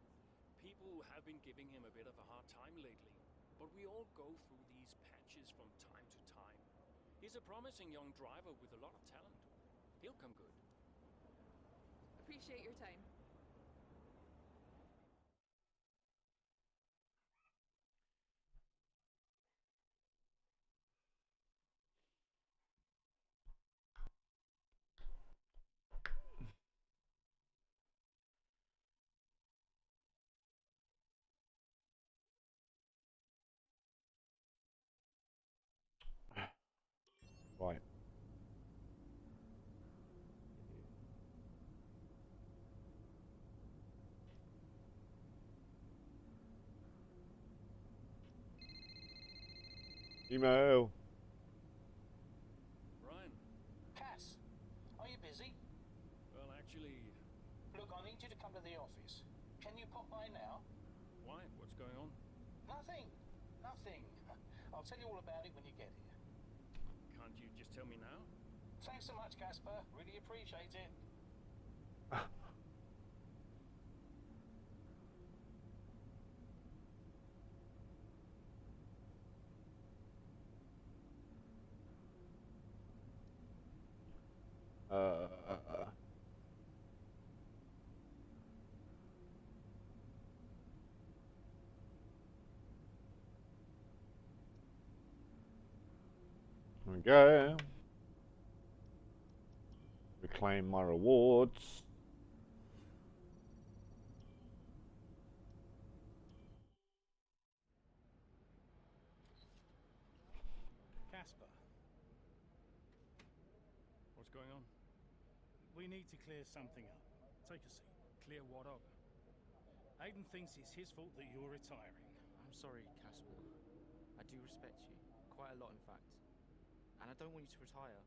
people have been giving him a bit of a hard time lately, but we all go through these patches from time to time. He's a promising young driver with a lot of talent. He'll come good. Appreciate your time. Right. Email. Brian? Cass, are you busy? Well, actually... Look, I need you to come to the office. Can you pop by now? Why? What's going on? Nothing. Nothing. I'll tell you all about it when you get here. Can't you just tell me now? Thanks so much, Casper. Really appreciate it. There we go. Reclaim my rewards. Casper, What's going on? we need to clear something up. Take a seat. Clear what up? Aiden thinks it's his fault that you're retiring. I'm sorry, Casper. I do respect you. Quite a lot, in fact. And I don't want you to retire.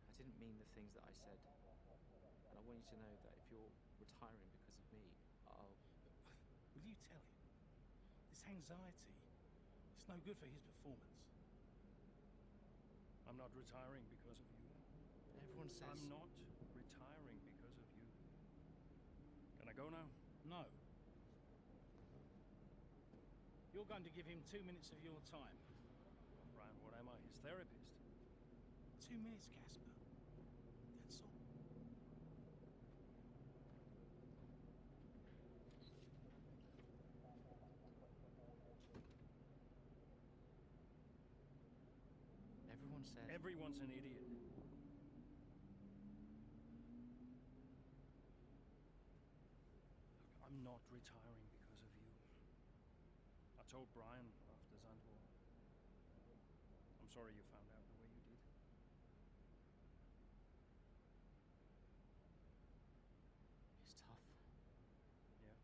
I didn't mean the things that I said. And I want you to know that if you're retiring because of me, I'll... Will you tell him? This anxiety, it's no good for his performance. I'm not retiring because of you. Everyone says... I'm not retiring because of you. Can I go now? No. You're going to give him 2 minutes of your time. Brian, what am I? His therapist? 2 minutes, Casper. That's all. Everyone says... Everyone's an idiot. Look, I'm not retiring because of you. I told Brian after Zandvoort. I'm sorry you found out the way you did. It's tough. Yeah,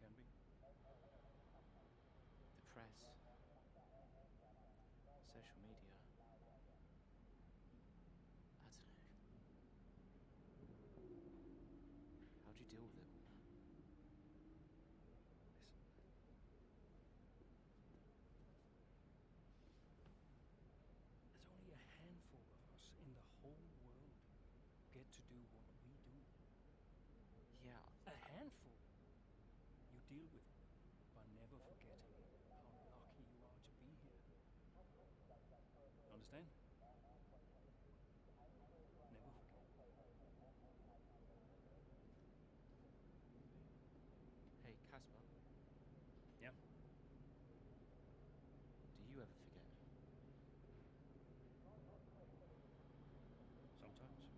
can be. The press. Social media. I don't know. How do you deal with it all? There's only a handful of us in the whole world who get to do what we do. Yeah. A handful. You deal with it by never forgetting how lucky you are to be here. Understand? Never forget. Hey, Casper. Yeah? Do you ever forget? Sometimes.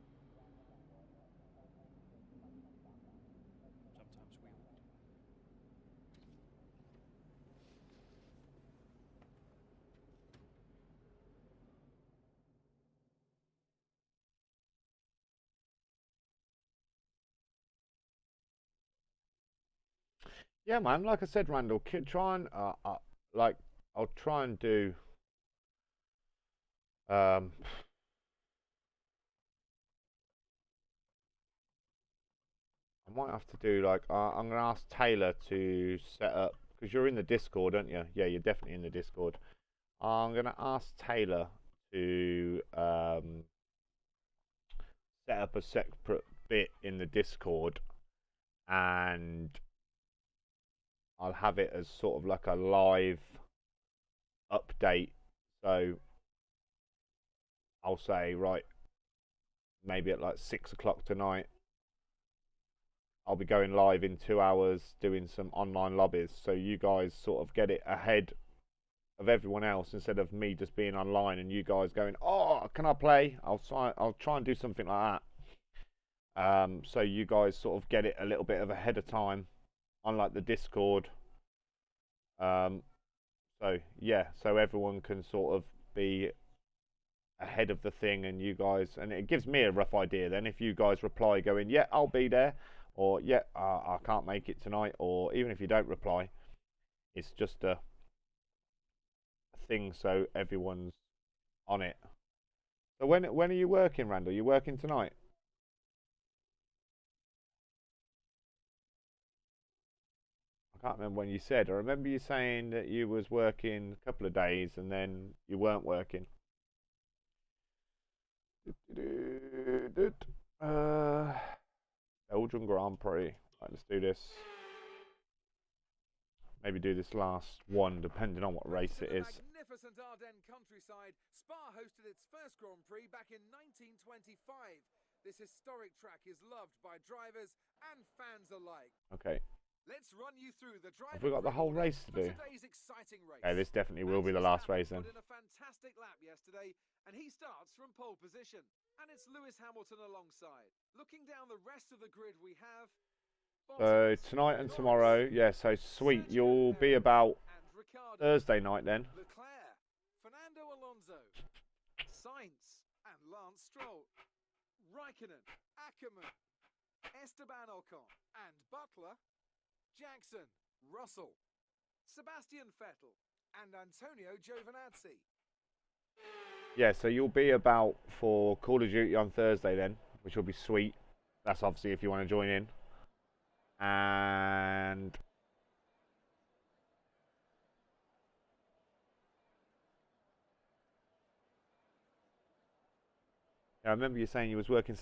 Sometimes we all do. Yeah, man. Like I said, Randall, try and like I'll try and do. Um, I might have to do like I'm gonna ask Taylor to set up because you're in the Discord, aren't you? Yeah, you're definitely in the Discord. I'm gonna ask Taylor to set up a separate bit in the Discord, and I'll have it as sort of like a live update. So I'll say, right, maybe at like 6 o'clock tonight, I'll be going live in 2 hours doing some online lobbies. So you guys sort of get it ahead of everyone else instead of me just being online and you guys going, oh, can I play? I'll try and do something like that. So you guys sort of get it a little bit of ahead of time on like the Discord. So yeah, so everyone can sort of be ahead of the thing, and you guys, and it gives me a rough idea then if you guys reply going, yeah, I'll be there, or yeah, I can't make it tonight, or even if you don't reply, it's just a thing so everyone's on it. So when are you working, Randall? You working tonight? I can't remember when you said. I remember you saying that you was working a couple of days and then you weren't working. Belgian Grand Prix. Right, let's do this. Maybe do this last one, depending on what race it is. Magnificent Ardennes countryside, Spa hosted its first Grand Prix back in 1925. This historic track is loved by drivers and fans alike. Okay. Let's run you through the driver. Have we got the whole race to do? Exciting race. Okay, this definitely will be the last race then. Put in a fantastic lap yesterday, and he starts from pole position. And it's Lewis Hamilton alongside. Looking down the rest of the grid, we have. So tonight and tomorrow, yeah. So sweet, you'll be about Thursday night then. Leclerc, Fernando Alonso, Sainz, and Lance Stroll, Raikkonen, Ackermann, Esteban Ocon, and Butler. Jackson, Russell, Sebastian Vettel, and Antonio Giovinazzi. Yeah, so you'll be about for Call of Duty on Thursday then, which will be sweet. That's obviously if you want to join in. And yeah, I remember you saying you was working.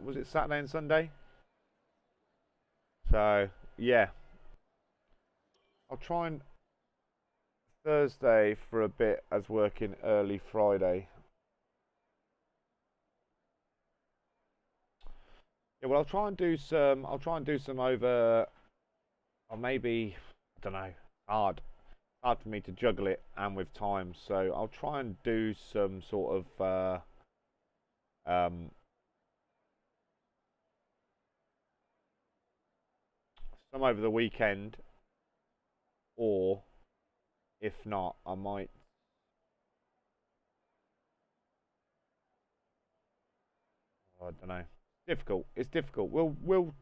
Was it Saturday and Sunday? So yeah. I'll try and Thursday for a bit as working early Friday. Yeah, well, I'll try and do some over, or maybe I don't know. Hard for me to juggle it and with time. So I'll try and do some sort of some over the weekend. Or, if not, I might. I don't know. Difficult. It's difficult.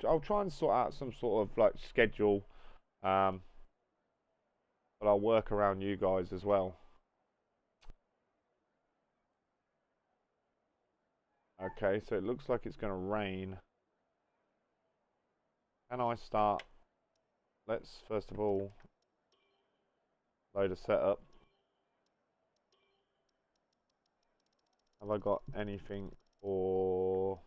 I'll try and sort out some sort of like schedule. But I'll work around you guys as well. Okay, so it looks like it's going to rain. Can I start? Let's first of all load a setup. Have I got anything for?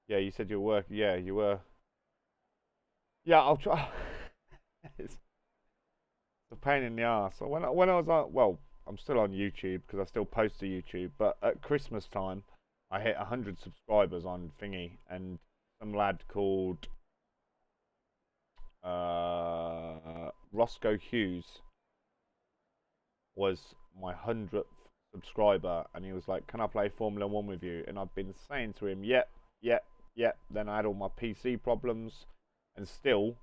Yeah, you said you were working. Yeah, you were. Yeah, I'll try. It's a pain in the ass. So when I was on, well, I'm still on YouTube because I still post to YouTube. But at Christmas time, I hit 100 subscribers on Thingy, and some lad called Roscoe Hughes was my 100th subscriber, and he was like, "Can I play Formula 1 with you?" And I've been saying to him, "Yep, yep, yep." Then I had all my PC problems, and still,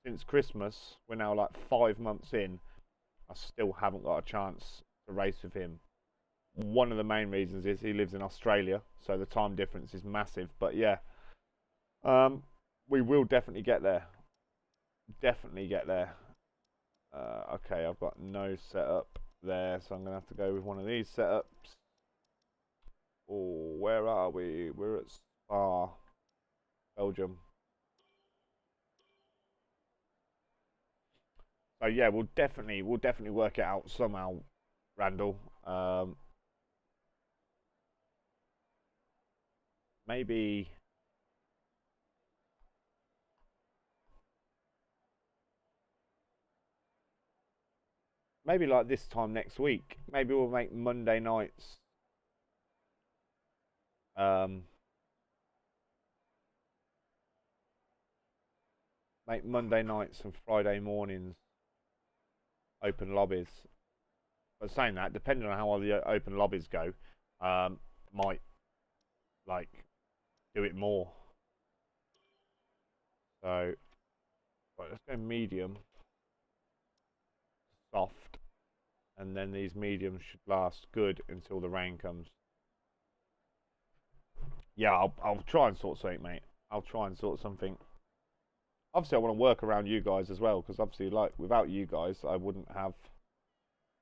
since Christmas, we're now like 5 months in, I still haven't got a chance to race with him one of the main reasons is he lives in Australia, so the time difference is massive. But yeah, we will definitely get there. Definitely get there. Okay, I've got no setup there, so I'm going to have to go with one of these setups. Oh, where are we? We're at Spa, Belgium. So yeah, we'll definitely work it out somehow, Randall. Maybe like this time next week. Maybe we'll make Monday nights. Make Monday nights and Friday mornings open lobbies. But saying that, depending on how all the open lobbies go, might like do it more. So, right, let's go medium, soft, and then these mediums should last good until the rain comes. Yeah, I'll try and sort something, mate. I'll try and sort something. Obviously, I want to work around you guys as well, because obviously, like, without you guys, I wouldn't have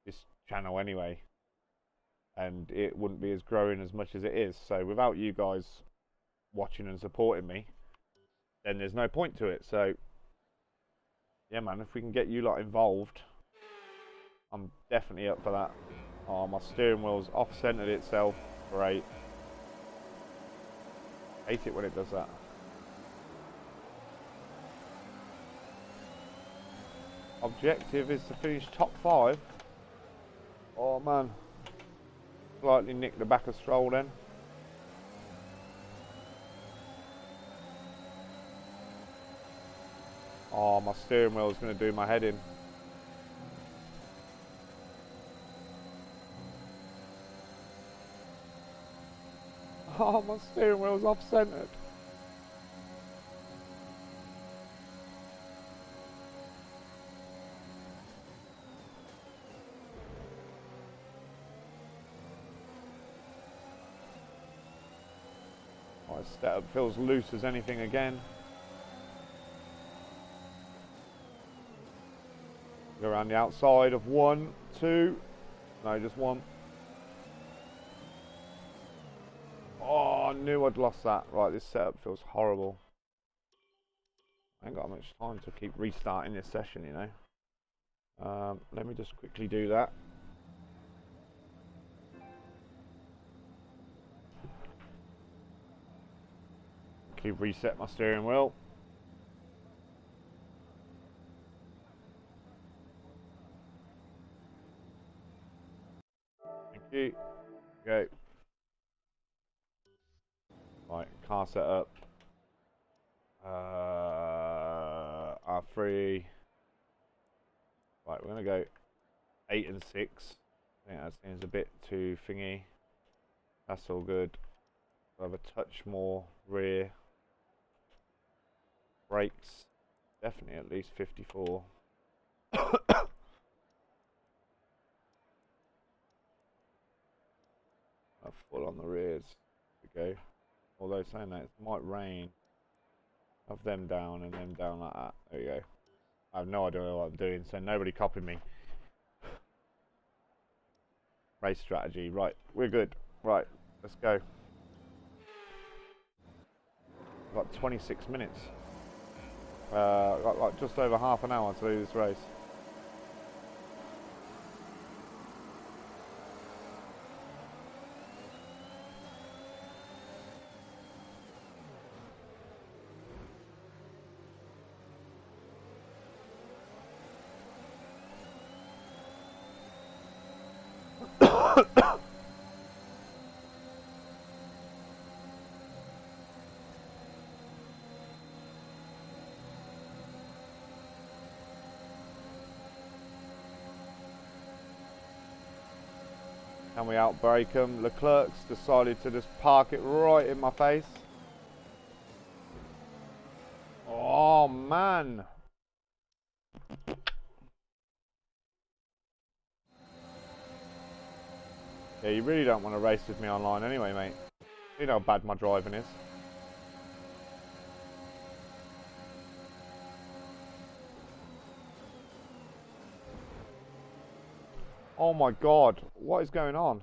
this channel anyway, and it wouldn't be as growing as much as it is. So without you guys watching and supporting me, then there's no point to it. So yeah, man, if we can get you lot involved, I'm definitely up for that. Oh, my steering wheel's off-centered itself. Great. Hate it when it does that. Objective is to finish top 5. Oh man, slightly nicked the back of Stroll then. Oh, my steering wheel is going to do my head in. Oh, my steering wheel's off-centered. My setup feels loose as anything again. Go around the outside of 1, 2. No, just 1. Oh, I knew I'd lost that. Right, this setup feels horrible. I ain't got much time to keep restarting this session, you know. Let me just quickly do that. Quickly reset my steering wheel. Thank you. Go. Right, car setup. R3. Right, we're gonna go 8 and 6. I think that seems a bit too thingy. That's all good. I'll have a touch more rear. Brakes. Definitely at least 54. Full on the rears. There we go. Although saying that, it might rain. Have them down and them down like that. There you go. I have no idea what I'm doing, so nobody copy me. Race strategy. Right, we're good. Right, let's go. I've got 26 minutes. I've got like just over half an hour to do this race. Can we outbrake them? Leclerc's decided to just park it right in my face. Oh man. Yeah, you really don't want to race with me online anyway, mate. You know how bad my driving is. Oh my god, what is going on?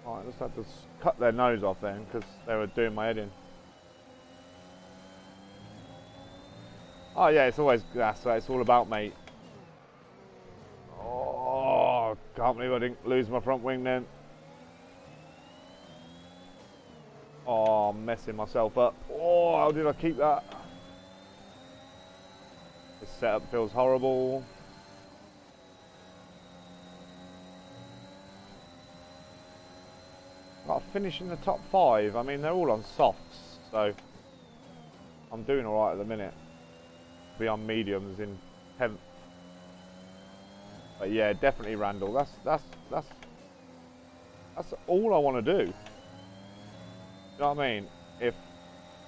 I just had to cut their nose off then because they were doing my head in. Oh yeah, it's always that's what it's all about, mate. Oh, can't believe I didn't lose my front wing then. Oh, I'm messing myself up. Oh, how did I keep that? This setup feels horrible. Got to finish in the top 5. I mean, they're all on softs, so I'm doing all right at the minute. Be on mediums in 10th. But yeah, definitely Randall. That's all I want to do. You know what I mean? If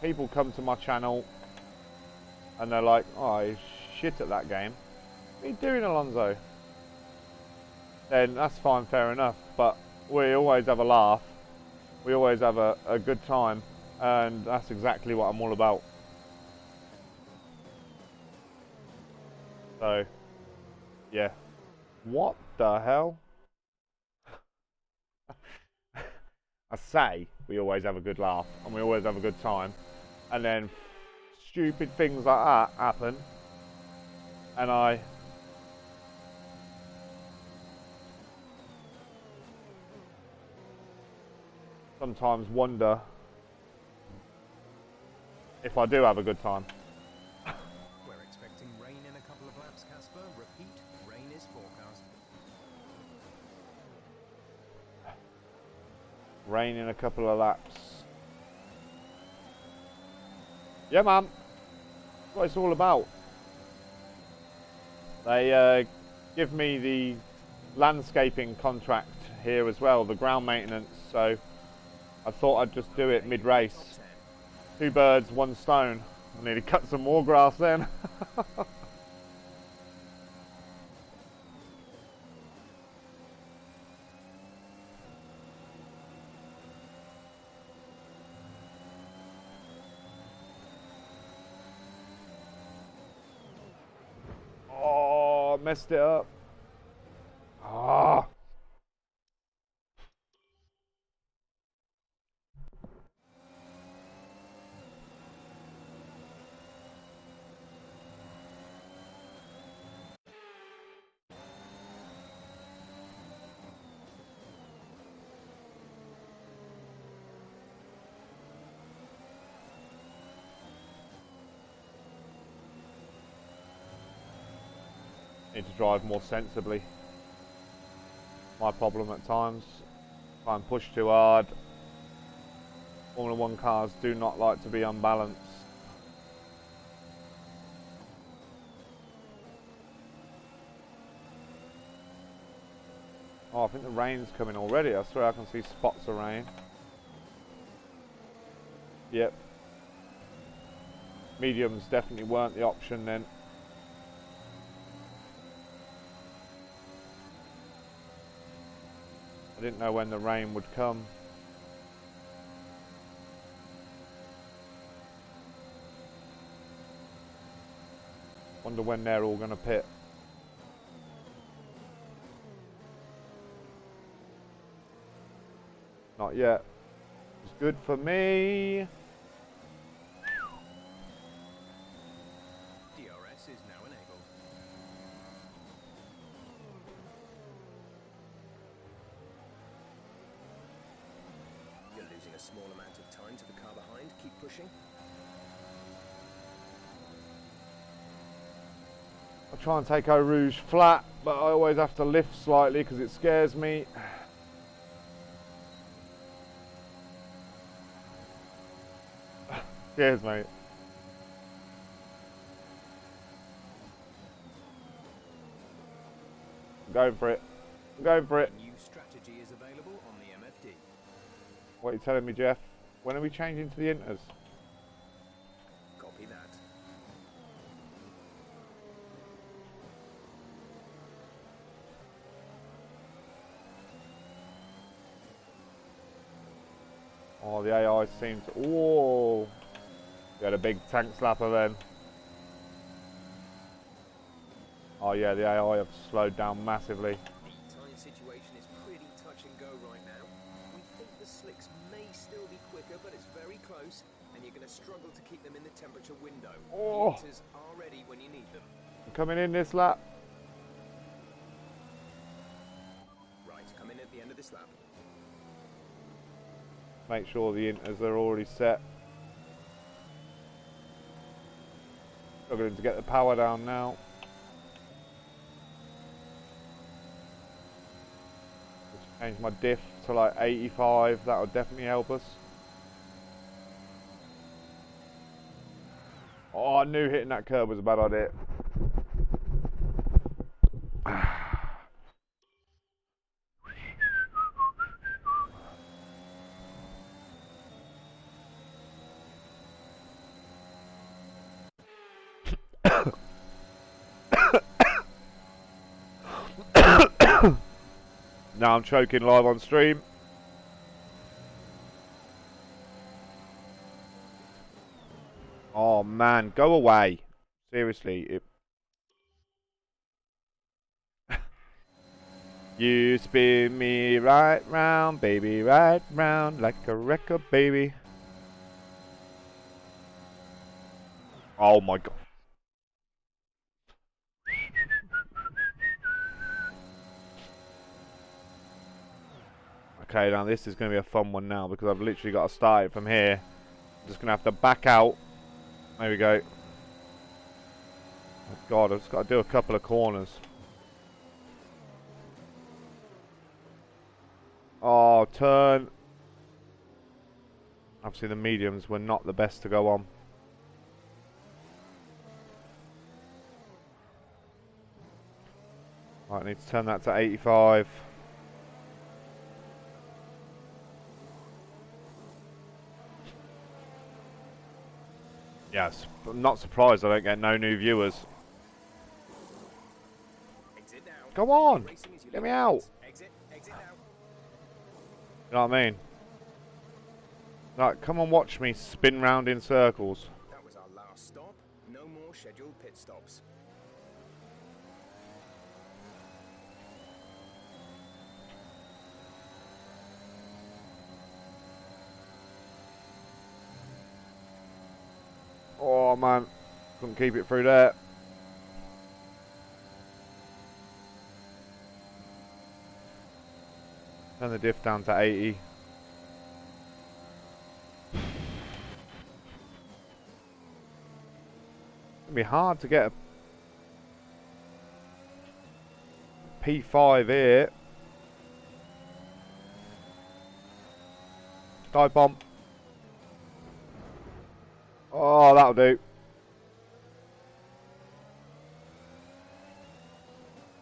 people come to my channel and they're like, "Oh, he's shit at that game," what are you doing, Alonso? Then that's fine, fair enough. But we always have a laugh. We always have a good time, and that's exactly what I'm all about. So, yeah. What the hell? I say we always have a good laugh, and we always have a good time, and then stupid things like that happen, and I sometimes wonder if I do have a good time. We're expecting rain in a couple of laps, Casper. Repeat, rain is forecast. Rain in a couple of laps. Yeah, man. That's what it's all about. They give me the landscaping contract here as well, the ground maintenance, so I thought I'd just do it mid-race. 2 birds, 1 stone. I need to cut some more grass then. Oh, messed it up. Ah. Need to drive more sensibly. My problem at times. Try and push too hard. Formula 1 cars do not like to be unbalanced. Oh, I think the rain's coming already. I swear I can see spots of rain. Yep. Mediums definitely weren't the option then. I didn't know when the rain would come. Wonder when they're all going to pit. Not yet. It's good for me. DRS is now enabled. You're losing a small amount of time to the car behind. Keep pushing. I try and take Eau Rouge flat, but I always have to lift slightly because it scares me. Cheers, mate. I'm going for it. I'm going for it. New strategy is available on the MFD. What are you telling me, Jeff? When are we changing to the inters? Copy that. Oh, the AI seems... Whoa! We had a big tank slapper then. Oh yeah, the AI have slowed down massively. The tyre situation is pretty touch and go right now. We think the slicks may still be quicker, but it's very close, and you're going to struggle to keep them in the temperature window. Oh. The inters are ready when you need them. I'm coming in this lap. Right, come in at the end of this lap. Make sure the inters are already set. Struggling to get the power down now. Just change my diff to like 85. That'll definitely help us. Oh, I knew hitting that curb was a bad idea. Now I'm choking live on stream. Oh man, go away. Seriously, it... You spin me right round, baby, right round like a record, baby. Oh my god. Okay, now this is going to be a fun one now because I've literally got to start it from here. I'm just going to have to back out. There we go. Oh god, I've just got to do a couple of corners. Oh, turn. Obviously the mediums were not the best to go on. Right, I need to turn that to 85. Yes, I'm not surprised I don't get no new viewers. Exit now. Come on, Racing as you get leave me the out. pits. Exit now. You know what I mean? Like, come and watch me spin round in circles. That was our last stop. No more scheduled pit stops. Oh man, couldn't keep it through there. Turn the diff down to 80. It'll be hard to get a P5 here. Dive bomb. Oh, that'll do.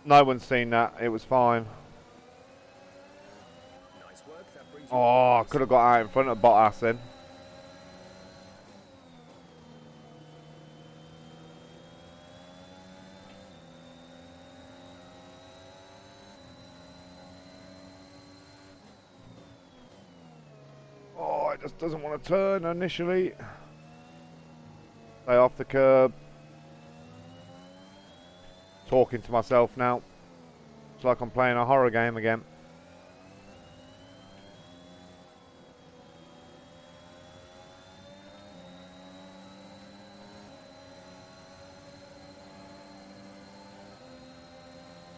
No one's seen that. It was fine. Nice work. That brings you Oh, I could have got out in front of Bottas then. Oh, it just doesn't want to turn initially. Stay off the curb. Talking to myself now. It's like I'm playing a horror game again.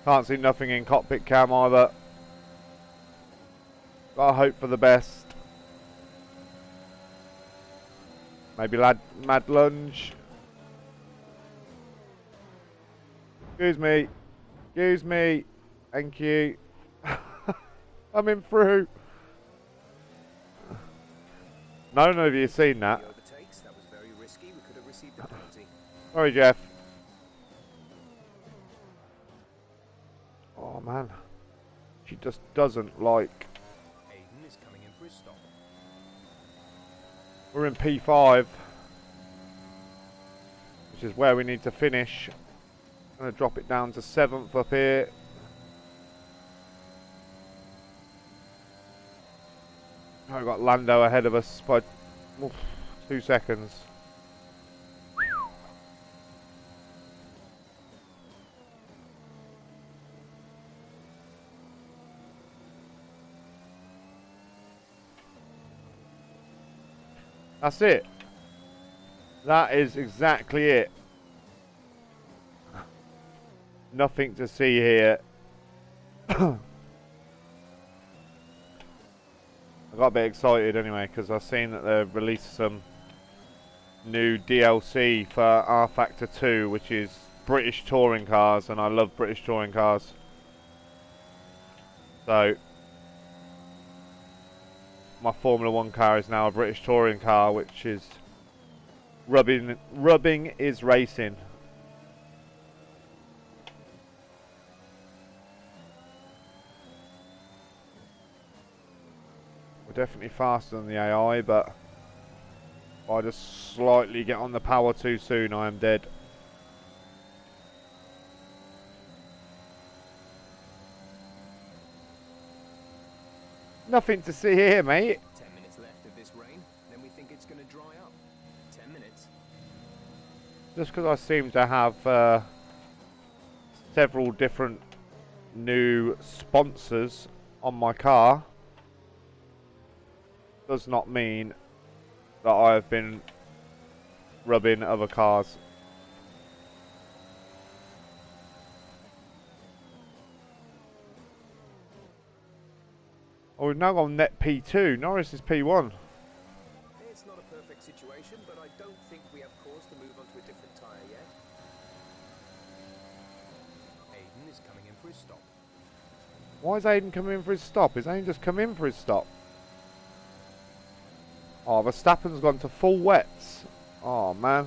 Can't see nothing in cockpit cam either. Gotta hope for the best. Maybe mad lunge. Excuse me. Excuse me. Thank you. I'm in through. None of you seen that. overtakes. That was very risky. We could have received a penalty. Sorry, Jeff. Oh man. She just doesn't like. Aiden is coming in for his stop. We're in P5, which is where we need to finish. I'm going to drop it down to 7th up here. I've got Lando ahead of us by 2 seconds. That's it. That is exactly it. Nothing to see here. I got a bit excited anyway because I've seen that they've released some new DLC for R Factor 2, which is British touring cars, and I love British touring cars. So my Formula 1 car is now a British touring car, which is rubbing is racing. We're definitely faster than the AI, but if I just slightly get on the power too soon, I am dead. Nothing to see here, mate. 10 minutes left of this rain, then we think it's going to dry up. 10 minutes. Just because I seem to have several different new sponsors on my car does not mean that I have been rubbing other cars. Oh, we've now gone net P2. Norris is P1. It's not a perfect situation, but I don't think we have cause to move on to a different tyre yet. Aiden is coming in for his stop. Why is Aiden coming in for his stop? Is Aiden just come in for his stop? Oh, Verstappen's gone to full wets. Oh, man.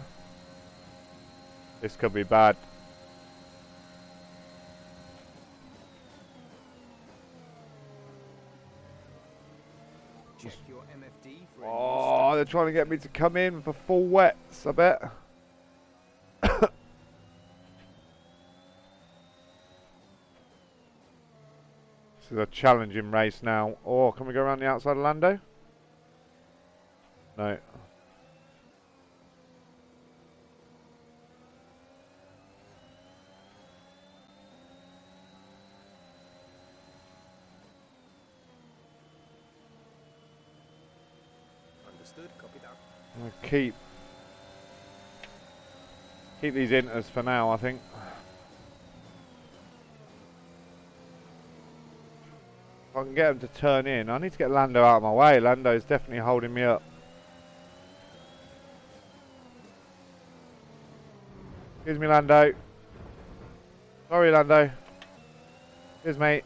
This could be bad. Check your MFD for Oh, they're trying to get me to come in for full wets, I bet. This is a challenging race now. Oh, can we go around the outside of Lando? No. Understood, copy that. I'll keep these inters for now, I think. If I can get them to turn in. I need to get Lando out of my way. Lando's definitely holding me up. Excuse me, Lando. Sorry, Lando. Cheers, mate.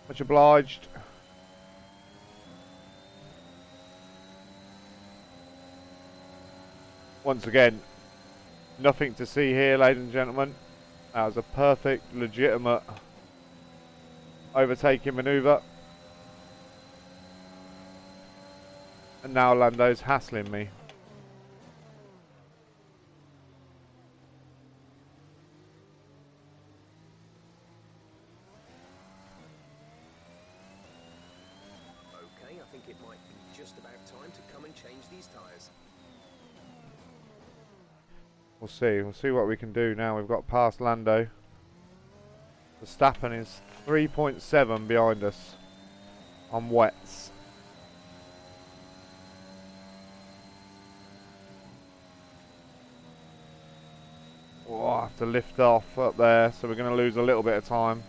Much obliged. Once again, nothing to see here, ladies and gentlemen. That was a perfect, legitimate overtaking manoeuvre. And now Lando's hassling me. Okay, I think it might be just about time to come and change these tyres. We'll see. We'll see what we can do now. We've got past Lando. Verstappen is 3.7 behind us on wets. Oh, I have to lift off up there, so we're going to lose a little bit of time.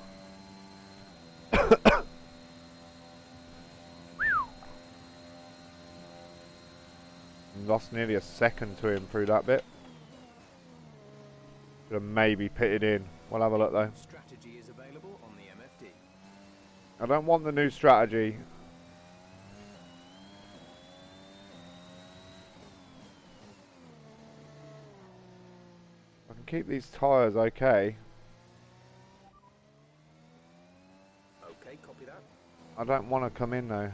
Lost nearly a second to him through that bit. Could have maybe pitted in. We'll have a look though. Strategy is available on the MFD. I don't want the new strategy. I can keep these tyres okay. Okay, copy that. I don't want to come in though.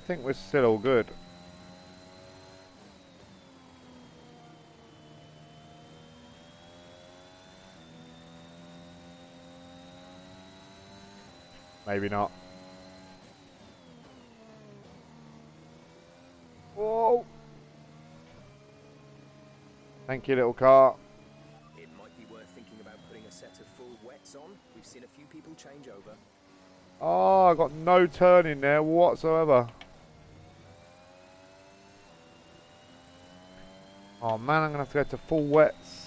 think we're still all good. Maybe not. Whoa! Thank you, little car. It might be worth thinking about putting a set of full wets on. We've seen a few people change over. Oh, I got no turning there whatsoever. Oh man, I'm gonna have to go to full wets.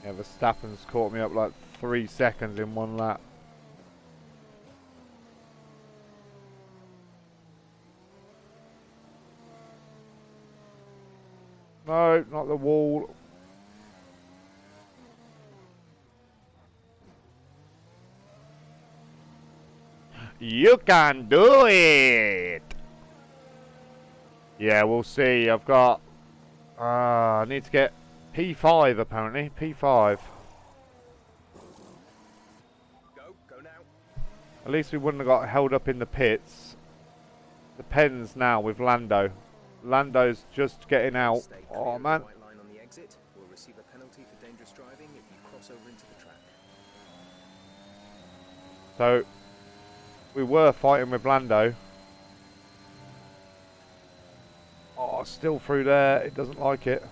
Yeah, Verstappen's caught me up like 3 seconds in one lap. No, not the wall. You can do it! Yeah, we'll see. I've got... I need to get P5 apparently. P5. Go now. At least we wouldn't have got held up in the pits. Depends now with Lando. Lando's just getting out. Stay clear Oh of man. the white line on the exit. We'll receive a penalty for dangerous driving if you cross over into the track. So we were fighting with Lando. Oh, still through there. It doesn't like it.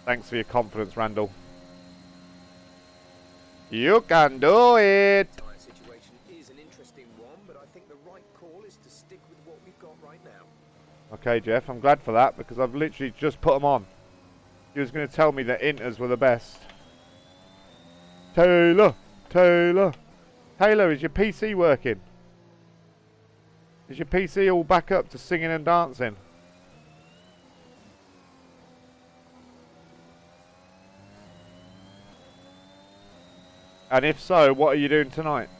Thanks for your confidence, Randall. You can do it! The tyre situation is an interesting one, but I think the right call is to stick with what we've got right now. Okay, Jeff, I'm glad for that because I've literally just put them on. He was going to tell me that Inters were the best. Taylor! Taylor! Taylor, is your PC working? Is your PC all back up to singing and dancing? And if so, what are you doing tonight?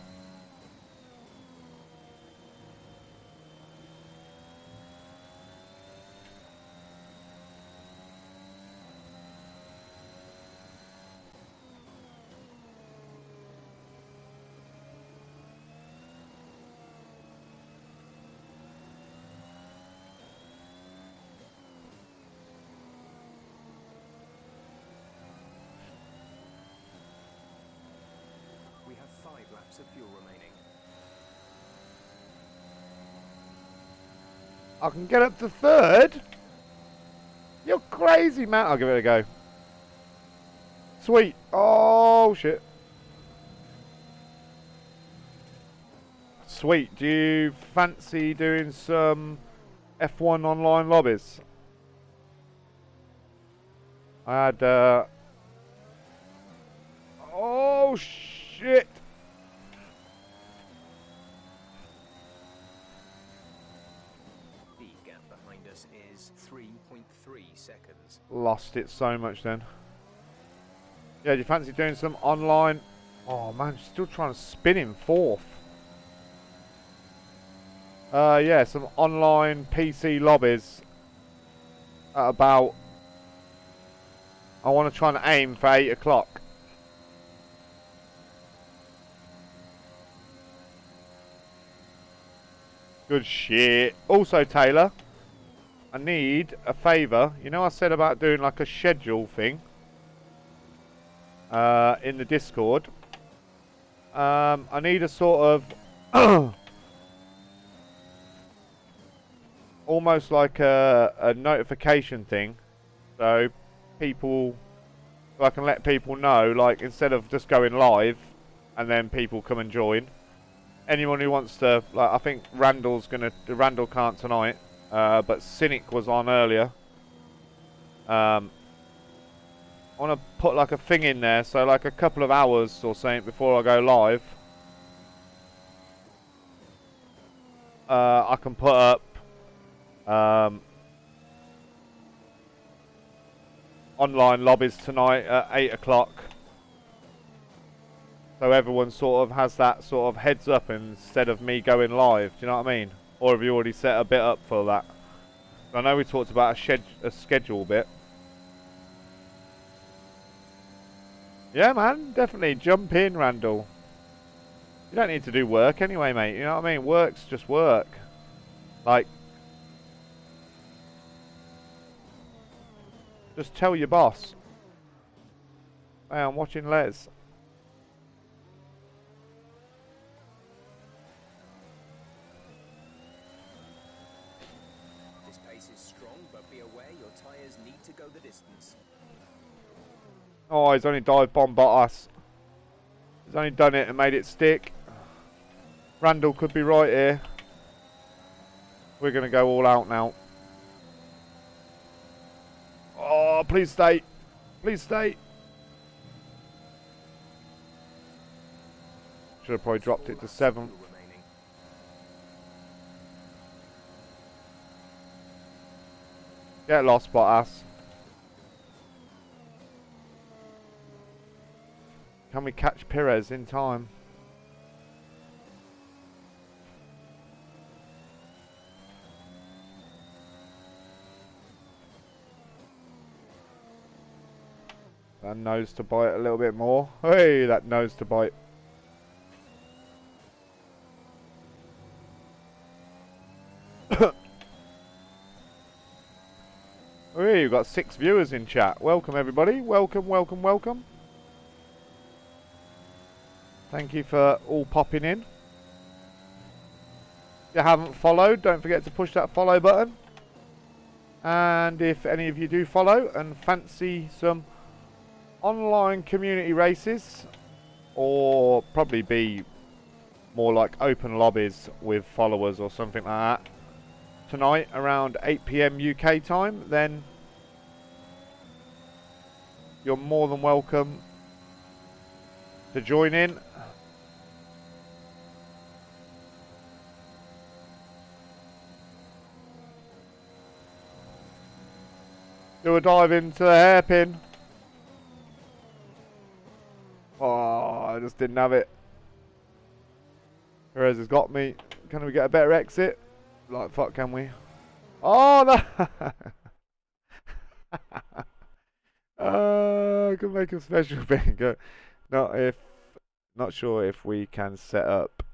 We have 5 laps of fuel remaining. I can get up to 3rd? You're crazy, man. I'll give it a go. Sweet. Oh, shit. Sweet. Do you fancy doing some F1 online lobbies? I had, oh, shit. The gap behind us is 3.3 seconds. Lost it so much then. Yeah, do you fancy doing some online? Oh man, still trying to spin him 4th. Yeah, some online PC lobbies at about... I want to try and aim for 8 o'clock. Good shit. Also, Taylor, I need a favour. You know I said about doing like a schedule thing in the Discord. I need a sort of almost like a notification thing, so people, so I can let people know, like instead of just going live and then people come and join. Anyone who wants to, like, I think Randall can't tonight, but Cynic was on earlier. I want to put like a thing in there, so like a couple of hours or something before I go live, I can put up online lobbies tonight at 8 o'clock. So everyone sort of has that sort of heads up instead of me going live. Do you know what I mean? Or have you already set a bit up for that? I know we talked about a schedule bit. Yeah, man, definitely jump in, Randall. You don't need to do work anyway, mate. You know what I mean? Work's just work. Like, just tell your boss, hey, I'm watching Les. This pace is strong, but be aware your tyres need to go the distance. Oh, he's only dive bomb Bottas. He's only done it and made it stick. Randall could be right here. We're going to go all out now. Oh, please stay. Please stay. Should have probably dropped it to 7th. Get lost, Bottas. Can we catch Perez in time? That nose to bite a little bit more. Hey, that nose to bite. Hey, you've got 6 viewers in chat. Welcome, everybody. Welcome, welcome, welcome. Thank you for all popping in. If you haven't followed, don't forget to push that follow button. And if any of you do follow and fancy some online community races, or probably be more like open lobbies with followers or something like that, tonight around 8 PM UK time, then you're more than welcome to join in. Do a dive into the hairpin. Oh, I just didn't have it. Perez has got me. Can we get a better exit? Like, fuck, can we? Oh, no! I can make a special finger. Not sure if we can set up.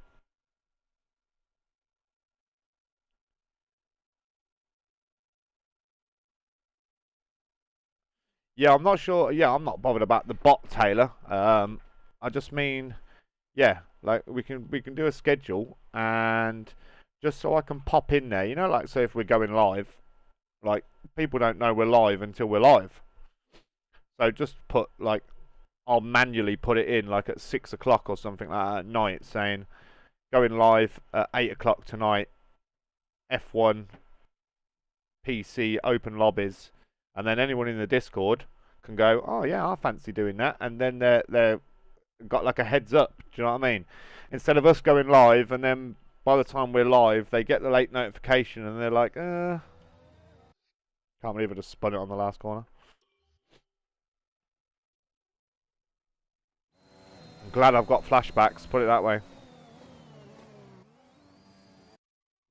Yeah, I'm not sure. Yeah, I'm not bothered about the bot, Taylor. I just mean, yeah, like we can do a schedule, and just so I can pop in there, you know, like say if we're going live, like people don't know we're live until we're live. So just put like, I'll manually put it in like at 6 o'clock or something like that at night, saying going live at 8 o'clock tonight. F1 PC open lobbies. And then anyone in the Discord can go, oh yeah, I fancy doing that, and then they're got like a heads up. Do you know what I mean? Instead of us going live, and then by the time we're live, they get the late notification, and they're like, can't believe I just spun it on the last corner. I'm glad I've got flashbacks. Put it that way.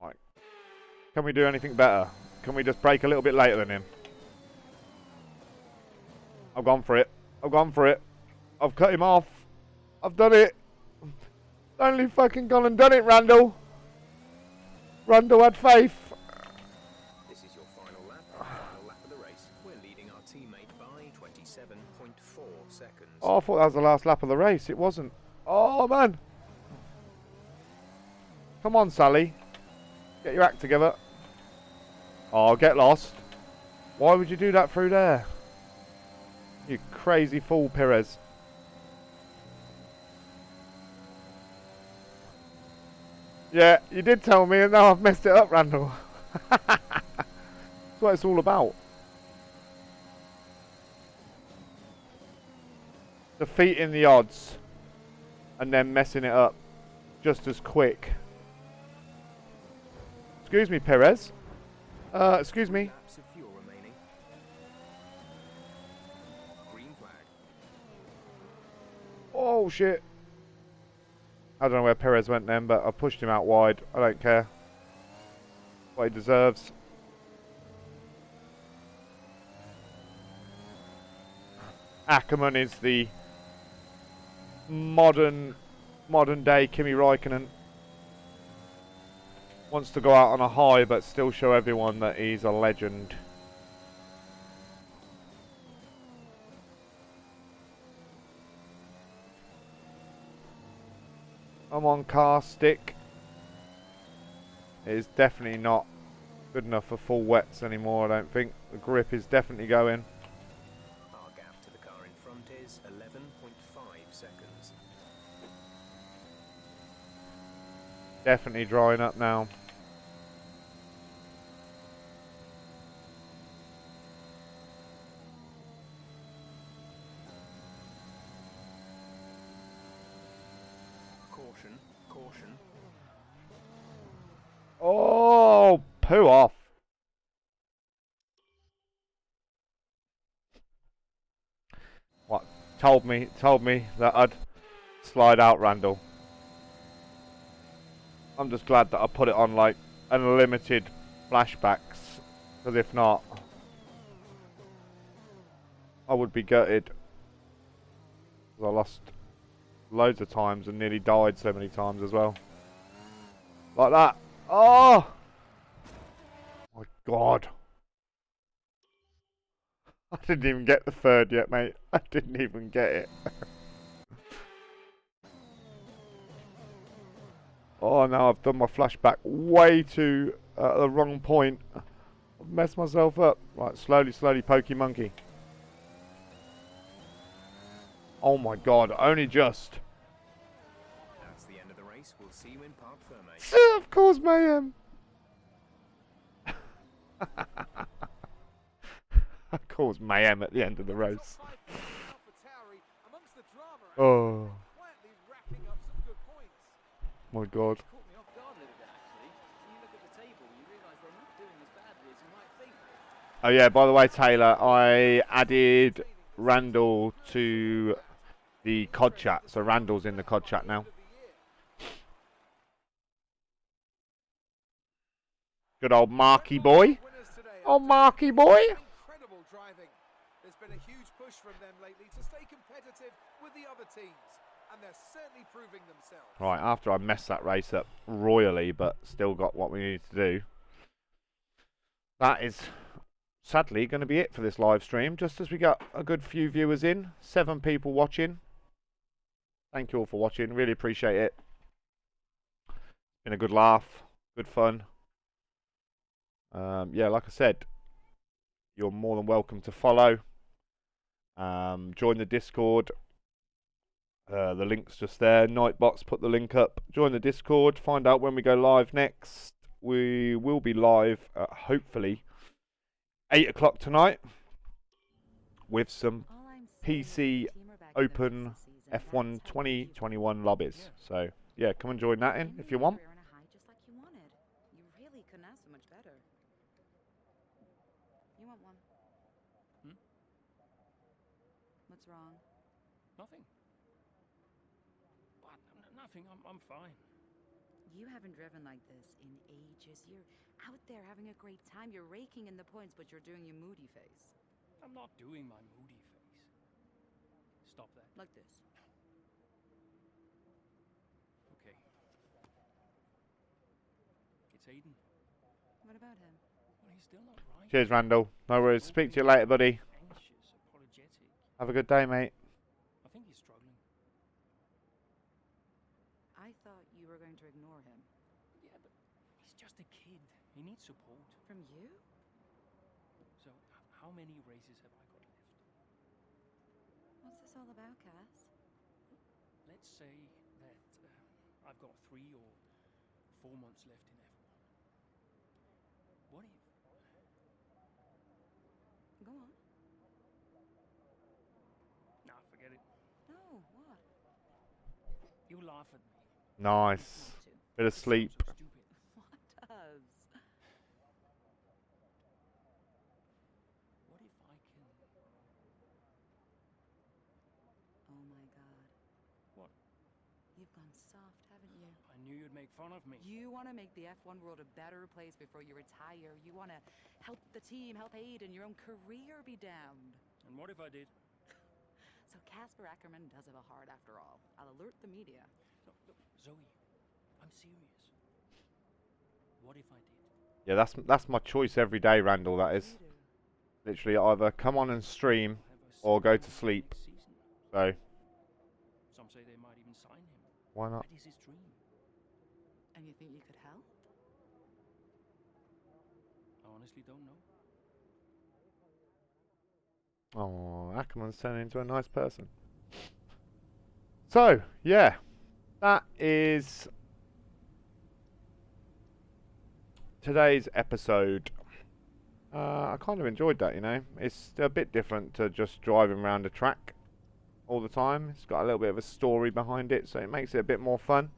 Right. Can we do anything better? Can we just brake a little bit later than him? I've gone for it. I've gone for it. I've cut him off. I've done it. Only fucking gone and done it, Randall. Randall had faith. This is your final lap of the race. We're leading our teammate by 27.4 seconds. Oh, I thought that was the last lap of the race. It wasn't. Oh, man. Come on, Sally. Get your act together. Oh, get lost. Why would you do that through there? You crazy fool, Perez. Yeah, you did tell me, and now I've messed it up, Randall. That's what it's all about. Defeating the odds and then messing it up just as quick. Excuse me, Perez. Excuse me. Green flag. Oh shit. I don't know where Perez went then, but I pushed him out wide. I don't care. What he deserves. Ackerman is the modern day Kimi Räikkönen. Wants to go out on a high, but still show everyone that he's a legend. I'm on car stick. It is definitely not good enough for full wets anymore, I don't think. The grip is definitely going. Our gap to the car in front is 11.5 seconds. Definitely drying up now. Caution, caution. Oh, poo off. What? Told me that I'd slide out, Randall. I'm just glad that I put it on like unlimited flashbacks, because if not, I would be gutted. I lost loads of times and nearly died so many times as well. Like that. Oh! My God. I didn't even get the third yet, mate. I didn't even get it. Oh, no, I've done my flashback way too at the wrong point. I've messed myself up. Right, slowly, Pokey Monkey. Oh my God, only just. That's the end of the race. We'll see you in Parc Fermé. Of course, Mayhem. Of course, Mayhem at the end of the race. Oh. My God. Oh yeah, by the way, Taylor, I added Randall to the COD chat, so Randall's in the COD chat now. Good old Marky boy. Oh, Marky boy. Incredible driving. There's been a huge push from them lately to stay competitive with the other teams, and they're certainly proving themselves. Right, after I messed that race up royally, but still got what we needed to do. That is sadly going to be it for this live stream. Just as we got a good few viewers in, 7 people watching. Thank you all for watching. Really appreciate it. Been a good laugh, good fun. Yeah, like I said, you're more than welcome to follow. Join the Discord. The link's just there. Nightbox put the link up. Join the Discord. Find out when we go live next. We will be live at hopefully 8 o'clock tonight with some PC Open F1 2021 lobbies. So yeah, come and join that in if you want. What's wrong? Nothing. What? Nothing. I'm fine. You haven't driven like this in ages. You're out there having a great time. You're raking in the points, but you're doing your moody face. I'm not doing my moody face. Stop that. Like this. Okay. It's Aiden. What about him? Well, he's still not right. Cheers, Randall. No worries. Speak to you later, buddy. Anxious, apologetic. Have a good day, mate. I think he's struggling. I thought you were going to ignore him. Yeah, but he's just a kid. He needs support. From you? So, how many races have I got left? What's this all about, Cass? Let's say that I've got 3 or 4 months left in F1. What if... Go on. Nah, forget it. No, what? You laugh at me. Nice. Bit of sleep. So stupid. What does? What if I can... Oh my God. What? You've gone soft, haven't you? I knew you'd make fun of me. You want to make the F1 world a better place before you retire. You want to help the team, help Aiden, your own career be downed. And what if I did? So Casper Ackerman does have a heart after all. I'll alert the media. No, Zoe, I'm serious. What if I did? Yeah, that's my choice every day, Randall, that is. Literally either come on and stream or go to sleep. So Some say they might even sign him. why not? That is his dream. And you think you could help? I honestly don't know. Oh, Ackerman's turning into a nice person. So, yeah. That is today's episode. I kind of enjoyed that, you know. It's a bit different to just driving around a track all the time. It's got a little bit of a story behind it, so it makes it a bit more fun.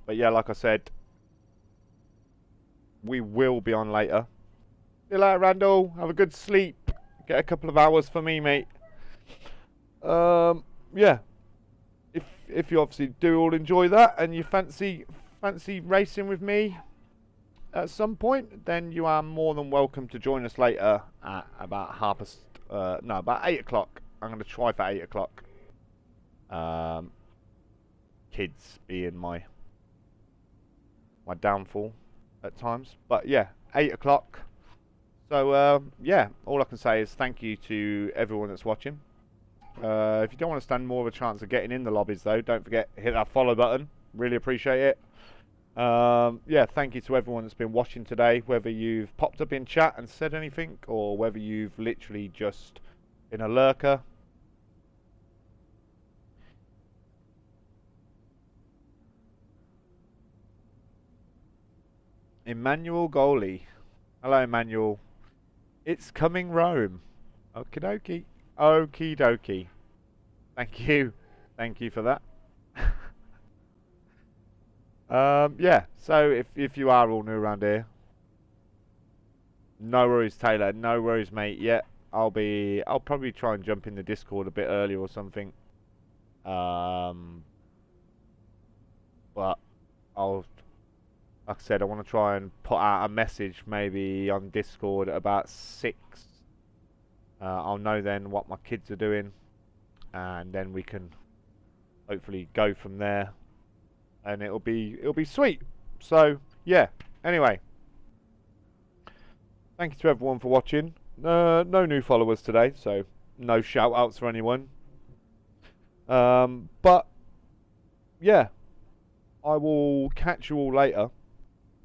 But yeah, like I said, we will be on later. See you later, Randall. Have a good sleep. Get a couple of hours for me, mate. Yeah. If you obviously do all enjoy that and you fancy racing with me at some point, then you are more than welcome to join us later at about about 8 o'clock. I'm going to try for 8 o'clock. Kids being my downfall at times. But yeah, 8 o'clock. So yeah, all I can say is thank you to everyone that's watching. If you don't want to stand more of a chance of getting in the lobbies though, don't forget hit that follow button. Really appreciate it. Yeah, thank you to everyone that's been watching today, whether you've popped up in chat and said anything or whether you've literally just been a lurker. Emmanuel Goalie. Hello, Emmanuel. It's coming Rome. Okie dokie. Okie dokie. Thank you. Thank you for that. Yeah, so if you are all new around here, no worries, Taylor. No worries, mate. Yeah, I'll probably try and jump in the Discord a bit earlier or something. But like I said, I want to try and put out a message maybe on Discord at about 6. I'll know then what my kids are doing, and then we can hopefully go from there, and it'll be sweet. So yeah. Anyway, thank you to everyone for watching. No new followers today, so no shout outs for anyone. But yeah, I will catch you all later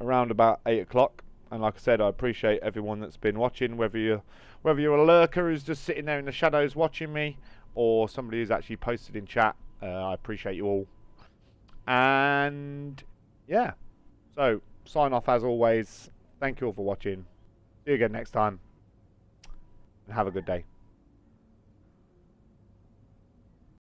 around about 8 o'clock. And like I said, I appreciate everyone that's been watching, whether you're a lurker who's just sitting there in the shadows watching me, or somebody who's actually posted in chat. I appreciate you all. And yeah, so sign off as always. Thank you all for watching. See you again next time, and have a good day.